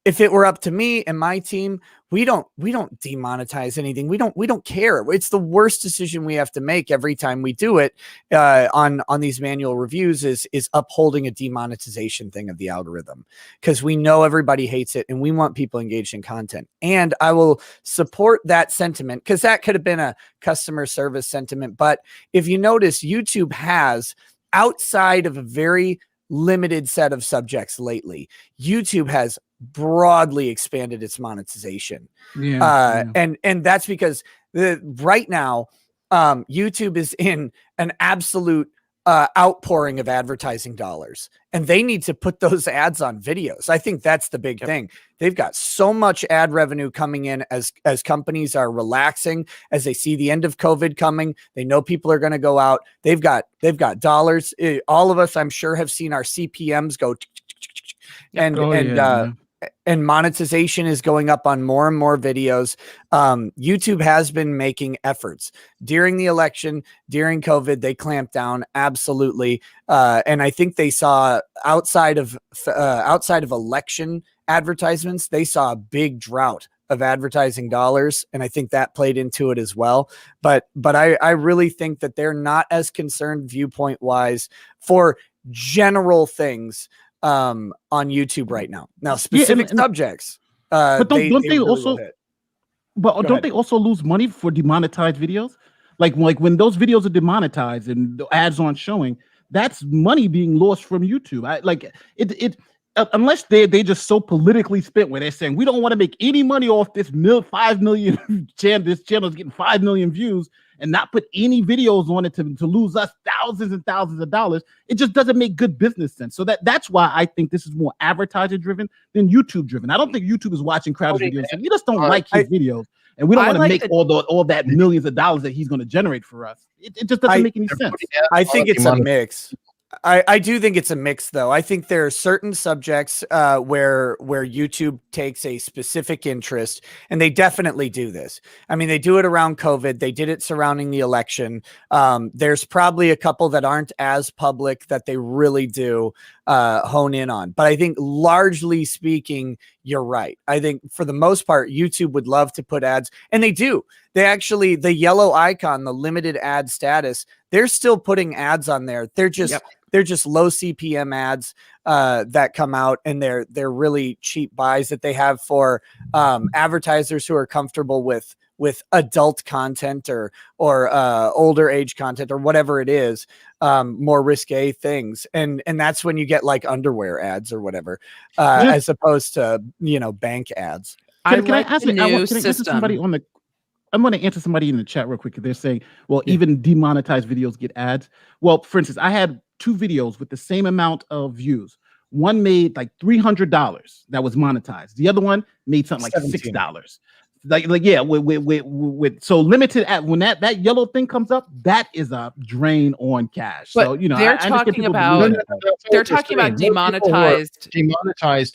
if it were up to me and my team, we don't demonetize anything. We don't care. It's the worst decision we have to make every time we do it on these manual reviews is upholding a demonetization thing of the algorithm, because we know everybody hates it and we want people engaged in content. And I will support that sentiment, because that could have been a customer service sentiment. But if you notice, YouTube has, outside of a very limited set of subjects lately, YouTube has broadly expanded its monetization. And that's because right now YouTube is in an absolute outpouring of advertising dollars, and they need to put those ads on videos. I think that's the big thing. They've got so much ad revenue coming in as companies are relaxing, as they see the end of COVID coming. They know people are going to go out. They've got dollars. All of us, I'm sure, have seen our CPMs go and monetization is going up on more and more videos. YouTube has been making efforts during the election, during COVID. They clamped down absolutely, and I think they saw outside of election advertisements, they saw a big drought of advertising dollars, and I think that played into it as well. But I really think that they're not as concerned viewpoint wise for general things on YouTube right now. Now, specific subjects. But don't they really also? But don't they also lose money for demonetized videos? Like when those videos are demonetized and the ads aren't showing, that's money being lost from YouTube. Unless they just so politically spent where they're saying we don't want to make any money off this 5 million channel. This channel is getting 5 million views and not put any videos on it to lose us thousands and thousands of dollars. It just doesn't make good business sense. So that's why I think this is more advertiser driven than YouTube driven. I don't think YouTube is watching Crowder's videos and we just don't like his videos, and we don't want to make all that millions of dollars that he's going to generate for us. It just doesn't make any sense. I think it's a mix. I do think it's a mix, though. I think there are certain subjects where YouTube takes a specific interest, and they definitely do this. I mean, they do it around COVID. They did it surrounding the election. There's probably a couple that aren't as public that they really do hone in on. But I think largely speaking, you're right. I think for the most part, YouTube would love to put ads, and they do. They actually, the yellow icon, the limited ad status, they're still putting ads on there. They're just low CPM ads that come out, and they're really cheap buys that they have for advertisers who are comfortable with adult content or older age content or whatever it is, more risque things. And that's when you get like underwear ads or whatever, as opposed to, bank ads. I'm going to answer somebody in the chat real quick. They're saying, well, even demonetized videos get ads. Well, for instance, I had 2 videos with the same amount of views. One made like $300 that was monetized. The other one made something like $6. With so limited ad, when that yellow thing comes up, that is a drain on cash. But so they're talking about demonetized,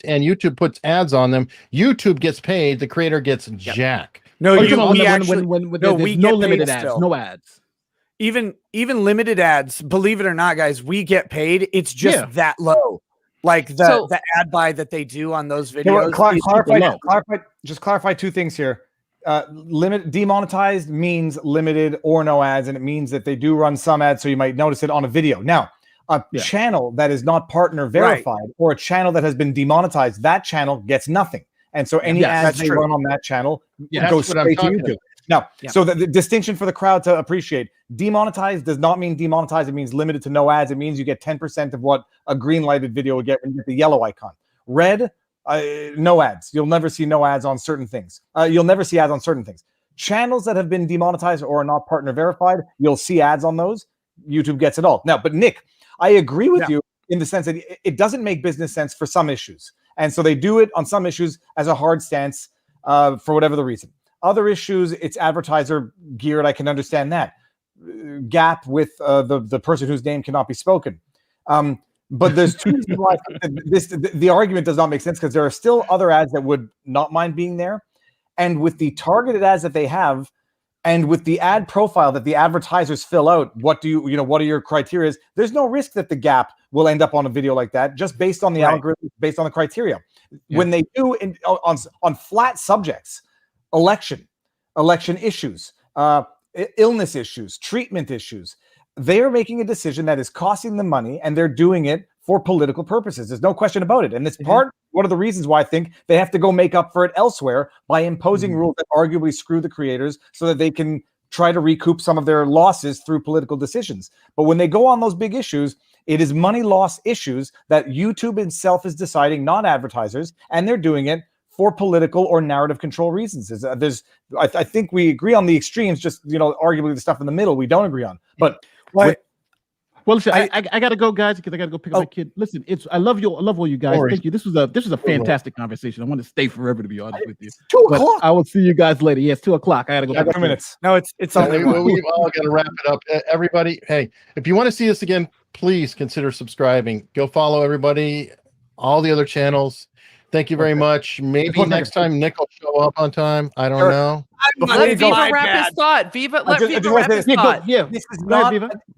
and YouTube puts ads on them. YouTube gets paid. The creator gets jack. No, there's no get limited ads, still. no ads. Even limited ads, believe it or not, guys, we get paid. It's just that low. Like the ad buy that they do on those videos. Clarify 2 things here. Demonetized means limited or no ads, and it means that they do run some ads, so you might notice it on a video. Now, a channel that is not partner verified or a channel that has been demonetized, that channel gets nothing. And so any ads they run on that channel go straight to YouTube. Now, so the distinction for the crowd to appreciate, demonetized does not mean demonetized. It means limited to no ads. It means you get 10% of what a green lighted video would get when you get the yellow icon. Red, no ads. You'll never see no ads on certain things. You'll never see ads on certain things. Channels that have been demonetized or are not partner verified, you'll see ads on those. YouTube gets it all. Now, but Nick, I agree with you in the sense that it doesn't make business sense for some issues. And so they do it on some issues as a hard stance for whatever the reason. Other issues, it's advertiser geared. I can understand that. Gap with the person whose name cannot be spoken. But there's 2 reasons why the argument does not make sense, because there are still other ads that would not mind being there. And with the targeted ads that they have, and with the ad profile that the advertisers fill out, what are your criteria? There's no risk that the Gap will end up on a video like that, just based on the algorithm, based on the criteria. When they do on flat subjects, election issues, illness issues, treatment issues, they are making a decision that is costing them money, and they're doing it for political purposes. There's no question about it. And it's one of the reasons why I think they have to go make up for it elsewhere by imposing rules that arguably screw the creators so that they can try to recoup some of their losses through political decisions. But when they go on those big issues, it is money loss issues that YouTube itself is deciding, not advertisers, and they're doing it for political or narrative control reasons. I think we agree on the extremes, just arguably the stuff in the middle we don't agree on. But Well, listen, I gotta go, guys, because I gotta go pick up my kid. Listen, I love all you guys. Thank you. This was a fantastic conversation. I want to stay forever, to be honest with you. 2 o'clock. I will see you guys later. Yes, 2 o'clock. I gotta go. I got 2 minutes. No, it's only one. We've all got to wrap it up. Everybody, hey, if you want to see us again, please consider subscribing. Go follow everybody, all the other channels. Thank you very much. Maybe next time Nick will show up on time. I don't know. Let Viva wrap his thought. Viva, let Viva wrap his thought. Yeah,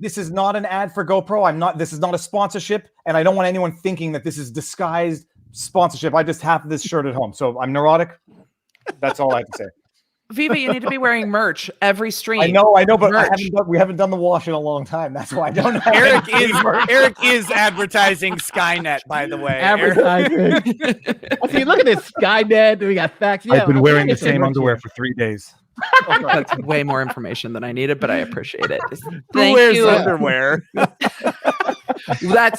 This is not an ad for GoPro. This is not a sponsorship, and I don't want anyone thinking that this is disguised sponsorship. I just have this shirt at home, so I'm neurotic. That's all I have to say. Viva, you need to be wearing merch every stream. I know, but we haven't done the wash in a long time. That's why I don't know. Eric is advertising Skynet, by the way. Advertising. See, look at this Skynet. We got facts. Yeah, I've been wearing the same underwear for 3 days. That's way more information than I needed, but I appreciate it. Who wears underwear? That's